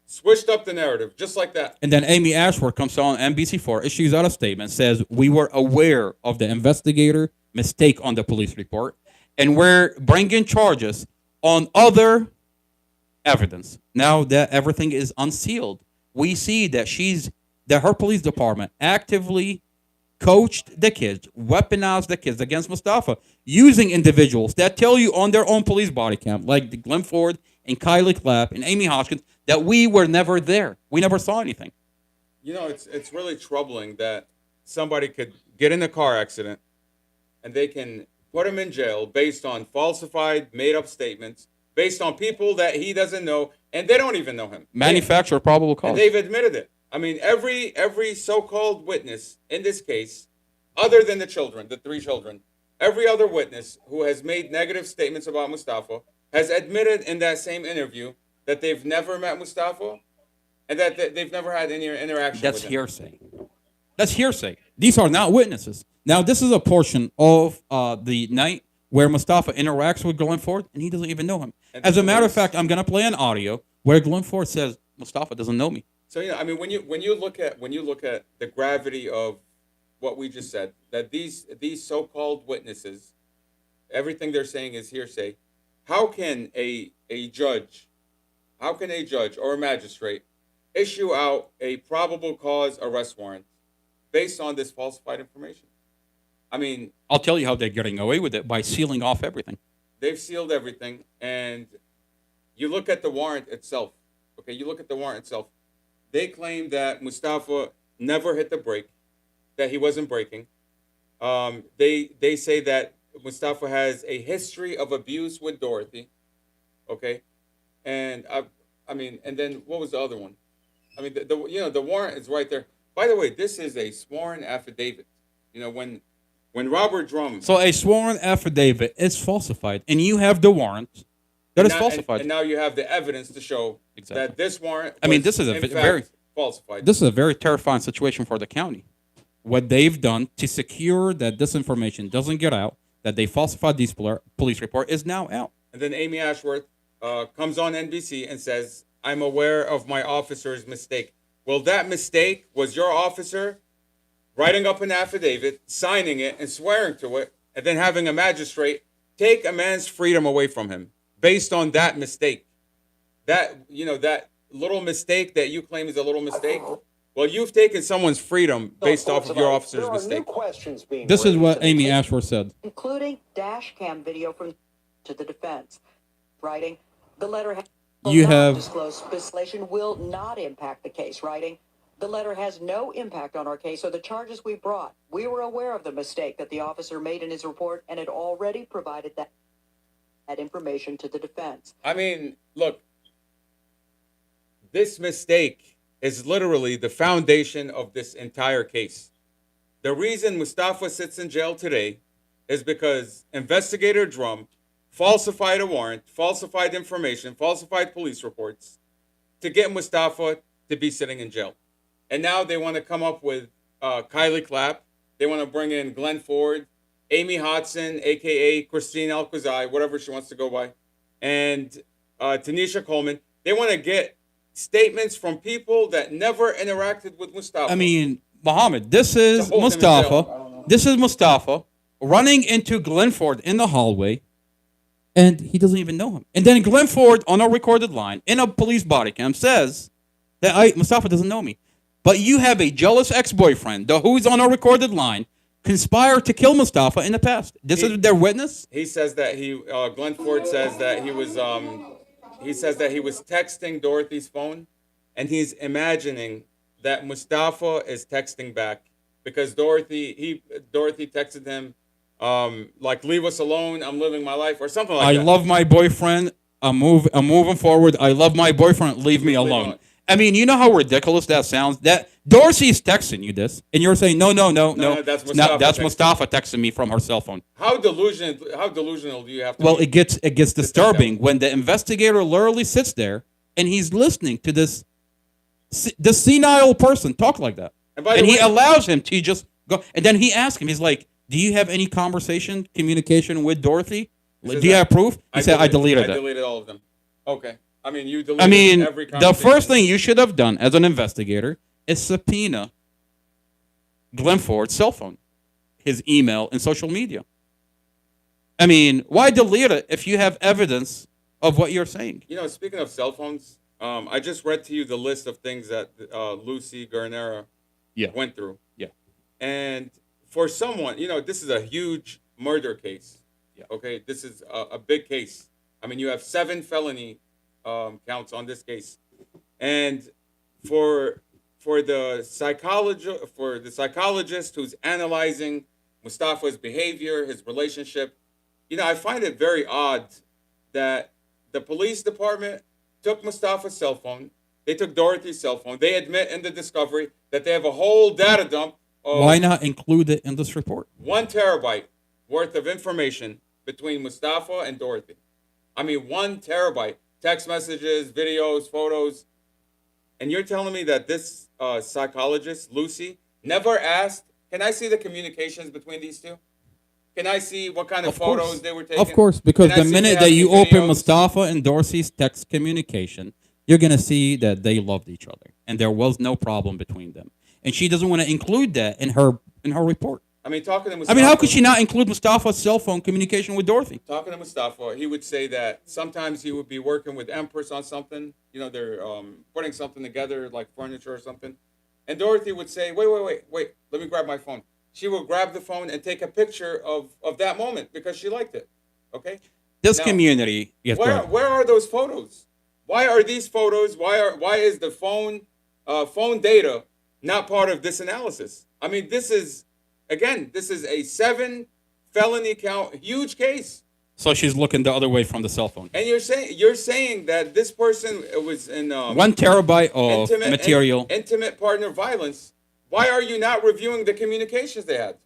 switched up the narrative, just like that. And then Amy Ashworth comes on NBC4, issues out a statement, says we were aware of the investigator mistake on the police report, and we're bringing charges on other evidence. Now that everything is unsealed, we see that her police department actively coached the kids, weaponized the kids against Mustafa, using individuals that tell you on their own police body cam, like the Glenn Ford and Kylie Clapp and Amy Hoskins, that we were never there. We never saw anything. You know, it's really troubling that somebody could get in a car accident and they can put him in jail based on falsified, made-up statements, based on people that he doesn't know, and they don't even know him. Manufacturer probable And cause. they've admitted it. I mean, every so-called witness in this case, other than the children, the 3 children, every other witness who has made negative statements about Mustafa has admitted in that same interview that they've never met Mustafa and that they've never had any interaction That's with him. hearsay. That's hearsay. These are not witnesses. Now, this is a portion of the night where Mustafa interacts with Glenn Ford, and he doesn't even know him. And As a matter of police- fact, I'm going to play an audio where Glenn Ford says, Mustafa doesn't know me. So I mean, when you look at the gravity of what we just said, that these so-called witnesses, everything they're saying is hearsay. How can a judge or a magistrate issue out a probable cause arrest warrant based on this falsified information? I mean, I'll tell you how they're getting away with it, by sealing off everything. they've sealed everything, and you look at the warrant itself. Okay, you look at the warrant itself. They claim that Mustafa never hit the brake, that he wasn't braking. They say that Mustafa has a history of abuse with Dorothy. Okay, and I mean, and then what was the other one? I mean, the warrant is right there. By the way, this is a sworn affidavit. You know, when Robert Drum. So a sworn affidavit is falsified, and you have the warrant that is falsified. And now you have the evidence to show Exactly. that this warrant. I mean, was, this is a in ve- fact, very- falsified. This is a very terrifying situation for the county. What they've done to secure that this information doesn't get out, that they falsified these police report, is now out. And then Amy Ashworth comes on NBC and says, "I'm aware of my officer's mistake." Well, that mistake was your officer writing up an affidavit, signing it, and swearing to it, and then having a magistrate take a man's freedom away from him based on that mistake. That little mistake that you claim is a little mistake. Well, you've taken someone's freedom based off of your officer's mistake. questions being This is raised what in the Amy case. Ashworth said. including dash cam video from to the defense. Writing, the letter has You not have- disclosed legislation will not impact the case. Writing, the letter has no impact on our case or the charges we brought. We were aware of the mistake that the officer made in his report and had already provided that information to the defense. I mean, look, this mistake is literally the foundation of this entire case. The reason Mustafa sits in jail today is because investigator Drum falsified a warrant, falsified information, falsified police reports to get Mustafa to be sitting in jail. And now they want to come up with Kylie Clapp. They want to bring in Glenn Ford, Amy Hodson, a.k.a. Christine Alquizai, whatever she wants to go by, and Tanisha Coleman. They want to get statements from people that never interacted with Mustafa. I mean, Mohammed, this is hold him in Mustafa. jail. This is Mustafa running into Glenn Ford in the hallway, and he doesn't even know him. And then Glenn Ford, on a recorded line, in a police body cam, says that Mustafa doesn't know me. But you have a jealous ex-boyfriend who's on a recorded line, conspired to kill Mustafa in the past. This is their witness? He says that Glenn Ford says that he was texting Dorothy's phone, and he's imagining that Mustafa is texting back because Dorothy texted him like, "Leave us alone, I'm living my life," or something like I that. love my boyfriend. I'm moving forward. I love my boyfriend. Leave me alone. alone. I mean, you know how ridiculous that sounds? That Dorsey's texting you this, and you're saying, no. that's It's not- Mustafa that's texting. Mustafa texting me from her cell phone. How delusional do you have to Well, be? it gets disturbing when the investigator literally sits there and he's listening to this senile person talk like that, And by the and he way- allows him to just go. And then he asks him, he's like, "Do you have any communication with Dorothy says Do you that? have proof? He said, I deleted I it. deleted all of them. Okay. I mean, you deleted I mean, every the conversation. first thing you should have done as an investigator is subpoena Glenn Ford's cell phone, his email, and social media. I mean, why delete it if you have evidence of what you're saying? You know, speaking of cell phones, I just read to you the list of things that Lucy Garnera Yeah. went through. Yeah. And for someone, you know, this is a huge murder case. Yeah. Okay, this is a big case. I mean, you have 7 felony counts on this case, and for the psychologist who's analyzing Mustafa's behavior, his relationship, you know, I find it very odd that the police department took Mustafa's cell phone. They took Dorothy's cell phone. They admit in the discovery that they have a whole data dump of Why not include it in this report? 1 terabyte worth of information between Mustafa and Dorothy. I mean, 1 terabyte. Text messages, videos, photos. And you're telling me that this psychologist, Lucy, never asked, can I see the communications between these two? Can I see what kind of photos they were taking? Of course, because Can I the see minute if that they you have any open videos? Mustafa and Dorsey's text communication, you're going to see that they loved each other and there was no problem between them. And she doesn't want to include that in her report. I mean, talking to Mustafa. I mean, how could she not include Mustafa's cell phone communication with Dorothy? Talking to Mustafa, he would say that sometimes he would be working with Empress on something. You know, they're putting something together, like furniture or something. And Dorothy would say, wait, let me grab my phone. She would grab the phone and take a picture of that moment because she liked it. Okay? This Now, community, yes, go ahead. Where are those photos? Why are these photos? Why is the phone data not part of this analysis? I mean, this is a 7 felony count, huge case. So she's looking the other way from the cell phone. And you're saying that this person was in 1 terabyte of material. intimate partner violence. Why are you not reviewing the communications they had?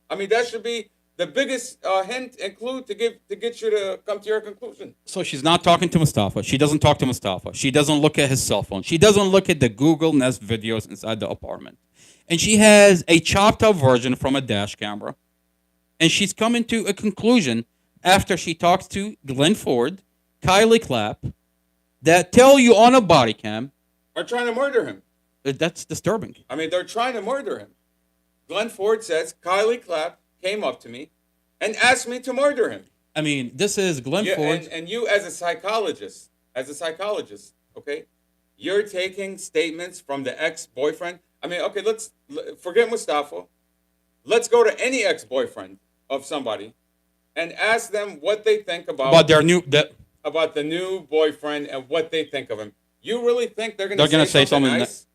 I mean, that should be the biggest hint and clue to get you to come to your conclusion. So she's not talking to Mustafa. She doesn't talk to Mustafa. She doesn't look at his cell phone. She doesn't look at the Google Nest videos inside the apartment. And she has a chopped up version from a dash camera. And she's coming to a conclusion after she talks to Glenn Ford, Kylie Clapp, that tell you on a body cam. Are trying to murder him. That's disturbing. I mean, they're trying to murder him. Glenn Ford says Kylie Clapp came up to me and asked me to murder him. I mean, this is Glenn Yeah, Ford. and you as a psychologist, okay, you're taking statements from the ex-boyfriend. I mean, okay, let's forget Mustafa. Let's go to any ex-boyfriend of somebody and ask them what they think About their new. about the new boyfriend and what they think of him. You really think they're going They're to going to say something nice?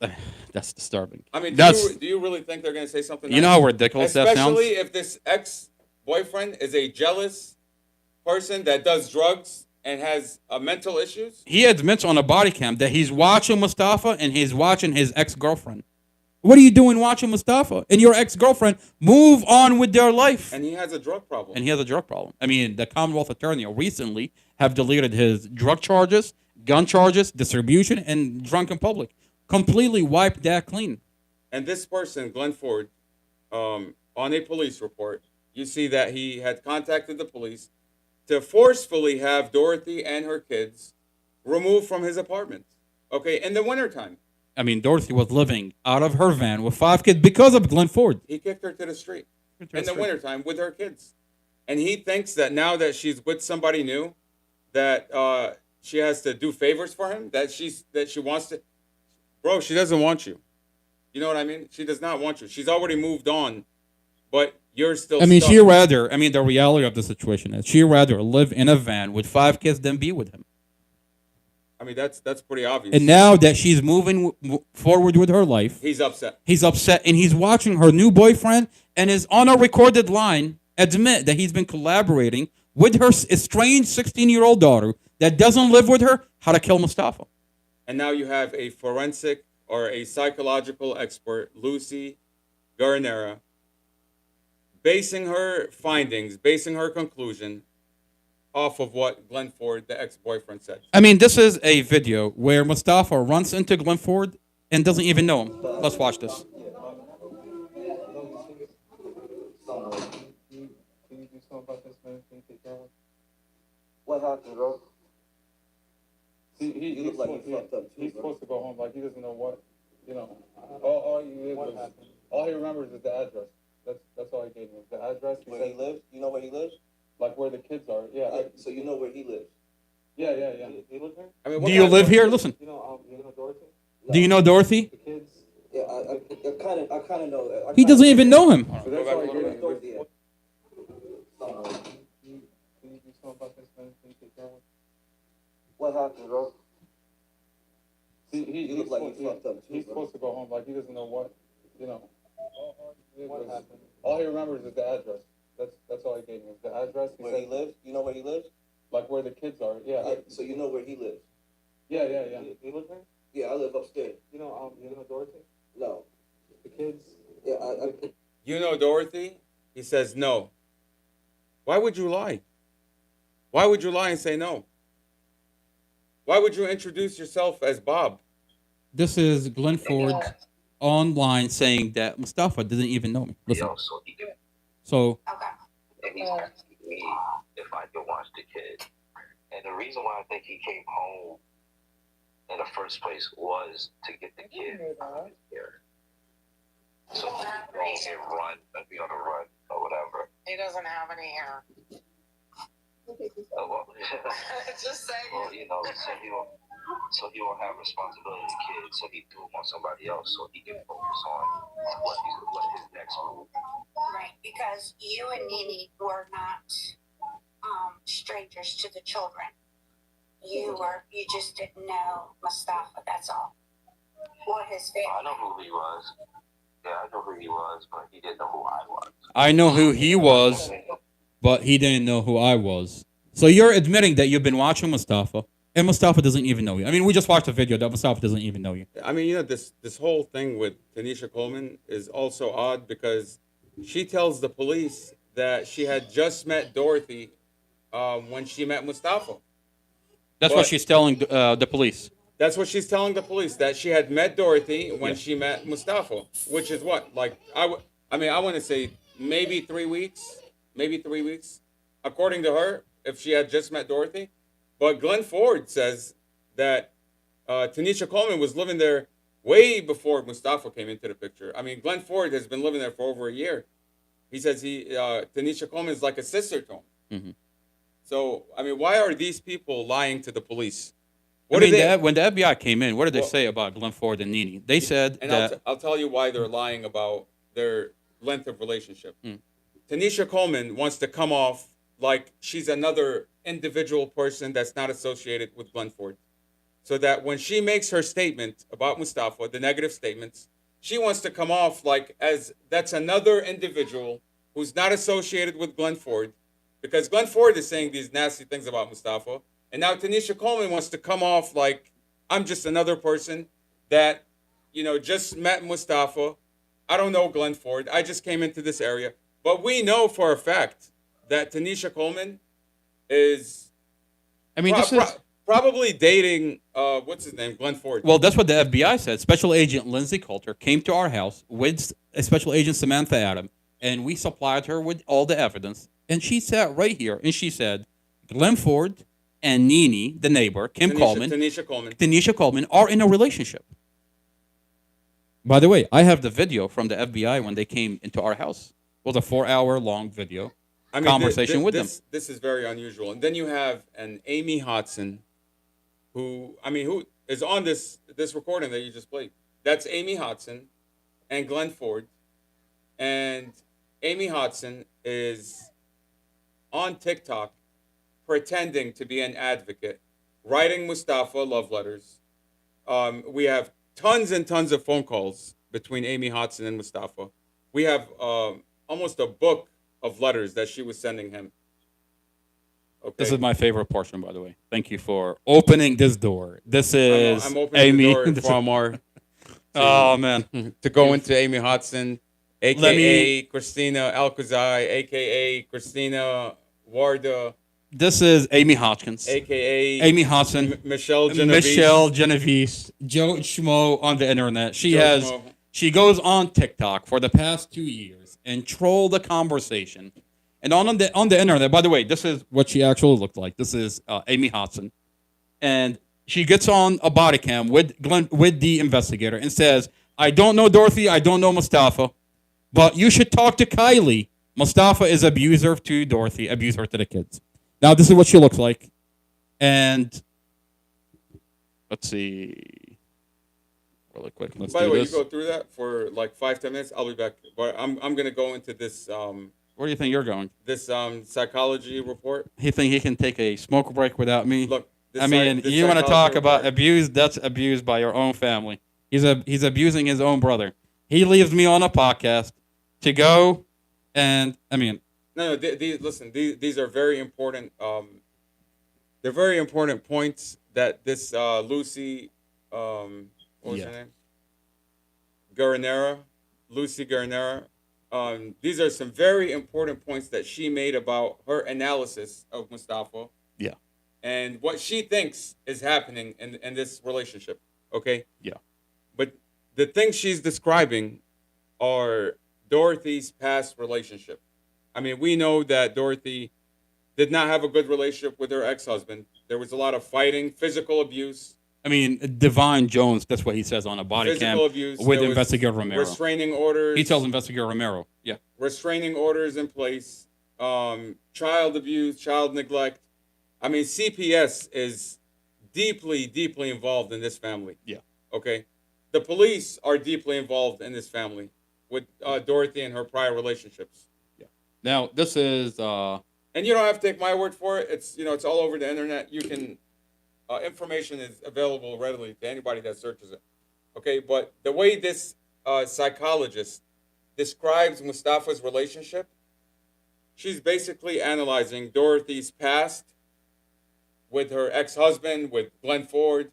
that's disturbing. I mean, that's do you really think they're going to say something you nice? know how ridiculous that sounds. Especially if this ex-boyfriend is a jealous person that does drugs and has mental issues. He admits on a body cam that he's watching Mustafa and he's watching his ex-girlfriend. What are you doing watching Mustafa and your ex-girlfriend move on with their life? And he has a drug problem. And he has a drug problem. I mean, the Commonwealth Attorney recently have deleted his drug charges, gun charges, distribution, and drunken public. Completely wiped that clean. And this person, Glenn Ford, on a police report, you see that he had contacted the police to forcefully have Dorothy and her kids removed from his apartment. Okay, in the wintertime. I mean, Dorothy was living out of her van with 5 kids because of Glenn Ford. He kicked her to the street in the wintertime with her kids. And he thinks that now that she's with somebody new, that she has to do favors for him, that she wants to. Bro, she doesn't want you. You know what I mean? She does not want you. She's already moved on, but you're still I mean, stuck. the reality of the situation is she'd rather live in a van with 5 kids than be with him. I mean, that's pretty obvious. And now that she's moving forward with her life, He's upset. he's upset and he's watching her new boyfriend and is on a recorded line admit that he's been collaborating with her estranged 16-year-old daughter that doesn't live with her how to kill Mustafa. And now you have a forensic or a psychological expert, Lucy Garnera, basing her findings, basing her conclusion off of what Glenn Ford, the ex-boyfriend, said. I mean, this is a video where Mustafa runs into Glenn Ford and doesn't even know him. Let's watch this. Can you do something about this, man? Can you take care of it? What happened, bro? See, You look like you fucked up too, he's bro. supposed to go home. Like he doesn't know what, you know. All he remembers is the address. That's all he gave me. The address. Where he lives? You know where he lives? Like where the kids are. Yeah. So you know where he lives? Yeah. He lives here. I mean, Do you live here? Listen. You know Dorothy. Do you know Dorothy? The kids. Yeah, I kind of know. He doesn't even know him. So that's all he gave me. Dorothy, yeah. You know about this man? Can you take care of him? What happened, bro? See, You look like you fucked up too, He's bro. supposed to go home. Like he doesn't know what, you know. All he remembers is the address. That's all he gave me. Is the address. Where he lives? You know where he lives? Like where the kids are. Yeah. So you know where he lives? Yeah. He lives here. Yeah, I live upstairs. You know Dorothy. No. The kids. Yeah, You know Dorothy? He says no. Why would you lie? Why would you lie and say no? Why would you introduce yourself as Bob? This is Glenn Ford online saying that Mustafa didn't even know me. Listen. Yo, so he can, So and he's asking me if I can watch the kid. And the reason why I think he came home in the first place was to get the kid out of here. So he can run and be on a run or whatever. He doesn't have any hair. Oh, well, Just saying. well, you know, so he won't have responsibility to kids, so he threw them on somebody else so he can focus on what his next move. Right, because you and Nene were not strangers to the children. You just didn't know Mustafa, that's all. Or his I family. know who he was. Yeah, I know who he was, but he didn't know who I was. I know who he was, but he didn't know who I was. So you're admitting that you've been watching Mustafa, and Mustafa doesn't even know you. I mean, we just watched a video that Mustafa doesn't even know you. I mean, you know, this whole thing with Tanisha Coleman is also odd because she tells the police that she had just met Dorothy when she met Mustafa. That's what But- she's telling the police. That's what she's telling the police, that she had met Dorothy when she met Mustafa, which is what, like, I want to say maybe 3 weeks, according to her, if she had just met Dorothy. But Glenn Ford says that Tanisha Coleman was living there way before Mustafa came into the picture. I mean, Glenn Ford has been living there for over a year. He says Tanisha Coleman is like a sister to him. Mm-hmm. So, I mean, why are these people lying to the police? When the FBI came in, what did they Well- say about Glenn Ford and Nene? They said And that I'll tell you why they're lying about their length of relationship. Mm. Tanisha Coleman wants to come off like she's another individual person that's not associated with Glenn Ford. So that when she makes her statement about Mustafa, the negative statements, she wants to come off like as that's another individual who's not associated with Glenn Ford, because Glenn Ford is saying these nasty things about Mustafa. And now Tanisha Coleman wants to come off like I'm just another person that, you know, just met Mustafa. I don't know Glenn Ford. I just came into this area. But we know for a fact that Tanisha Coleman is I mean, this is probably dating, what's his name, Glenn Ford. well, that's what the FBI said. Special Agent Lindsay Coulter came to our house with Special Agent Samantha Adam, and we supplied her with all the evidence. And she sat right here, and she said, Glenn Ford and Nene, the neighbor, Tanisha Coleman. Tanisha Coleman, are in a relationship. By the way, I have the video from the FBI when they came into our house. It was a 4-hour-long video. Conversation with them. This is very unusual. And then you have an Amy Hodson, who is on this recording that you just played. That's Amy Hodson and Glenn Ford. And Amy Hodson is on TikTok pretending to be an advocate, writing Mustafa love letters. We have tons and tons of phone calls between Amy Hodson and Mustafa. We have almost a book of letters that she was sending him. Okay. This is my favorite portion, by the way. Thank you for opening this door. This is I'm opening Amy. the door for Amar Oh, man. to go into Amy Hodson, Let a.k.a. me- Christina Alcazar, a.k.a. Christina Warda, This is Amy Hodgkins. a.k.a. Amy Hodson. Michelle Genovese. Michelle Genovese. Joe Schmo on the internet. Joe Schmo. She goes on TikTok for the past 2 years and troll the conversation And on the internet, by the way, this is what she actually looked like. This is Amy Hodson, and she gets on a body cam with the investigator, and says, "I don't know Dorothy. I don't know Mustafa, but you should talk to Kylie. Mustafa is abuser to Dorothy, abuser to the kids." Now, this is what she looks like, and let's see, really quick. Let's By the do way, this. you go through that for like 5-10 minutes. I'll be back. But I'm gonna go into this Where do you think you're going? this psychology report. He think he can take a smoke break without me? Look, this I mean, this you want to psychology talk about report- abuse? That's abused by your own family. He's abusing his own brother. He leaves me on a podcast to go, and I mean, No, listen. These are very important. They're very important points that this Lucy, what was Yeah. her name? Guarinera, Lucy Guarinera. These are some very important points that she made about her analysis of Mustafa. Yeah. And what she thinks is happening in this relationship. Okay. Yeah. But the things she's describing are Dorothy's past relationship. I mean, we know that Dorothy did not have a good relationship with her ex-husband. There was a lot of fighting, physical abuse, I mean, Divine Jones. That's what he says on a body physical cam abuse. with There was investigator Romero. restraining orders. He tells investigator Romero, yeah, restraining orders in place, child abuse, child neglect. I mean, CPS is deeply, deeply involved in this family. Yeah. Okay. The police are deeply involved in this family with Dorothy and her prior relationships. Now this is And you don't have to take my word for it. It's all over the internet. You can, information is available readily to anybody that searches it. Okay, but the way this psychologist describes Mustafa's relationship, she's basically analyzing Dorothy's past with her ex-husband, with Glenn Ford,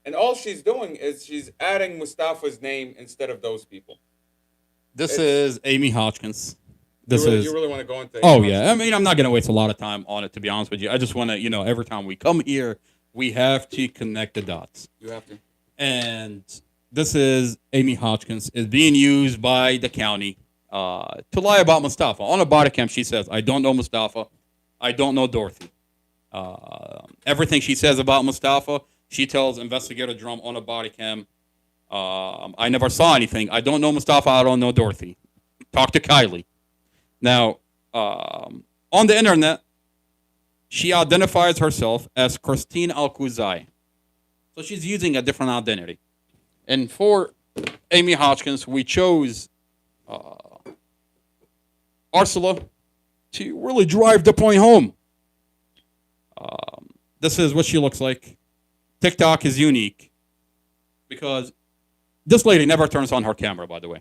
and all she's doing is she's adding Mustafa's name instead of those people. this It's- is Amy Hodgkins. This you is really want to go into? Oh yeah, I mean, I'm not gonna waste a lot of time on it, to be honest with you. I just want to, every time we come here, we have to connect the dots. You have to. And this is Amy Hodgkins is being used by the county to lie about Mustafa. On a body cam, she says, "I don't know Mustafa. I don't know Dorothy." Everything she says about Mustafa, she tells investigator Drum on a body cam, "I never saw anything. I don't know Mustafa. I don't know Dorothy. Talk to Kylie." Now, on the internet, she identifies herself as Christine Alcuzai. So she's using a different identity. And for Amy Hodgkins, we chose Ursula to really drive the point home. This is what she looks like. TikTok is unique because this lady never turns on her camera, by the way.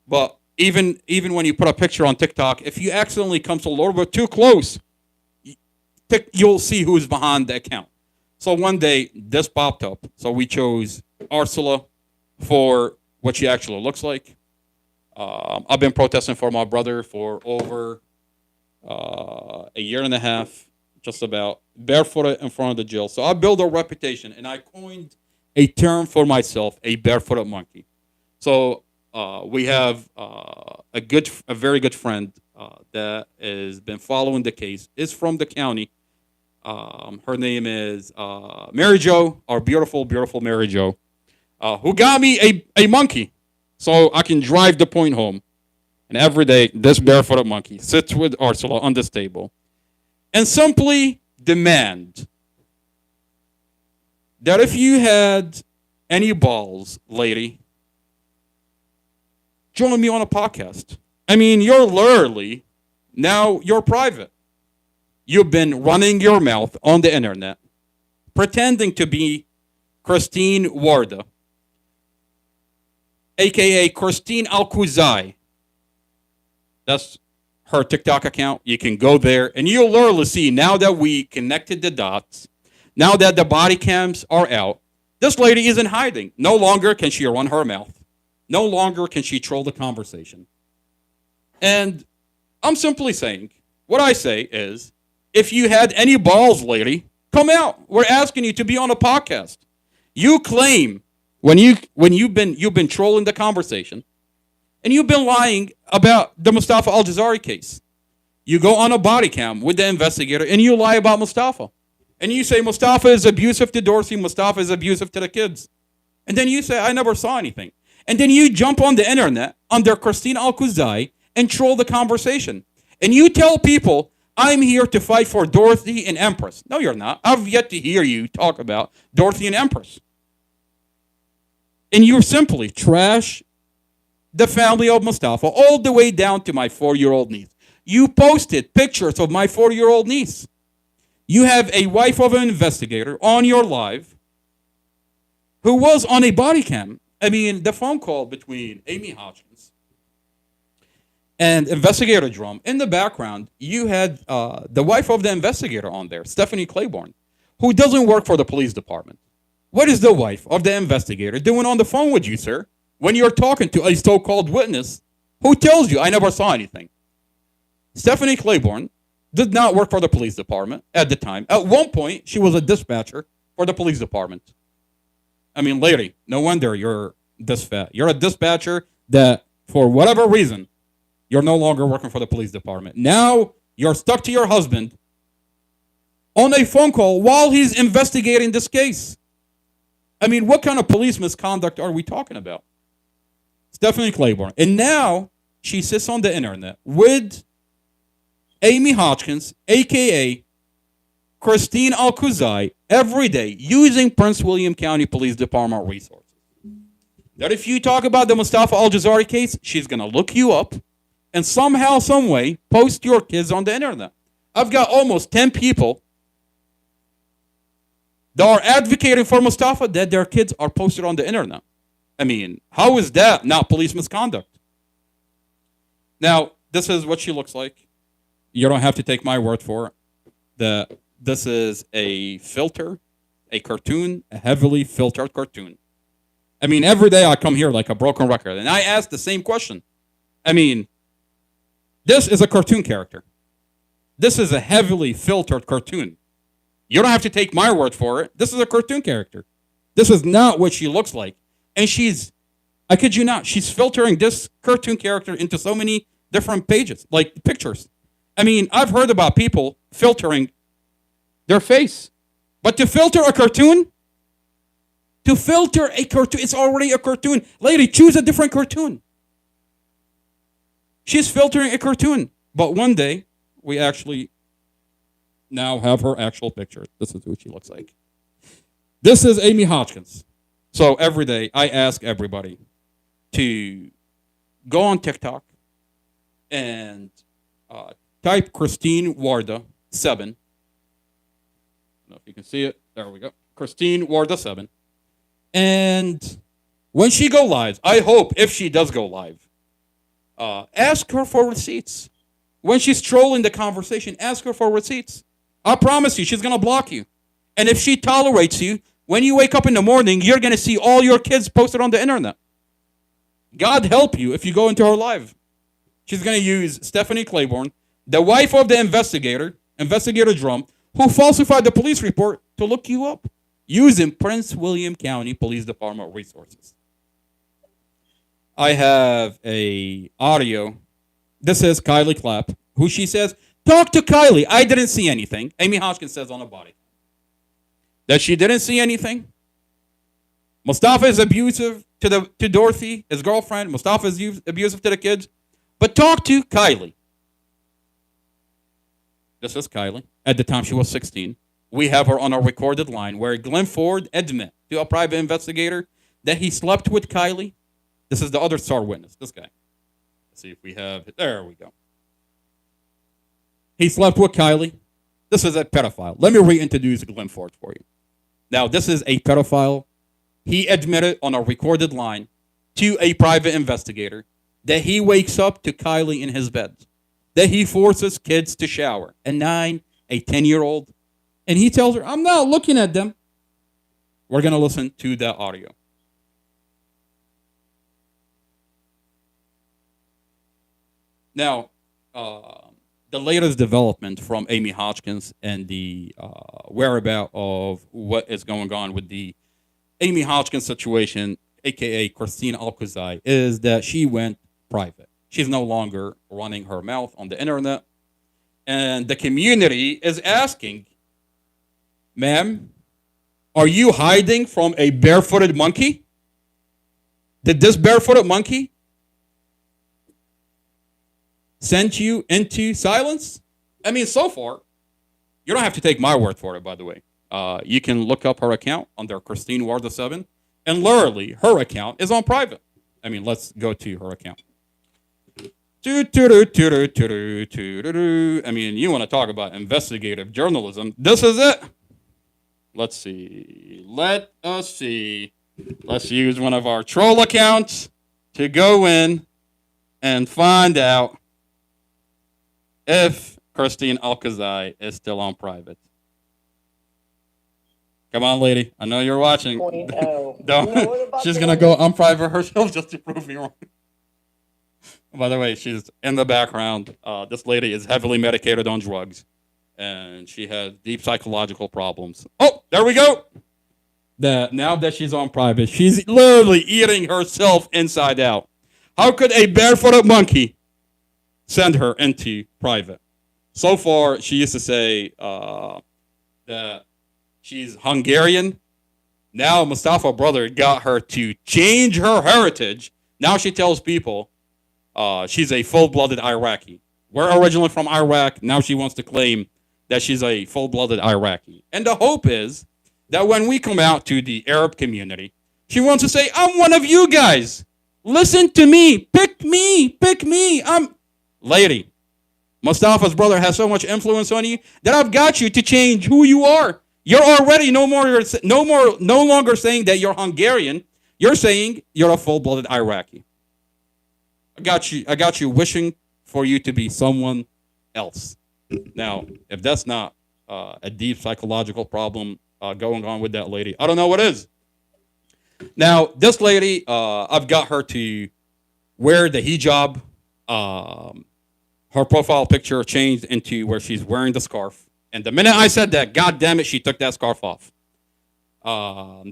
But even when you put a picture on TikTok, if you accidentally come a little bit too close, you'll see who's behind the account. So one day, this popped up. So we chose Ursula for what she actually looks like. I've been protesting for my brother for over a year and a half, just about, barefooted in front of the jail. So I built a reputation, and I coined a term for myself, a barefooted monkey. So we have a very good friend that has been following the case, is from the county. Her name is Mary Jo, our beautiful, beautiful Mary Jo, who got me a monkey so I can drive the point home. And every day, this barefooted monkey sits with Ursula on this table and simply demand that if you had any balls, lady, join me on a podcast. I mean, you're literally, now you're private. You've been running your mouth on the internet, pretending to be Christine Warda, a.k.a. Christine Alcuzai. That's her TikTok account. You can go there, and you'll literally see, now that we connected the dots, now that the body cams are out, this lady isn't hiding. No longer can she run her mouth. No longer can she troll the conversation. And I'm simply saying, what I say is, if you had any balls, lady, come out. We're asking you to be on a podcast. You claim when you've been trolling the conversation, and you've been lying about the Mustafa Al-Jazari case. You go on a body cam with the investigator and you lie about Mustafa. And you say Mustafa is abusive to Dorsey, Mustafa is abusive to the kids. And then you say, I never saw anything. And then you jump on the internet under Christine Al-Khuzai and troll the conversation. And you tell people, I'm here to fight for Dorothy and Empress. No, you're not. I've yet to hear you talk about Dorothy and Empress. And you simply trash the family of Mustafa all the way down to my 4-year-old niece. You posted pictures of my 4-year-old niece. You have a wife of an investigator on your live who was on a body cam. I mean, the phone call between Amy Hodgkins and investigator Drum. In the background, you had the wife of the investigator on there, Stephanie Claiborne, who doesn't work for the police department. What is the wife of the investigator doing on the phone with you, sir, when you're talking to a so-called witness who tells you, I never saw anything? Stephanie Claiborne did not work for the police department at the time. At one point, she was a dispatcher for the police department. I mean, lady, no wonder you're this fat. You're a dispatcher that, for whatever reason, you're no longer working for the police department. Now, you're stuck to your husband on a phone call while he's investigating this case. I mean, what kind of police misconduct are we talking about? Stephanie Claiborne. And now, she sits on the internet with Amy Hodgkins, a.k.a. Christine Al-Khuzai, every day using Prince William County Police Department resources. That if you talk about the Mustafa Al-Jazari case, she's going to look you up and somehow, some way, post your kids on the internet. I've got almost 10 people that are advocating for Mustafa that their kids are posted on the internet. I mean, how is that not police misconduct? Now, this is what she looks like. You don't have to take my word for it. This is a filter, a cartoon, a heavily filtered cartoon. I mean, every day I come here like a broken record, and I ask the same question. I mean, this is a cartoon character. This is a heavily filtered cartoon. You don't have to take my word for it. This is a cartoon character. This is not what she looks like. And she's, I kid you not, she's filtering this cartoon character into so many different pages, like pictures. I mean, I've heard about people filtering their face. But to filter a cartoon? To filter a cartoon, it's already a cartoon. Lady, choose a different cartoon. She's filtering a cartoon. But one day, we actually now have her actual picture. This is what she looks like. This is Amy Hodgkins. So every day, I ask everybody to go on TikTok and type Christine Warda 7. I don't know if you can see it. There we go. Christine Warda 7. And when she go live, I hope if she does go live, ask her for receipts. When she's trolling the conversation, ask her for receipts. I promise you, she's going to block you. And if she tolerates you, when you wake up in the morning, you're going to see all your kids posted on the internet. God help you if you go into her live. She's going to use Stephanie Claiborne, the wife of the investigator, Investigator Drum, who falsified the police report to look you up using Prince William County Police Department resources. I have a audio. This is Kylie Clapp, who she says, talk to Kylie. I didn't see anything. Amy Hodgkins says on the body that she didn't see anything. Mustafa is abusive to Dorothy, his girlfriend. Mustafa is abusive to the kids. But talk to Kylie. This is Kylie. At the time, she was 16. We have her on a recorded line where Glenn Ford admit to a private investigator that he slept with Kylie. This is the other star witness, this guy. Let's see if we have it. There we go. He slept with Kylie. This is a pedophile. Let me reintroduce Glenn Ford for you. Now, this is a pedophile. He admitted on a recorded line to a private investigator that he wakes up to Kylie in his bed, that he forces kids to shower, a 9, a 10-year-old, and he tells her, I'm not looking at them. We're going to listen to that audio. Now, the latest development from Amy Hodgkins and the whereabout of what is going on with the Amy Hodgkins situation, a.k.a. Christine Al-Khuzai, is that she went private. She's no longer running her mouth on the internet. And the community is asking, ma'am, are you hiding from a barefooted monkey? Did this barefooted monkey send you into silence? I mean, so far, you don't have to take my word for it, by the way. You can look up her account under Christine Warda 7, and literally, her account is on private. I mean, let's go to her account. I mean, you want to talk about investigative journalism. This is it. Let's see. Let us see. Let's use one of our troll accounts to go in and find out if Christine Alcazar is still on private. Come on, lady. I know you're watching. Don't. She's going to go on private herself just to prove me wrong. By the way, she's in the background. This lady is heavily medicated on drugs, and she has deep psychological problems. Oh, there we go. Now that she's on private, she's literally eating herself inside out. How could a barefooted monkey send her into private? So far, she used to say that she's Hungarian. Now Mustafa brother got her to change her heritage. Now she tells people she's a full-blooded Iraqi. We're originally from Iraq. Now she wants to claim that she's a full-blooded Iraqi. And the hope is that when we come out to the Arab community, she wants to say, I'm one of you guys. Listen to me. Pick me. Pick me. Lady, Mustafa's brother has so much influence on you that I've got you to change who you are. You're already no longer saying that you're Hungarian. You're saying you're a full-blooded Iraqi. I got you wishing for you to be someone else. Now, if that's not a deep psychological problem going on with that lady, I don't know what is. Now, this lady, I've got her to wear the hijab. Her profile picture changed into where she's wearing the scarf. And the minute I said that, God damn it, she took that scarf off.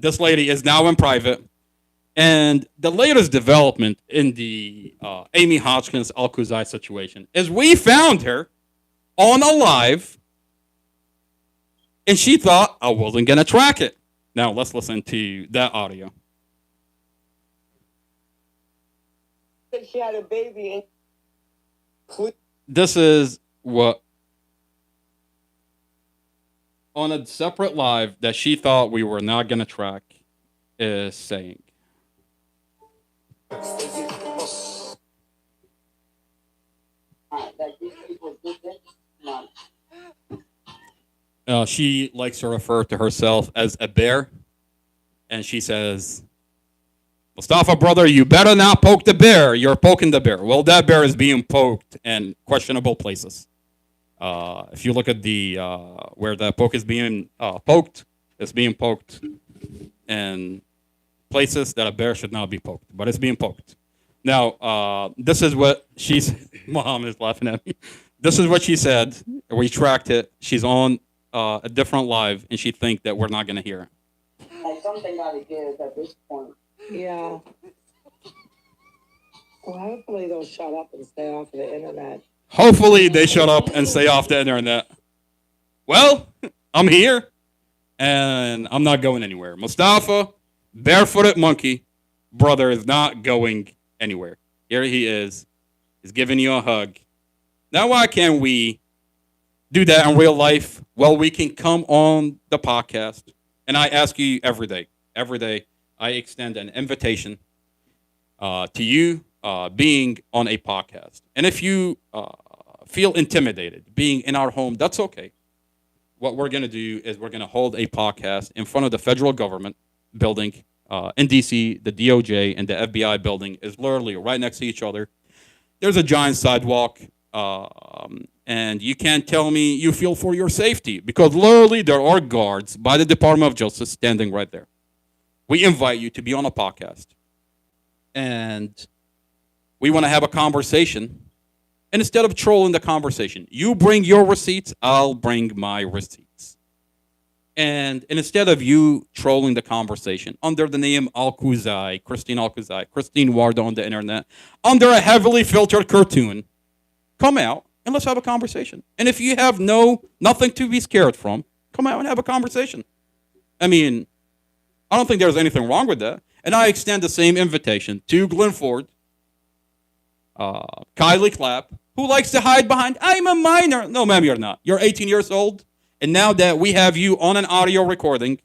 This lady is now in private. And the latest development in the Amy Hodgkins Alcazar situation is we found her on a live, and she thought I wasn't going to track it. Now, let's listen to that audio. She had a baby. This is what, on a separate live that she thought we were not going to track, is saying. She likes to refer to herself as a bear, and she says, Mustafa, brother, you better not poke the bear. You're poking the bear. Well, that bear is being poked in questionable places. If you look at the where that poke is being poked, it's being poked in places that a bear should not be poked, but it's being poked. Now, this is what she's. Mom is laughing at me. This is what she said. We tracked it. She's on a different live, and she think that we're not going to hear her. Like something got to give at this point. Yeah. Well, hopefully they'll shut up and stay off of the internet. Hopefully they shut up and stay off the internet. Well, I'm here, and I'm not going anywhere. Mustafa, barefooted monkey, brother is not going anywhere. Here he is. He's giving you a hug. Now, why can't we do that in real life? Well, we can come on the podcast, and I ask you every day. Every day, I extend an invitation to you being on a podcast. And if you feel intimidated being in our home, that's okay. What we're going to do is we're going to hold a podcast in front of the federal government building in D.C. The DOJ and the FBI building is literally right next to each other. There's a giant sidewalk, and you can't tell me you feel for your safety because literally there are guards by the Department of Justice standing right there. We invite you to be on a podcast, and we want to have a conversation. And instead of trolling the conversation, you bring your receipts, I'll bring my receipts. And instead of you trolling the conversation under the name Alcazar, Christine Alcazar, Christine Warda on the internet, under a heavily filtered cartoon, come out and let's have a conversation. And if you have nothing to be scared from, come out and have a conversation. I mean, I don't think there's anything wrong with that. And I extend the same invitation to Glenn Ford, Kylie Clapp, who likes to hide behind, I'm a minor. No, ma'am, you're not. You're 18 years old. And now that we have you on an audio recording,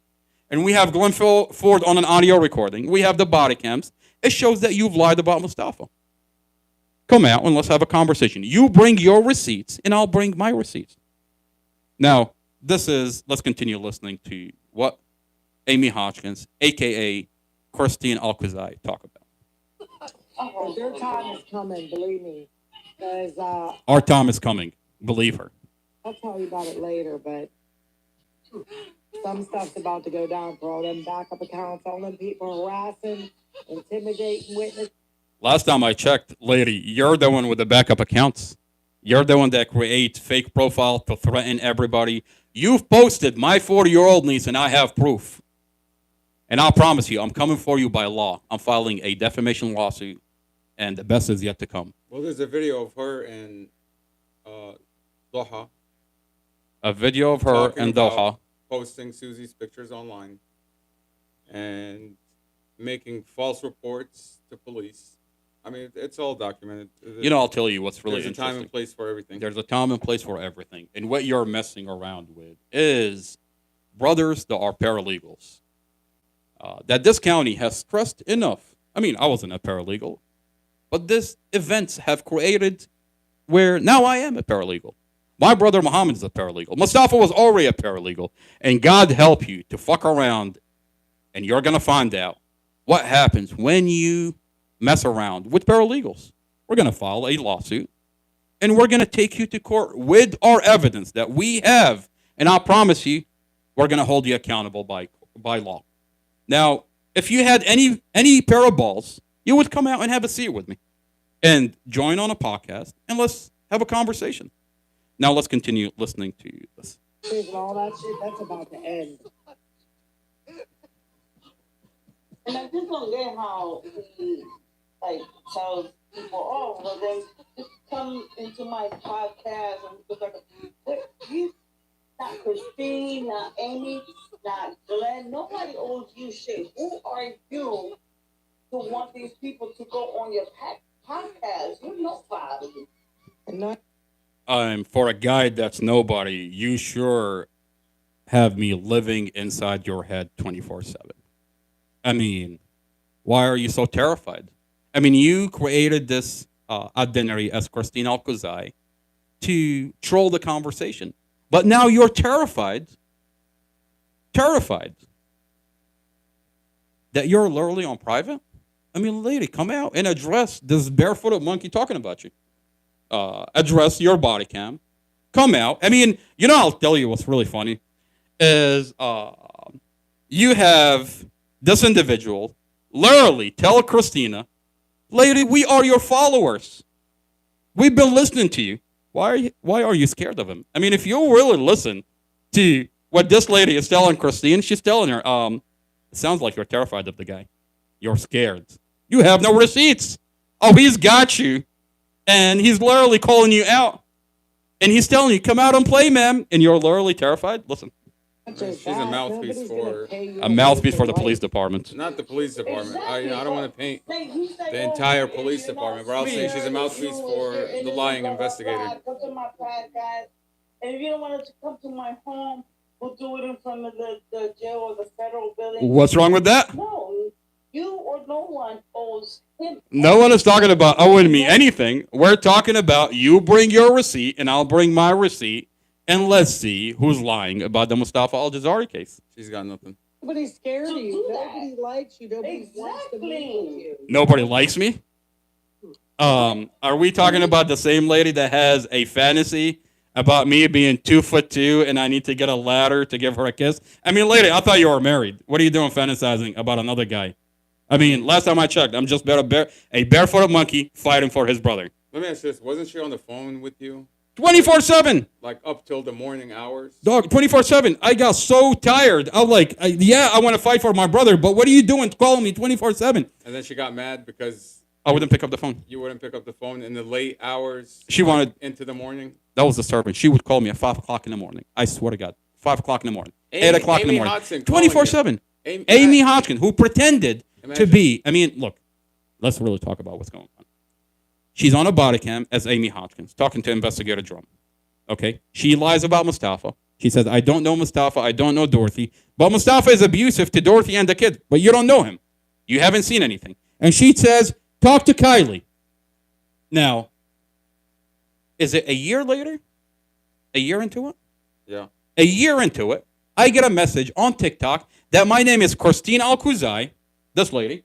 and we have Glenn Ford on an audio recording, we have the body cams, it shows that you've lied about Mustafa. Come out and let's have a conversation. You bring your receipts, and I'll bring my receipts. Now, let's continue listening to what Amy Hodgkins, a.k.a. Christine Alcazar, talk about. Oh, their time is coming, believe me. Because Our time is coming. Believe her. I'll tell you about it later, but some stuff's about to go down for all them backup accounts, all them people harassing, intimidating witnesses. Last time I checked, lady, you're the one with the backup accounts. You're the one that creates fake profile to threaten everybody. You've posted my 40-year-old niece, and I have proof. And I'll promise you, I'm coming for you by law. I'm filing a defamation lawsuit, and the best is yet to come. Well, there's a video of her and Doha A video of her talking in about Doha. posting Susie's pictures online and making false reports to police. I mean, it's all documented. You know, I'll tell you what's really There's a time interesting. and place for everything. There's a time and place for everything. And what you're messing around with is brothers that are paralegals. That this county has stressed enough. I mean, I wasn't a paralegal, but these events have created where now I am a paralegal. My brother Muhammad is a paralegal. Mustafa was already a paralegal. And God help you to fuck around, and you're going to find out what happens when you mess around with paralegals. We're going to file a lawsuit, and we're going to take you to court with our evidence that we have. And I promise you, we're going to hold you accountable by law. Now, if you had any pair of balls, you would come out and have a seat with me and join on a podcast, and let's have a conversation. Now let's continue listening to this. And all that shit, that's about to end. And I just don't get how he like tells people, oh, well then just come into my podcast and just like, what, you, not Christine, not Amy, not Glenn, nobody owes you shit. Who are you to want these people to go on your podcast? You're nobody. For a guy that's nobody, you sure have me living inside your head 24/7. I mean, why are you so terrified? I mean, you created this identity as Christine Alcazar to troll the conversation. But now you're terrified that you're literally on private? I mean, lady, come out and address this barefooted monkey talking about you. Address your body cam. Come out. I mean, you know, I'll tell you what's really funny is you have this individual literally tell Christina, lady, we are your followers. We've been listening to you. Why are you scared of him? I mean, if you really listen to what this lady is telling Christine, she's telling her, it sounds like you're terrified of the guy. You're scared. You have no receipts. Oh, he's got you. And he's literally calling you out. And he's telling you, come out and play, ma'am. And you're literally terrified. Listen. She's a mouthpiece for the police department. Not the police department. I don't want to paint the The entire police department, but I'll say she's a mouthpiece for the lying investigator. Come to my podcast, and if you don't want to come to my home, we'll do it in front of the jail or the federal building. What's wrong with that? No, you or no one owes him. No one is talking about owing me anything. We're talking about you bring your receipt and I'll bring my receipt, and let's see who's lying about the Mustafa Al-Jazari case. She's got nothing. Nobody's scared of you. do that. Nobody likes you. Nobody wants to meet with you. Nobody likes me? Are we talking about the same lady that has a fantasy about me being 2'2" and I need to get a ladder to give her a kiss? I mean, lady, I thought you were married. What are you doing fantasizing about another guy? I mean, last time I checked, I'm just a barefooted monkey fighting for his brother. Let me ask you this. Wasn't she on the phone with you? 24/7. Like up till the morning hours? Dog, 24/7. I got so tired. I'm like, I want to fight for my brother, but what are you doing calling me 24/7? And then she got mad because I wouldn't pick up the phone. You wouldn't pick up the phone in the late hours. She wanted. Into the morning. That was disturbing. She would call me at 5 o'clock in the morning. I swear to God, 5 o'clock in the morning, 8 o'clock in the morning, 24/7. Amy Hodgkin, who pretended to be. I mean, look, let's really talk about what's going on. She's on a body cam as Amy Hodgkins, talking to Investigator Drum. Okay, she lies about Mustafa. She says, "I don't know Mustafa. I don't know Dorothy, but Mustafa is abusive to Dorothy and the kid. But you don't know him. You haven't seen anything." And she says, "Talk to Kylie." Now, is it a year later? A year into it? Yeah. A year into it, I get a message on TikTok that my name is Christine Alkuzai, this lady,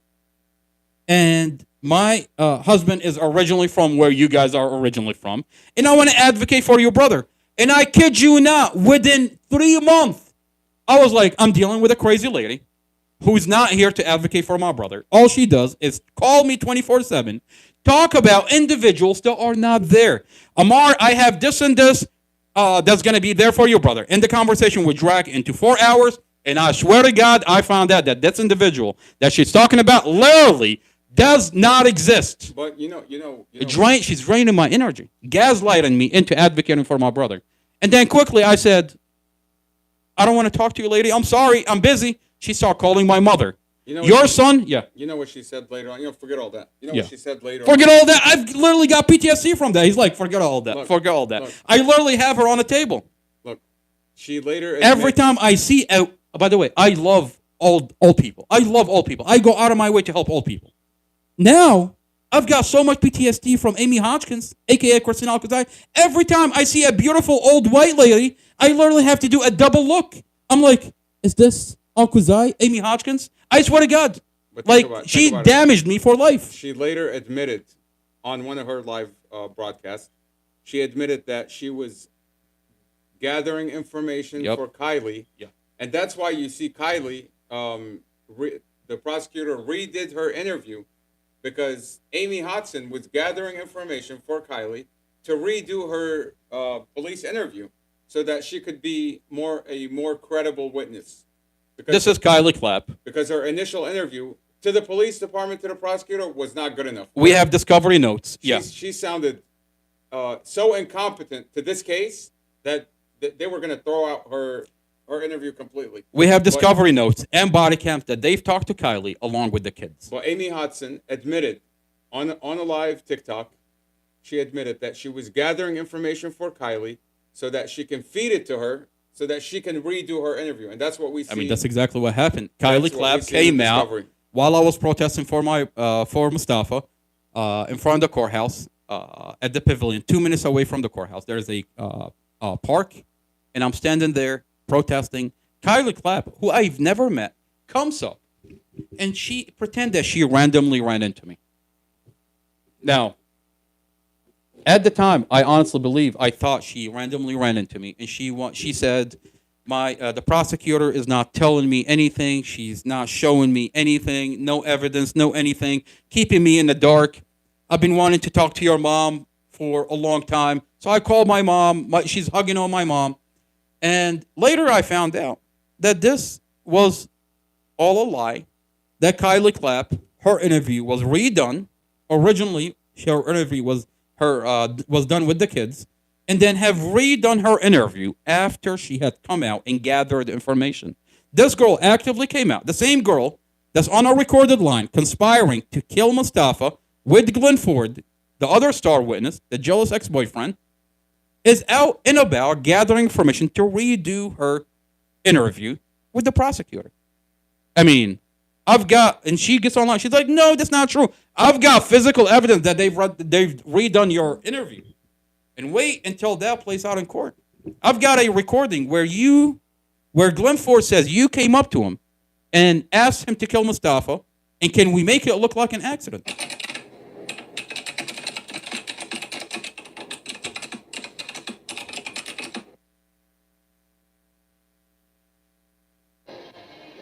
and my husband is originally from where you guys are originally from, and I want to advocate for your brother. And I kid you not, within 3 months, I was like, I'm dealing with a crazy lady who's not here to advocate for my brother. All she does is call me 24/7, talk about individuals that are not there. Amar, I have this and this that's going to be there for your brother. And the conversation would drag into 4 hours, and I swear to God, I found out that this individual that she's talking about literally does not exist. But She's draining my energy, gaslighting me into advocating for my brother. And then quickly I said, I don't want to talk to you, lady. I'm sorry. I'm busy. She started calling my mother. Your son? Yeah. You know what she said later on? Forget all that. You know Yeah. what she said later Forget on? all that. I've literally got PTSD from that. He's like, forget all that. Look, forget all that. look. I literally have her on the table. Look, she later Every time I see, by the way, I love old people. I love old people. I go out of my way to help old people. Now, I've got so much PTSD from Amy Hodgkins, a.k.a. Christine Alkazai. Every time I see a beautiful old white lady, I literally have to do a double look. I'm like, is this Alkazai, Amy Hodgkins? I swear to God. Like, she damaged me for life. She later admitted on one of her live broadcasts, she admitted that she was gathering information for Kylie. Yeah. And that's why you see Kylie, the prosecutor redid her interview because Amy Hodgson was gathering information for Kylie to redo her police interview so that she could be a more credible witness. This is Kylie Clapp. Because her initial interview to the police department, to the prosecutor, was not good enough. We have discovery notes. She sounded so incompetent to this case that they were going to throw out her interview completely. We have discovery notes and body cams that they've talked to Kylie along with the kids. But Amy Hodgson admitted on a live TikTok, she admitted that she was gathering information for Kylie so that she can feed it to her so that she can redo her interview. And that's what we see. I mean, that's exactly what happened. Kylie Clapp came out while I was protesting for Mustafa in front of the courthouse at the pavilion, 2 minutes away from the courthouse. There's a park, and I'm standing there protesting. Kylie Clapp, who I've never met, comes up, and she pretended that she randomly ran into me. Now, at the time, I honestly believe I thought she randomly ran into me, and she said, the prosecutor is not telling me anything. She's not showing me anything. No evidence, no anything. Keeping me in the dark. I've been wanting to talk to your mom for a long time. So I called my mom. She's hugging on my mom. And later I found out that this was all a lie. That Kylie Clapp, her interview was redone. Originally, her interview was done with the kids. And then have redone her interview after she had come out and gathered information. This girl actively came out. The same girl that's on a recorded line conspiring to kill Mustafa with Glenn Ford, the other star witness, the jealous ex-boyfriend, is out and about gathering information to redo her interview with the prosecutor. I mean, and she gets online. She's like, no, that's not true. I've got physical evidence that they've redone your interview. And wait until that plays out in court. I've got a recording where Glenn Ford says you came up to him and asked him to kill Mustafa, and can we make it look like an accident?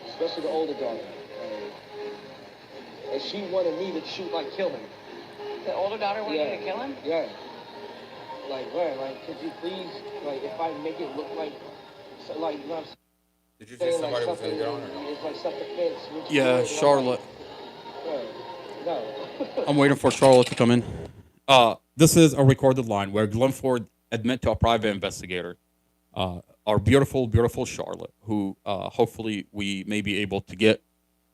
Especially the older daughter. And she wanted me to shoot, kill him. The older daughter wanted you to kill him? Yeah. Could you please, if I make it look like, you know what I'm saying? Did you say somebody was going to get on or no? It's like self-defense. Yeah, Charlotte. No. I'm waiting for Charlotte to come in. This is a recorded line where Glenn Ford admit to a private investigator, our beautiful, beautiful Charlotte, who hopefully we may be able to get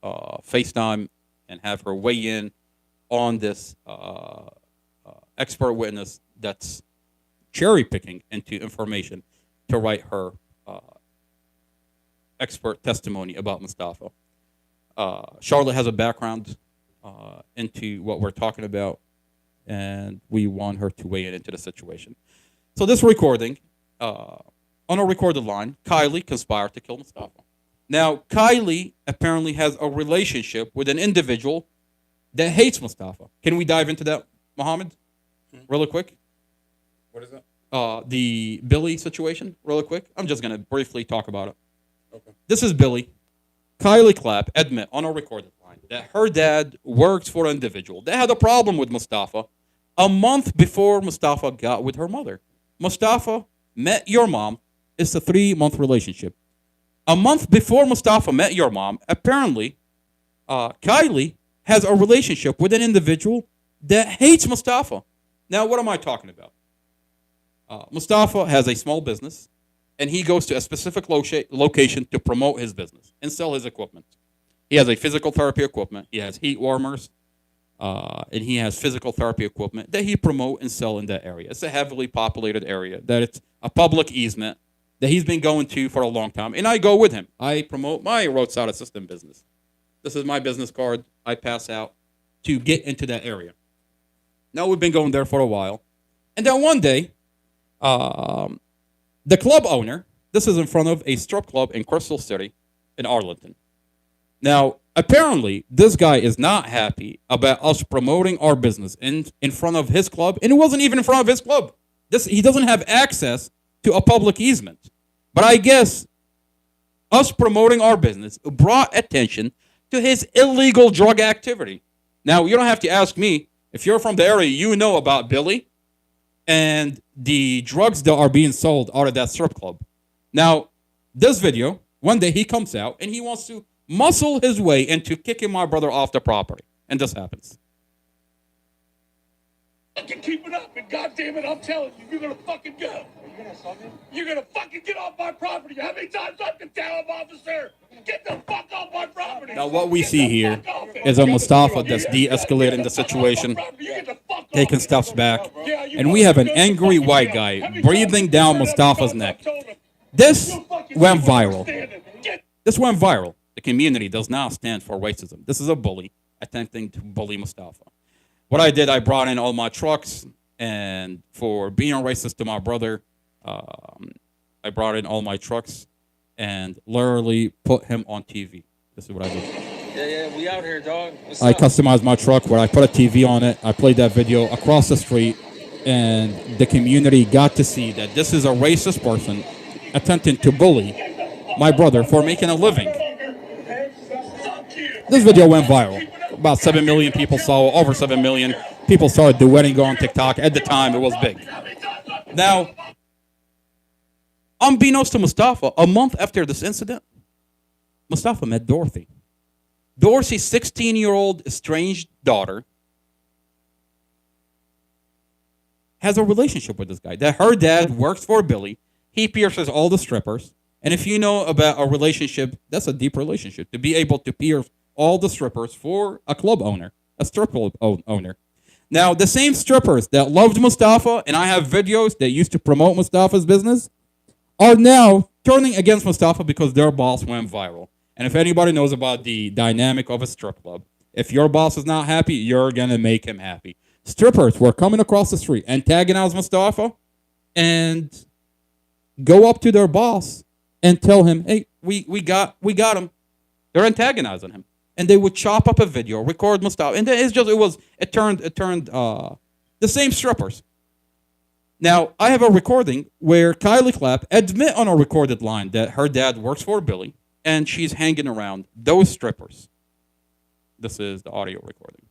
FaceTime and have her weigh in on this expert witness that's cherry picking into information to write her expert testimony about Mustafa. Charlotte has a background into what we're talking about, and we want her to weigh in into the situation. So this recording, on a recorded line, Kylie conspired to kill Mustafa. Now, Kylie apparently has a relationship with an individual that hates Mustafa. Can we dive into that, Mohammed, really quick? What is that? The Billy situation, really quick. I'm just going to briefly talk about it. Okay. This is Billy. Kylie Clapp admit on a recorded line that her dad works for an individual that had a problem with Mustafa a month before Mustafa got with her mother. Mustafa met your mom. It's a 3-month relationship. A month before Mustafa met your mom, apparently, Kylie has a relationship with an individual that hates Mustafa. Now, what am I talking about? Mustafa has a small business, and he goes to a specific location to promote his business and sell his equipment. He has a physical therapy equipment. He has heat warmers, and he has physical therapy equipment that he promote and sell in that area. It's a heavily populated area that it's a public easement that he's been going to for a long time, and I go with him. I promote my roadside assistant business. This is my business card I pass out to get into that area. Now we've been going there for a while, and then one day, the club owner, this is in front of a strip club in Crystal City in Arlington. Now, apparently, this guy is not happy about us promoting our business in front of his club, and it wasn't even in front of his club. He doesn't have access to a public easement. But I guess us promoting our business brought attention to his illegal drug activity. Now, you don't have to ask me. If you're from the area, you know about Billy and the drugs that are being sold out of that strip club. Now, this video, one day he comes out and he wants to muscle his way into kicking my brother off the property. And this happens. Fucking keep it up, and goddamn it, I'm telling you, you're gonna fucking go. Are you gonna assault me? You're gonna fucking get off my property. How many times I can tell him, officer? Get the fuck off my property. Now, what we see here is a Mustafa that's de-escalating the situation, taking steps back, and we have an angry white guy breathing down Mustafa's neck. This went viral. This went viral. The community does not stand for racism. This is a bully attempting to bully Mustafa. What I did, I brought in all my trucks, and for being racist to my brother, I brought in all my trucks and literally put him on TV. This is what I did. Yeah, we out here, dog. What's I up? customized my truck where I put a TV on it. I played that video across the street, and the community got to see that this is a racist person attempting to bully my brother for making a living. This video went viral. About 7 million people saw it, over 7 million. People started duetting on TikTok. At the time, it was big. Now, unbeknownst to Mustafa, a month after this incident, Mustafa met Dorothy. Dorothy's 16-year-old estranged daughter has a relationship with this guy. That her dad works for Billy. He pierces all the strippers. And if you know about a relationship, that's a deep relationship. To be able to pierce all the strippers for a club owner, a strip club owner. Now, the same strippers that loved Mustafa, and I have videos that used to promote Mustafa's business, are now turning against Mustafa because their boss went viral. And if anybody knows about the dynamic of a strip club, if your boss is not happy, you're going to make him happy. Strippers were coming across the street, antagonize Mustafa, and go up to their boss and tell him, hey, we got him. They're antagonizing him. And they would chop up a video, record Mustafa, and it turned the same strippers. Now, I have a recording where Kylie Clapp admit on a recorded line that her dad works for Billy, and she's hanging around those strippers. This is the audio recording.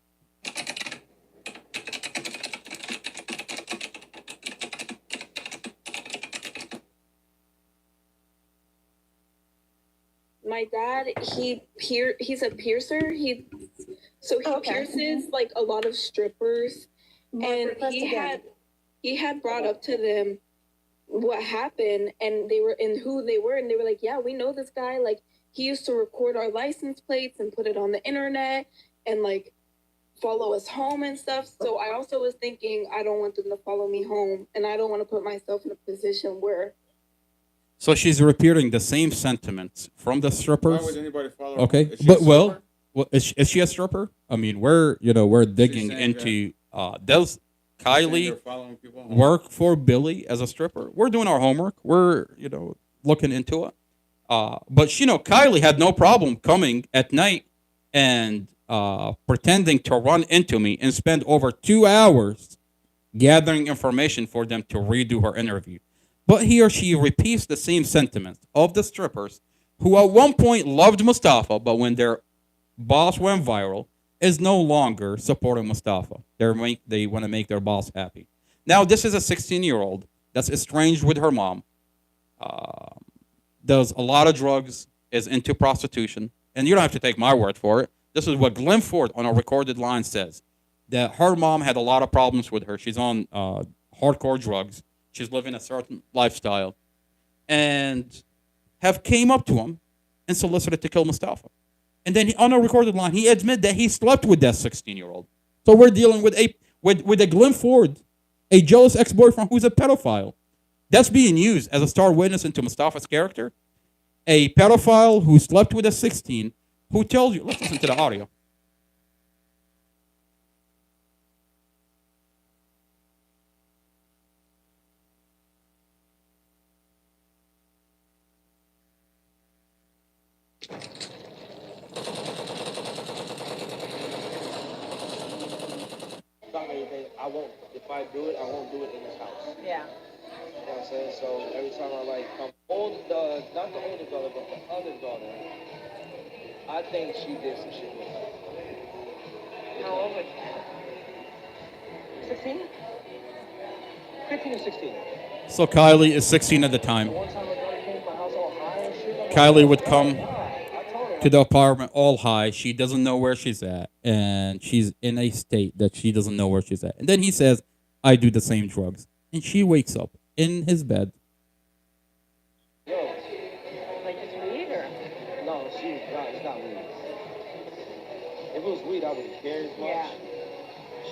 my dad, he's a piercer. He pierces like a lot of strippers, and he had brought up to them what happened, and they were and who they were, and they were like, yeah, we know this guy. Like, he used to record our license plates and put it on the internet, and like follow us home and stuff. So I also was thinking, I don't want them to follow me home, and I don't want to put myself in a position where. So she's repeating the same sentiments from the Why strippers. would anybody follow her? Okay, Is she a but stripper? is she a stripper? I mean, we're digging saying into does Saying Kylie they're following people home? work for Billy as a stripper? We're doing our homework. We're looking into it. But Kylie had no problem coming at night and pretending to run into me and spend over 2 hours gathering information for them to redo her interview. But he or she repeats the same sentiments of the strippers who at one point loved Mustafa, but when their boss went viral, is no longer supporting Mustafa. They want to make their boss happy. Now, this is a 16-year-old that's estranged with her mom, does a lot of drugs, is into prostitution, and you don't have to take my word for it. This is what Glenn Ford on a recorded line says, that her mom had a lot of problems with her. She's on hardcore drugs. She's living a certain lifestyle, and have came up to him and solicited to kill Mustafa. And then on a recorded line, he admitted that he slept with that 16-year-old. So we're dealing with a Glenn Ford, a jealous ex-boyfriend who's a pedophile. That's being used as a star witness into Mustafa's character. A pedophile who slept with a 16, who tells you, let's listen to the audio. I won't. If I do it, I won't do it in this house. Yeah. You know what I'm saying? So every time I come, not the older daughter, but the other daughter, I think she did some shit with her. How old was she? 16? 15 or 16. So Kylie is 16 at the time. One time a girl came to my house all high and shit. I'm Kylie like, would come I to the apartment all high. She doesn't know where she's at, and she's in a state that she doesn't know where she's at. And then he says, I do the same drugs. And she wakes up in his bed. Yo, Like just weed or? no, it's not weed. If it was weed, I wouldn't care as much. Yeah.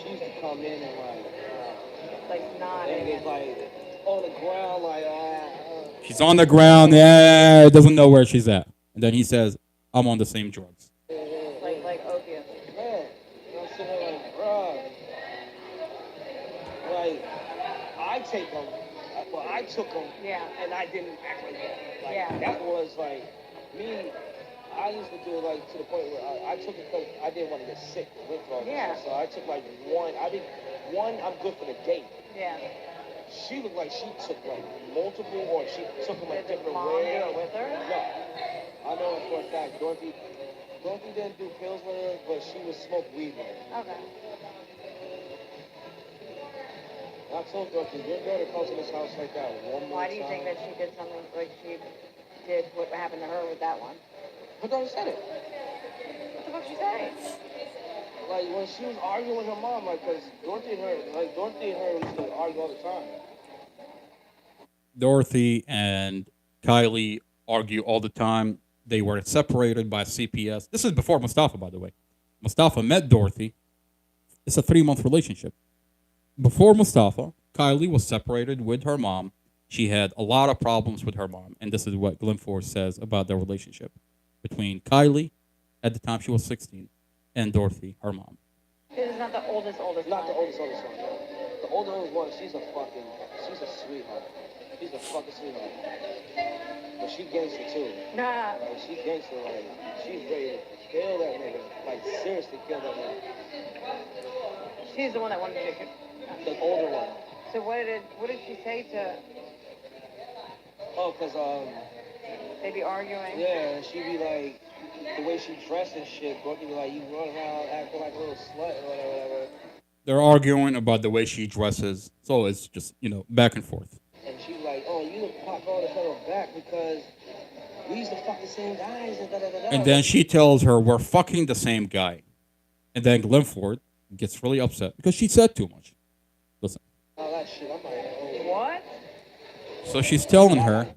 She used to come in and Like not. and it's on the ground, She's on the ground, yeah, doesn't know where she's at. And then he says, I'm on the same drugs. Like opiates. man, I'm sitting there bruh. I take them, I took them, Yeah. and I didn't act like that. Yeah. That was me. I used to do it to the point where I took it because I didn't want to get sick with withdrawal. Yeah. So I took one. I'm good for the day. Yeah. She looked like she took multiple, or she took them Did the different mom do ways. it with her? No, I know for a fact. Dorothy didn't do pills with her, but she would smoke weed with her. Okay. I told Dorothy, your daughter comes to this house like that one more Why do you time. think that she did something like she did what happened to her with that one? Her daughter said it. What the fuck she say? When she was arguing with her mom, because Dorothy and her used to argue all the time. Dorothy and Kylie argue all the time. They were separated by CPS. This is before Mustafa, by the way. Mustafa met Dorothy. It's a 3-month relationship. Before Mustafa, Kylie was separated with her mom. She had a lot of problems with her mom. And this is what Glenn Ford says about their relationship between Kylie, at the time she was 16, and Dorothy, her mom. This is not the oldest Not one. the oldest one. The oldest one, she's a sweetheart. She's a fucking sweetheart. But she gangster too. Nah. She gangster, she's ready to kill that nigga. Seriously kill that nigga. She's the one that wanted to get. The older one. So what did she say to? Oh, cause They be arguing. yeah, she be the way she dressed and shit. Dorothy be you run around acting like a little slut or whatever. They're arguing about the way she dresses. So it's just, back and forth. And she oh, you look pop all the hell back because we used to fuck the same guys and da da da da. And then she tells her, we're fucking the same guy. And then Glenn Ford gets really upset because she said too much. Listen. All that shit. I'm like, oh. What? So she's telling her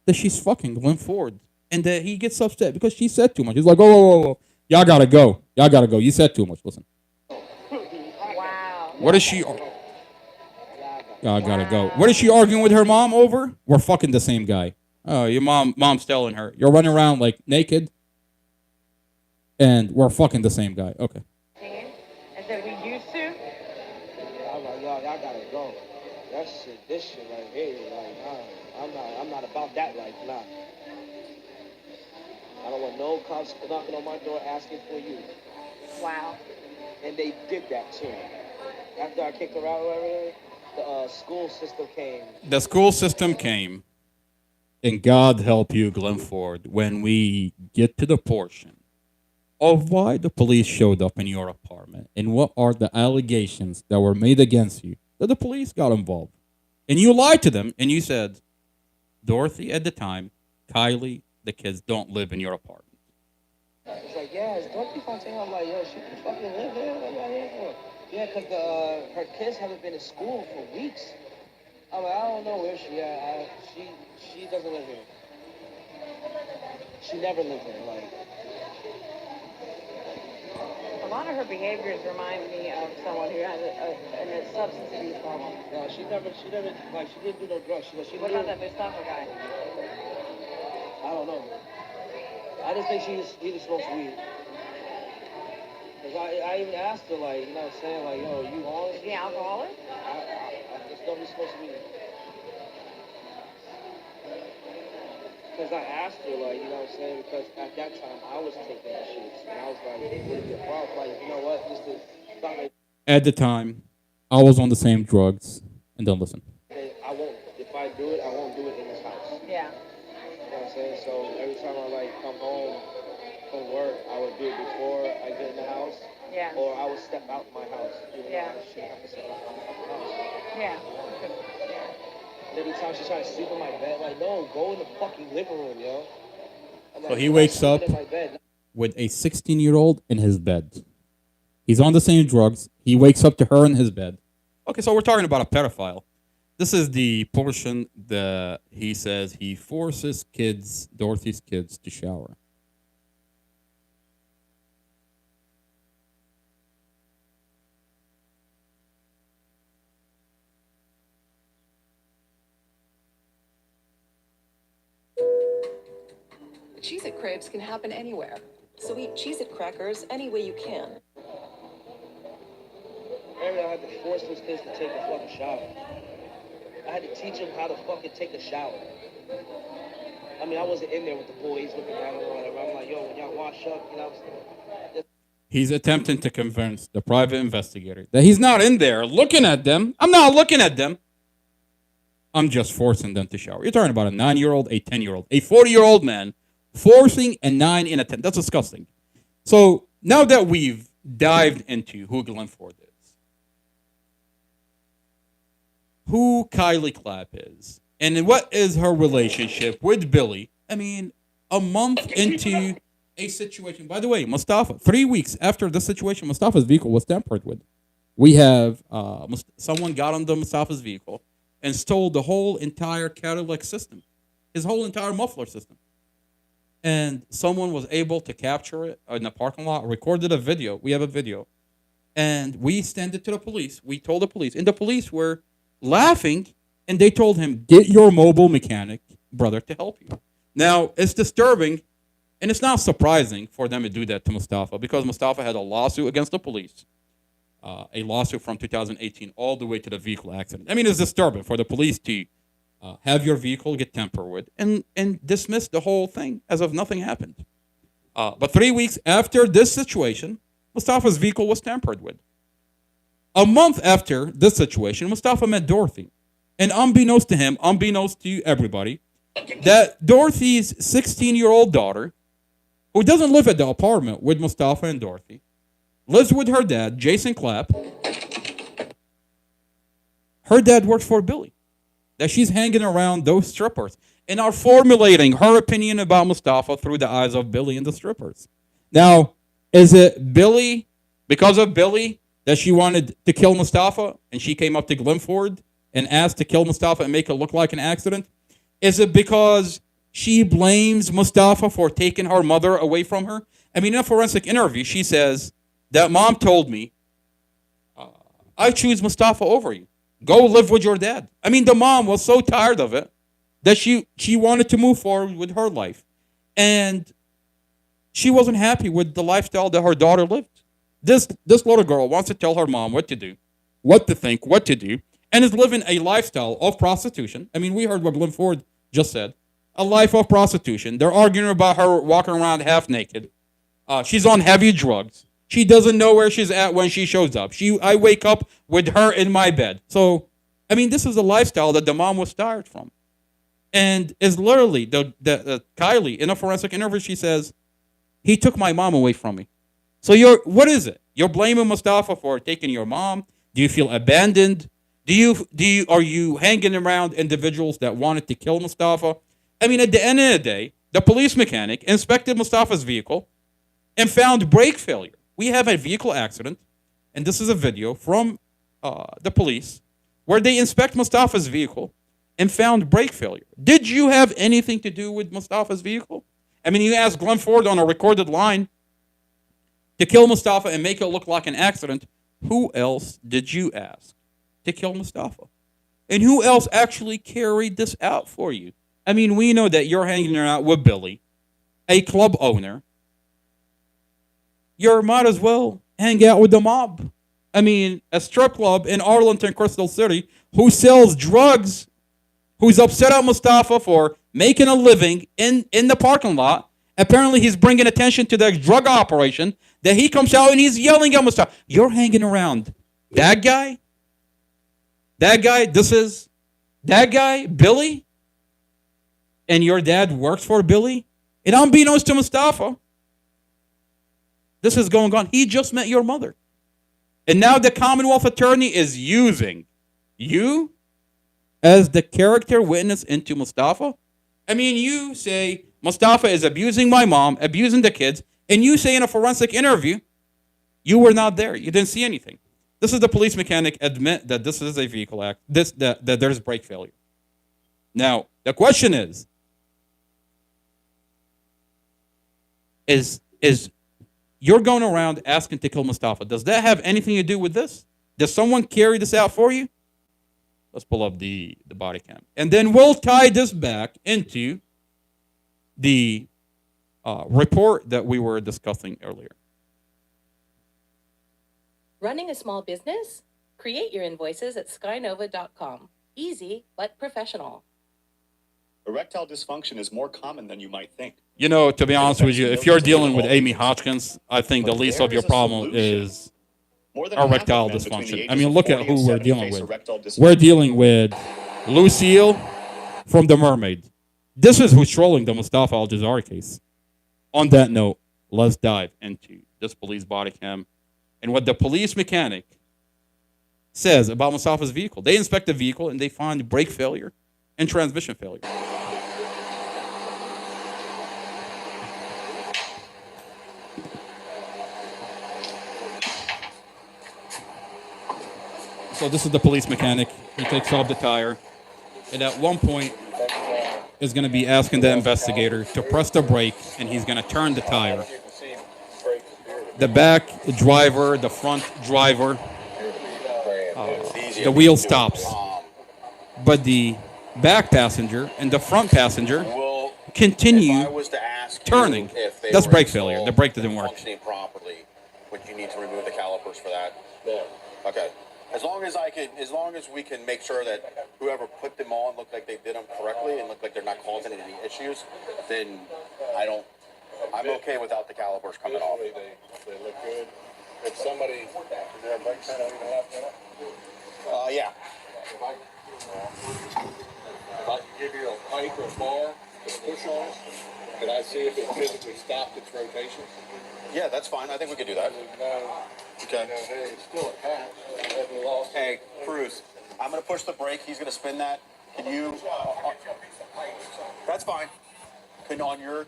that she's fucking Glenn Ford. And that he gets upset because she said too much. He's like, whoa. Y'all gotta go. You said too much. Listen. Wow. What is she? Y'all gotta go. What is she arguing with her mom over? We're fucking the same guy. Oh, your mom's telling her you're running around like naked, and we're fucking the same guy. Okay. And said we used to. I'm like, y'all gotta go. This shit right here, like, I'm not about that life, nah. I don't want no cops knocking on my door asking for you. Wow. And they did that too. After I kicked her out, whatever, the school system came. The school system came, and God help you, Glenn Ford, when we get to the portion of why the police showed up in your apartment and what are the allegations that were made against you that the police got involved. And you lied to them, and you said, Dorothy at the time, Kylie, the kids don't live in your apartment. It's like, yeah, don't you fucking I'm like, yo, she can fucking live there. What am I here for? Yeah, because her kids haven't been in school for weeks. I'm like, I don't know where she at. She doesn't live here. She never lived here. Like, A lot of her behaviors remind me of someone who has a substance abuse problem. no, she never, like, she didn't do no drugs. She What about that Mustafa guy? I don't know. I just think he just smokes weed. Cause I even asked her, like, you know what I'm saying, like, yo, you on? Is he alcoholic? I just know he's supposed to be. Because I asked her, like, you know what I'm saying, because at that time I was taking the shits. And I was like, would it be a problem? Like, you know what, just to stop it. At the time, I was on the same drugs. And then listen. I won't, if I do it, I won't do it in this house. Yeah. You know what I'm saying? So every time I, like, come home from work, I would do it before I get in the house. Yeah. Or I would step out my house. Even Yeah. though I shouldn't have to step out my house. Yeah. Every time she's trying to sleep in my bed, like, no, go in the fucking living room, yo. I'm So like, he "I'm wakes sleeping up in my bed." with a 16-year-old in his bed. He's on the same drugs. He wakes up to her in his bed. Okay, so we're talking about a pedophile. This is the portion that he says he forces kids, Dorothy's kids, to shower. Cheez-It crepes can happen anywhere. So eat Cheez-It crackers any way you can. Remember, I had to force those kids to take a fucking shower. I had to teach them how to fucking take a shower. I mean, I wasn't in there with the boys looking at them or whatever. I'm like, yo, when y'all wash up, you know what I'm saying? He's attempting to convince the private investigator that he's not in there looking at them. I'm not looking at them. I'm just forcing them to shower. You're talking about a 9-year-old, a 10-year-old, a 40-year-old man forcing a 9 and a 10. That's disgusting. So now that we've dived into who Glenn Ford is, who Kylie Clapp is, and what is her relationship with Billy, I mean, a month into a situation. By the way, Mustafa, 3 weeks after the situation, Mustafa's vehicle was tampered with. We have someone got onto Mustafa's vehicle and stole the whole entire Cadillac system, his whole entire muffler system. And someone was able to capture it in the parking lot, recorded a video. We have a video. And we sent it to the police. We told the police. And the police were laughing, and they told him, get your mobile mechanic brother to help you. Now, it's disturbing, and it's not surprising for them to do that to Mustafa, because Mustafa had a lawsuit against the police, a lawsuit from 2018 all the way to the vehicle accident. I mean, it's disturbing for the police to have your vehicle get tampered with and dismiss the whole thing as if nothing happened. But 3 weeks after this situation, Mustafa's vehicle was tampered with. A month after this situation, Mustafa met Dorothy. And unbeknownst to him, unbeknownst to everybody, that Dorothy's 16-year-old daughter, who doesn't live at the apartment with Mustafa and Dorothy, lives with her dad, Jason Clapp. Her dad works for Billy. That she's hanging around those strippers. and are formulating her opinion about Mustafa through the eyes of Billy and the strippers. Now, is it Billy, because of Billy, that she wanted to kill Mustafa and she came up to Glenford and asked to kill Mustafa and make it look like an accident? Is it because she blames Mustafa for taking her mother away from her? I mean, in a forensic interview, she says that mom told me, I choose Mustafa over you. Go live with your dad. I mean, the mom was so tired of it that she wanted to move forward with her life. And she wasn't happy with the lifestyle that her daughter lived. This little girl wants to tell her mom what to do, what to think, what to do, and is living a lifestyle of prostitution. I mean, we heard what Glenn Ford just said. A life of prostitution. They're arguing about her walking around half naked. She's on heavy drugs. She doesn't know where she's at when she shows up. I wake up with her in my bed. So, I mean, this is a lifestyle that the mom was tired from. And is literally, Kylie, in a forensic interview, she says, he took my mom away from me. So what is it? You're blaming Mustafa for taking your mom? Do you feel abandoned? Are you hanging around individuals that wanted to kill Mustafa? I mean, at the end of the day, the police mechanic inspected Mustafa's vehicle and found brake failure. We have a vehicle accident, and this is a video from the police where they inspect Mustafa's vehicle and found brake failure. Did you have anything to do with Mustafa's vehicle? I mean, you asked Glenn Ford on a recorded line to kill Mustafa and make it look like an accident. Who else did you ask to kill Mustafa? And who else actually carried this out for you? I mean, we know that you're hanging out with Billy, a club owner. You might as well hang out with the mob. I mean, a strip club in Arlington, Crystal City, who sells drugs, who's upset at Mustafa for making a living in the parking lot. Apparently, he's bringing attention to the drug operation. That he comes out and he's yelling at Mustafa. You're hanging around that guy? That guy? That guy, Billy? And your dad works for Billy? And unbeknownst to Mustafa, this is going on. He just met your mother. And now the Commonwealth attorney is using you as the character witness into Mustafa. I mean, you say Mustafa is abusing my mom, abusing the kids, and you say in a forensic interview, you were not there. You didn't see anything. This is the police mechanic admit that this is a vehicle act, that there's brake failure. Now, the question is you're going around asking to kill Mustafa. Does that have anything to do with this? Does someone carry this out for you? Let's pull up the body cam. And then we'll tie this back into the report that we were discussing earlier. Running a small business? Create your invoices at skynova.com. Easy, but professional. Erectile dysfunction is more common than you might think. You know, to be honest with you, if you're dealing with Amy Hodgkins, I think the least of your problem is erectile dysfunction. I mean, look at who we're dealing with. We're dealing with Lucille from The Mermaid. This is who's trolling the Mustafa Al-Jazari case. On that note, let's dive into this police body cam and what the police mechanic says about Mustafa's vehicle. They inspect the vehicle and they find brake failure and transmission failure. So this is the police mechanic. He takes off the tire, and at one point is going to be asking the investigator to press the brake, and he's going to turn the tire. The back driver, the front driver, the wheel stops. But the back passenger and the front passenger continue turning. That's brake failure. The brake didn't work. Functioning properly, would you need to remove the calipers for that? Yeah. Okay. As long as we can make sure that whoever put them on look like they did them correctly and look like they're not causing any issues, then I'm okay without the calipers coming off. They look good. If somebody, is there a brake pad on even left? Yeah. If I could give you a pipe or a bar to push on it, could I see if it physically stopped its rotation? Yeah, that's fine. I think we could do that. Okay. It's still a patch. Hey, Cruz, I'm going to push the brake. He's going to spin that. Can you... That's fine. Can on your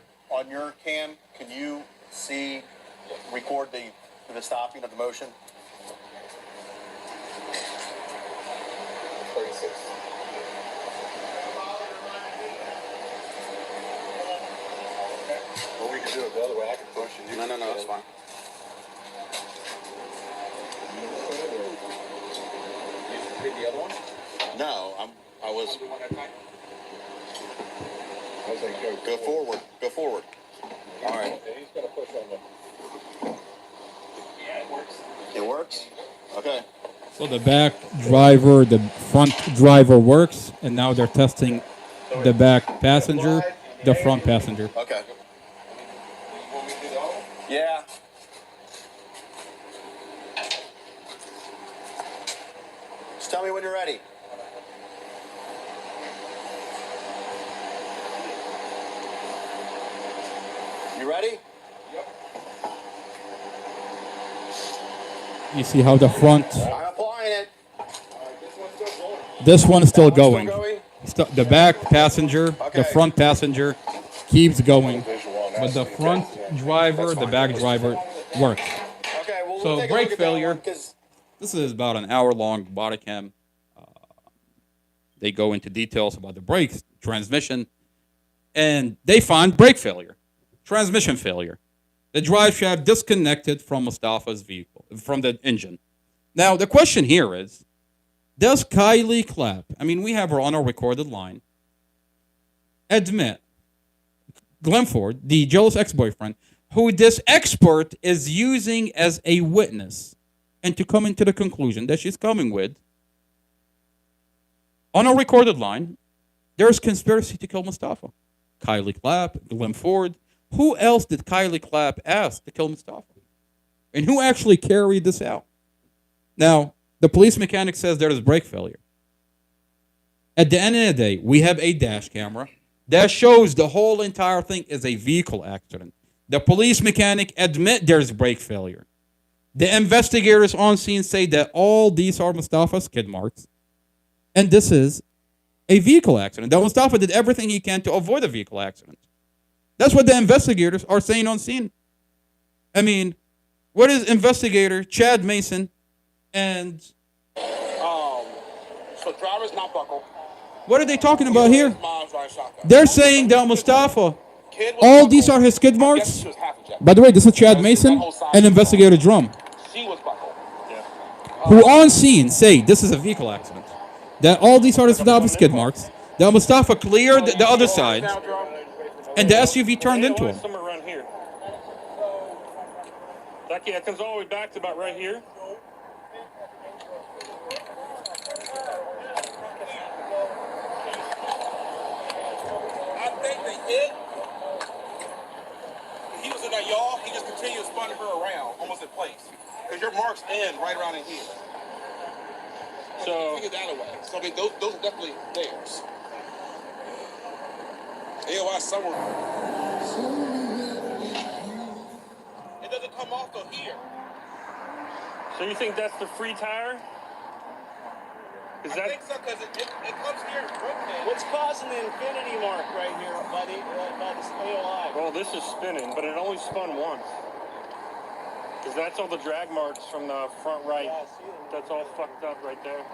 cam, can you record the stopping of the motion? 36. Or we can do it the other way. I can push and you. No, that's fine. You hit the other one? No, I was. I was like, Go forward. Go forward. All right. Okay, he's gonna push on the. Yeah, it works. It works? Okay. So the back driver, the front driver works, and now they're testing the back passenger, the front passenger. Okay. Yeah. Just tell me when you're ready. You ready? You see how the front, I'm applying it. this one's still going. going? The back passenger, the front passenger keeps going, but the front driver, the back driver works. Okay, well, So brake failure. This is about an hour-long body cam. They go into details about the brakes, transmission, and they find brake failure, transmission failure. The drive shaft disconnected from Mustafa's vehicle, from the engine. Now, the question here is, does Kylie Clapp, I mean, we have her on our recorded line, admit Glenn Ford, the jealous ex-boyfriend, who this expert is using as a witness, and to come into the conclusion that she's coming with, on our recorded line, there's conspiracy to kill Mustafa. Kylie Clapp, Glenn Ford. Who else did Kylie Clapp ask to kill Mustafa? And who actually carried this out? Now, the police mechanic says there is brake failure. At the end of the day, we have a dash camera that shows the whole entire thing is a vehicle accident. The police mechanic admit there's brake failure. The investigators on scene say that all these are Mustafa's skid marks. And this is a vehicle accident. That Mustafa did everything he can to avoid a vehicle accident. That's what the investigators are saying on scene. I mean, what is investigator Chad Mason and... So driver's not buckled. What are they talking about here? They're saying that Mustafa, all these are his skid marks. By the way, this is Chad Mason and investigator Drum, who on scene say this is a vehicle accident. That all these are his skid marks. That Mustafa cleared the other side, and the SUV turned into him. Somewhere around here. That comes all the way back to about right here. I think they hit. He was in that yaw. He just continued spinning her around, almost in place. Because your marks end right around in here. So figure that away. So I mean, those are definitely theirs. AOI somewhere. It doesn't come off till here. So you think that's the free tire? I think so, because it comes here and rotates. What's causing the infinity mark right here, buddy? By this AOI? Well, this is spinning, but it only spun once. Because that's all the drag marks from the front right. Yeah, I see them. That's all fucked up right there.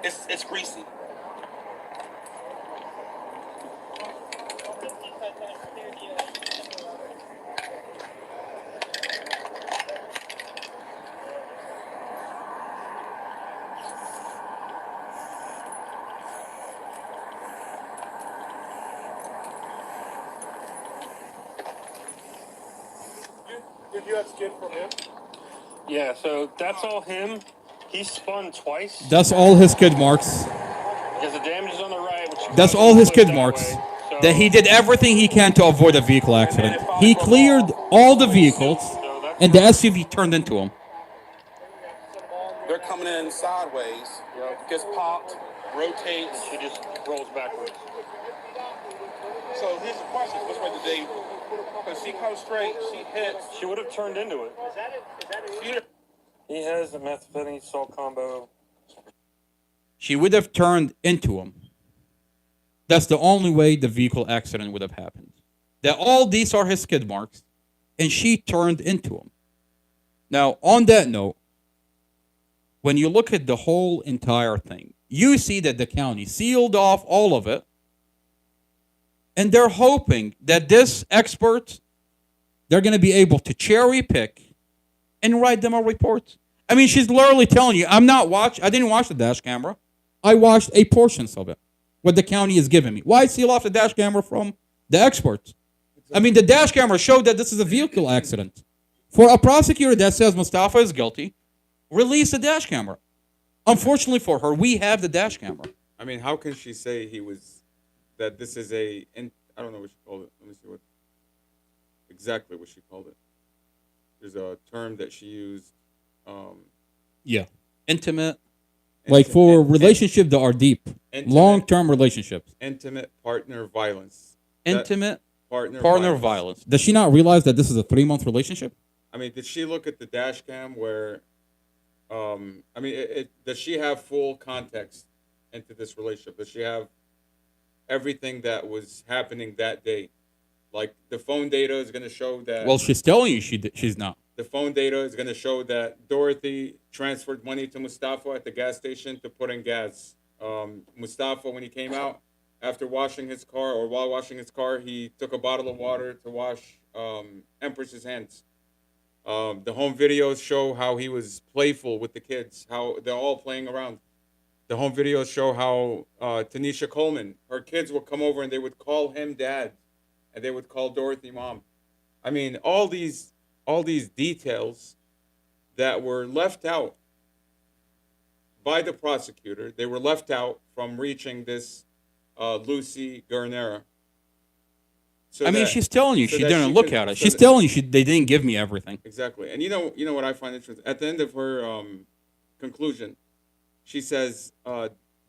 It's greasy. Did you have skid from him? Yeah, so that's all him. He spun twice. That's all his skid marks. Because the damage is on the right. Which That's all his skid marks. That he did everything he can to avoid a vehicle accident. He cleared all the vehicles, and the SUV turned into him. They're coming in sideways. Gets popped, rotates. She just rolls backwards. So here's the question. Let's wait the day. Because she comes straight, she hits. She would have turned into it. He has a methamphetamine salt combo. She would have turned into him. That's the only way the vehicle accident would have happened. That all these are his skid marks, and she turned into him. Now, on that note, when you look at the whole entire thing, you see that the county sealed off all of it, and they're hoping that this expert, they're going to be able to cherry pick and write them a report. I mean, she's literally telling you, I didn't watch the dash camera. I watched a portions of it, what the county is giving me. Why seal off the dash camera from the experts? I mean, the dash camera showed that this is a vehicle accident. For a prosecutor that says Mustafa is guilty, release the dash camera. Unfortunately for her, we have the dash camera. I mean, how can she say that this is I don't know what she called it. Let me see exactly what she called it. There's a term that she used. Yeah. Intimate. Like for relationships that are deep. Long-term relationships. Intimate partner violence. Intimate partner violence. Does she not realize that this is a 3-month relationship? I mean, did she look at the dash cam where, does she have full context into this relationship? Does she have everything that was happening that day? Like, the phone data is going to show that... Well, she's telling you she's not. The phone data is going to show that Dorothy transferred money to Mustafa at the gas station to put in gas. Mustafa, when he came out, after washing his car, or while washing his car, he took a bottle of water to wash Empress's hands. The home videos show how he was playful with the kids, how they're all playing around. The home videos show how Tanisha Coleman, her kids would come over and they would call him dad, and they would call Dorothy mom. I mean, all these details that were left out by the prosecutor, they were left out from reaching this Lucy Guarnera. So she's telling you she didn't look at it. She's telling you they didn't give me everything. Exactly. And you know what I find interesting? At the end of her conclusion, she says,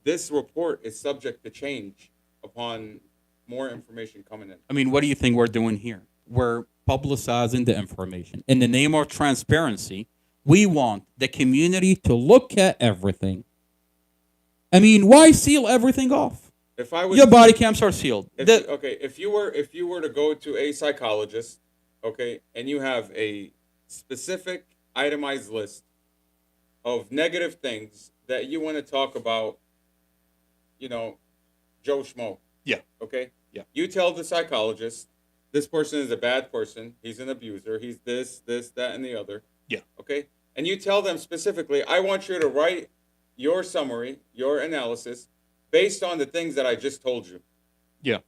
this report is subject to change upon more information coming in. I mean, what do you think we're doing here? We're publicizing the information. In the name of transparency, we want the community to look at everything. I mean, why seal everything off? Your body cams are sealed. If you were to go to a psychologist, okay, and you have a specific itemized list of negative things that you want to talk about, Joe Schmo. Yeah. Okay? Yeah. You tell the psychologist, this person is a bad person, he's an abuser, he's this, that, and the other. Yeah. Okay? And you tell them specifically, I want you to write your summary, your analysis, based on the things that I just told you. Yeah.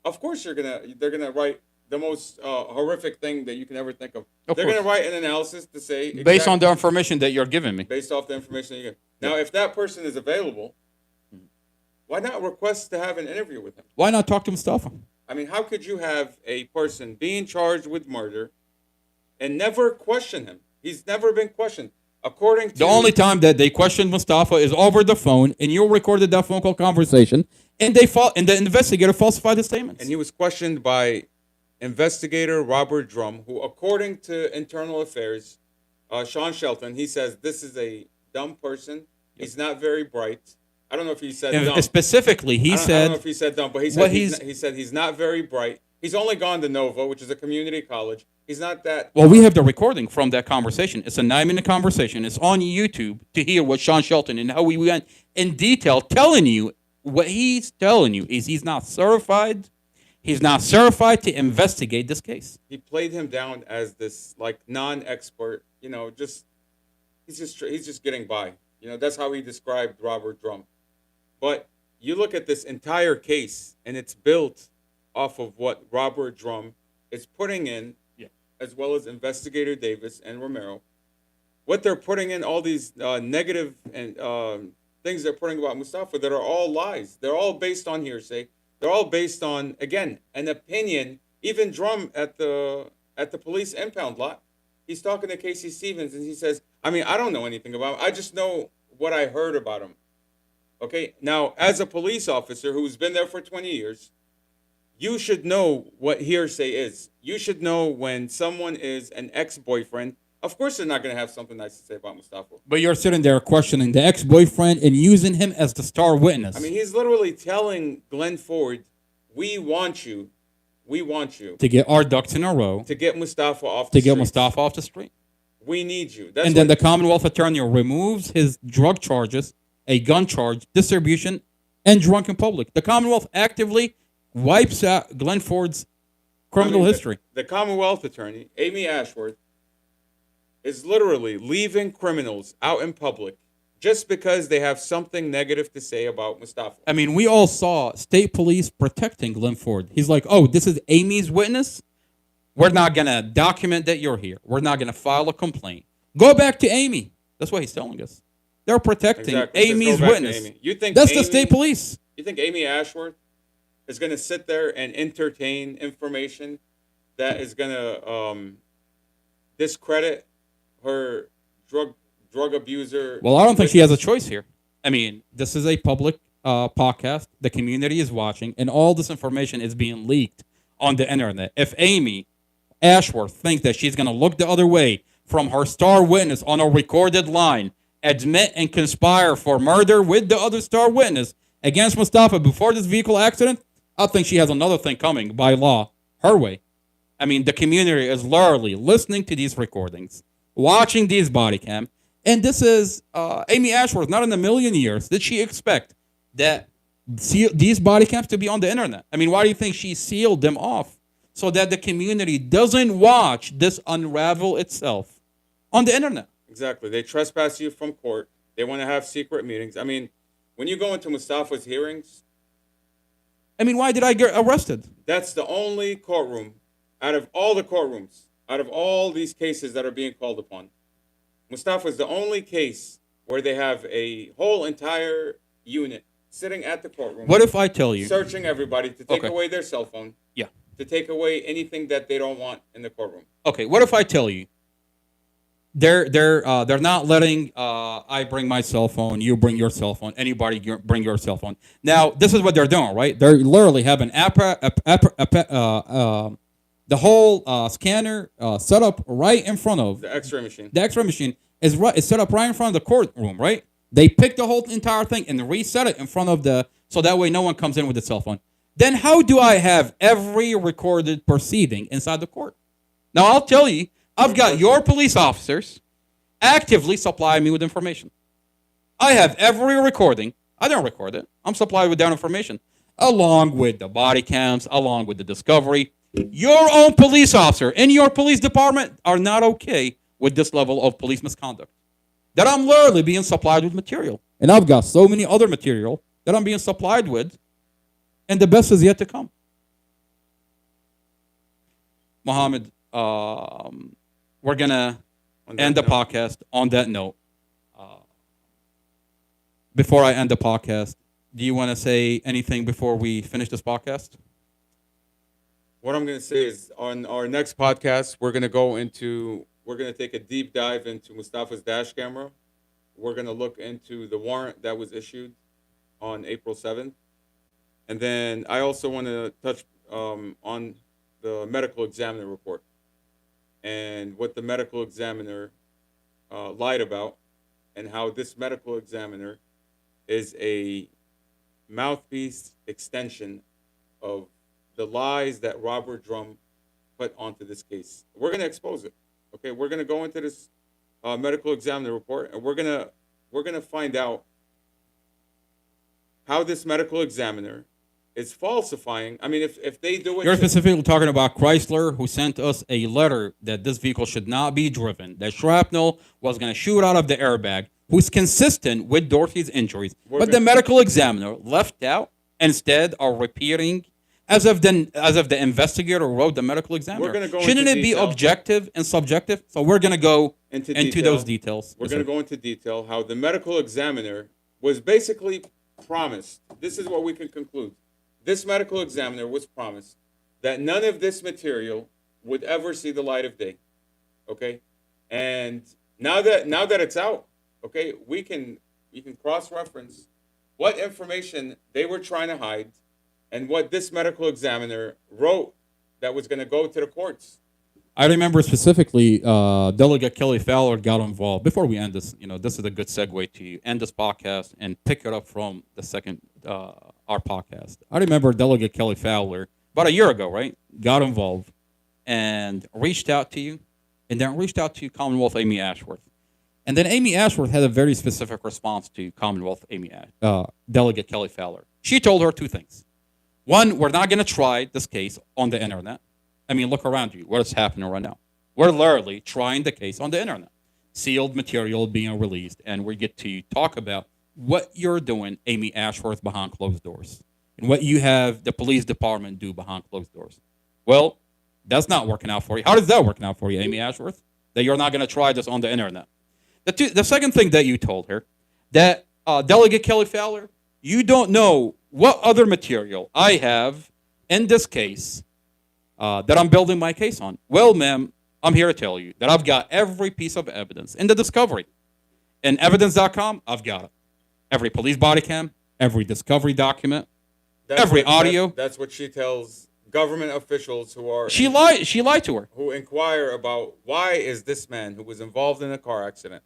Of course they're gonna write the most horrific thing that you can ever think of. Of They're course. gonna write an analysis to say Based on the information that you're giving me. based off the information that you get. Now, if that person is available, why not request to have an interview with him? Why not talk to Mustafa? I mean, how could you have a person being charged with murder and never question him? He's never been questioned. According to The only time that they questioned Mustafa is over the phone, and you recorded that phone call conversation, and the investigator falsified his statements. And he was questioned by investigator Robert Drum, who, according to Internal Affairs, Sean Shelton, he says this is a dumb person. He's not very bright. I don't know if he said dumb. Specifically, I don't know if he said dumb, but he said he's not very bright. He's only gone to Nova, which is a community college. He's not that. Well, we have the recording from that conversation. It's a 9-minute conversation. It's on YouTube to hear what Sean Shelton and how we went in detail telling you what he's telling you is he's not certified. He's not certified to investigate this case. He played him down as this like non-expert. He's just getting by. That's how he described Robert Drum. But you look at this entire case, and it's built off of what Robert Drum is putting in, as well as Investigator Davis and Romero. What they're putting in, all these negative and things they're putting about Mustafa that are all lies. They're all based on hearsay. They're all based on, again, an opinion. Even Drum at the police impound lot, he's talking to Casey Stevens, and he says, I don't know anything about him. I just know what I heard about him. Okay, now, as a police officer who's been there for 20 years, You should know what hearsay is. You should know when someone is an ex-boyfriend. Of course, they're not going to have something nice to say about Mustafa. But you're sitting there questioning the ex-boyfriend and using him as the star witness. I mean, he's literally telling Glenn Ford, "We want you to get our ducks in a row, to get Mustafa off the to get streets. Mustafa off the street." We need you. That's And then what- the Commonwealth attorney removes his drug charges, a gun charge, distribution, and drunk in public. The Commonwealth actively wipes out Glenn Ford's criminal history. The Commonwealth attorney, Amy Ashworth, is literally leaving criminals out in public just because they have something negative to say about Mustafa. I mean, we all saw state police protecting Glenn Ford. He's like, oh, this is Amy's witness. We're not going to document that you're here. We're not going to file a complaint. Go back to Amy. That's what he's telling us. They're protecting Exactly. Just Amy's go back to witness. Amy. You think That's the Amy- state police. You think Amy Ashworth is going to sit there and entertain information that is going to discredit her drug abuser? Well, I don't think she has a choice here. I mean, this is a public podcast. The community is watching, and all this information is being leaked on the internet. If Amy Ashworth thinks that she's going to look the other way from her star witness on a recorded line, admit and conspire for murder with the other star witness against Mustafa before this vehicle accident, I think she has another thing coming by law her way. I mean, the community is literally listening to these recordings, watching these body cam, and this is Amy Ashworth. Not in a million years did she expect that these body cams to be on the internet. I mean, why do you think she sealed them off so that the community doesn't watch this unravel itself on the internet? Exactly. They trespass you from court. They want to have secret meetings. I mean, when you go into Mustafa's hearings, I mean, why did I get arrested? that's the only courtroom out of all the courtrooms, out of all these cases that are being called upon. Mustafa is the only case where they have a whole entire unit sitting at the courtroom. What if I tell you? Searching everybody to take Okay. away their cell phone. Yeah. To take away anything that they don't want in the courtroom. Okay, what if I tell you they're not letting I bring my cell phone, you bring your cell phone, anybody bring your cell phone. Now this is what they're doing, right? They're literally having the whole scanner set up right in front of The X-ray machine. the X-ray machine is set up right in front of the courtroom, right? They pick the whole entire thing and reset it in front of so that way no one comes in with a cell phone. Then how do I have every recorded proceeding inside the court? Now I'll tell you, I've got your police officers actively supplying me with information. I have every recording. I don't record it. I'm supplied with that information, along with the body cams, along with the discovery. Your own police officer in your police department are not okay with this level of police misconduct. That I'm literally being supplied with material. And I've got so many other material that I'm being supplied with, and the best is yet to come. Mohammed, we're going to end the podcast on that note. Before I end the podcast, do you want to say anything before we finish this podcast? What I'm going to say is on our next podcast, we're going to take a deep dive into Mustafa's dash camera. We're going to look into the warrant that was issued on April 7th. And then I also want to touch on the medical examiner report and what the medical examiner lied about, and how this medical examiner is a mouthpiece extension of the lies that Robert Drum put onto this case. We're going to expose it. Okay, we're going to go into this medical examiner report, and we're going to find out how this medical examiner is falsifying. I mean, if they do it, You're specifically talking about Chrysler, who sent us a letter that this vehicle should not be driven, that shrapnel was going to shoot out of the airbag, who's consistent with Dorothy's injuries. But the medical examiner left out instead of repeating, as if the investigator wrote the medical examiner. We're gonna go Shouldn't into it be detail. objective and subjective? So we're going to go into detail. those details. We're Yes, going to sir. go into detail how the medical examiner was basically promised. This is what we can conclude. This medical examiner was promised that none of this material would ever see the light of day. Okay? And now that it's out, okay, we can cross-reference what information they were trying to hide and what this medical examiner wrote that was going to go to the courts. I remember specifically Delegate Kelly Fowler got involved. Before we end this, this is a good segue to end this podcast and pick it up from the second, our podcast. I remember Delegate Kelly Fowler, about a year ago, right, got involved and reached out to you, and then reached out to Commonwealth Amy Ashworth. And then Amy Ashworth had a very specific response to Commonwealth Delegate Kelly Fowler. She told her two things. One, we're not going to try this case on the internet. I mean, look around you. What is happening right now? We're literally trying the case on the internet. Sealed material being released, and we get to talk about what you're doing, Amy Ashworth, behind closed doors, and what you have the police department do behind closed doors. Well, that's not working out for you. How does that work out for you, Amy Ashworth? That you're not going to try this on the internet. The second thing that you told her, that Delegate Kelly Fowler, you don't know what other material I have in this case that I'm building my case on. Well, ma'am, I'm here to tell you that I've got every piece of evidence in the discovery. In evidence.com, I've got it. Every police body cam, every discovery document, every audio. That's what she tells government officials who are... She lied to her. Who inquire about why is this man who was involved in a car accident,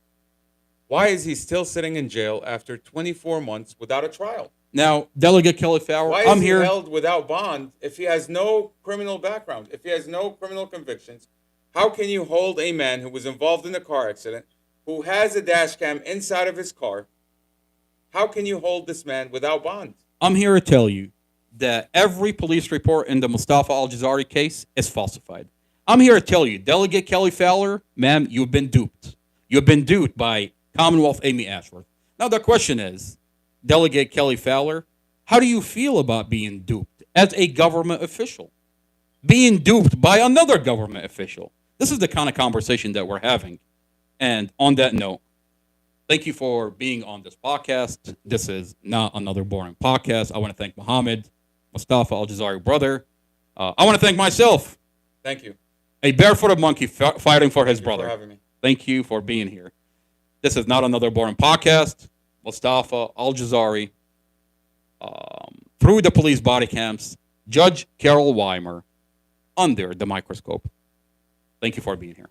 why is he still sitting in jail after 24 months without a trial? Now, Delegate Kelly Fowler, Why I'm is he here. held without bond if he has no criminal background, if he has no criminal convictions? How can you hold a man who was involved in a car accident, who has a dash cam inside of his car? How can you hold this man without bond? I'm here to tell you that every police report in the Mustafa Al-Jazari case is falsified. I'm here to tell you, Delegate Kelly Fowler, ma'am, you've been duped. You've been duped by Commonwealth Amy Ashworth. Now the question is, Delegate Kelly Fowler, how do you feel about being duped as a government official? Being duped by another government official. This is the kind of conversation that we're having. And on that note, thank you for being on this podcast. This is not another boring podcast. I want to thank Mohammed, Mustafa Al-Jazari brother. I want to thank myself. Thank you. A barefooted monkey fighting for his brother. Thank you for having me. Thank you for being here. This is not another boring podcast. Mustafa Al-Jazari, through the police body cams, Judge Carol Weimer, under the microscope. Thank you for being here.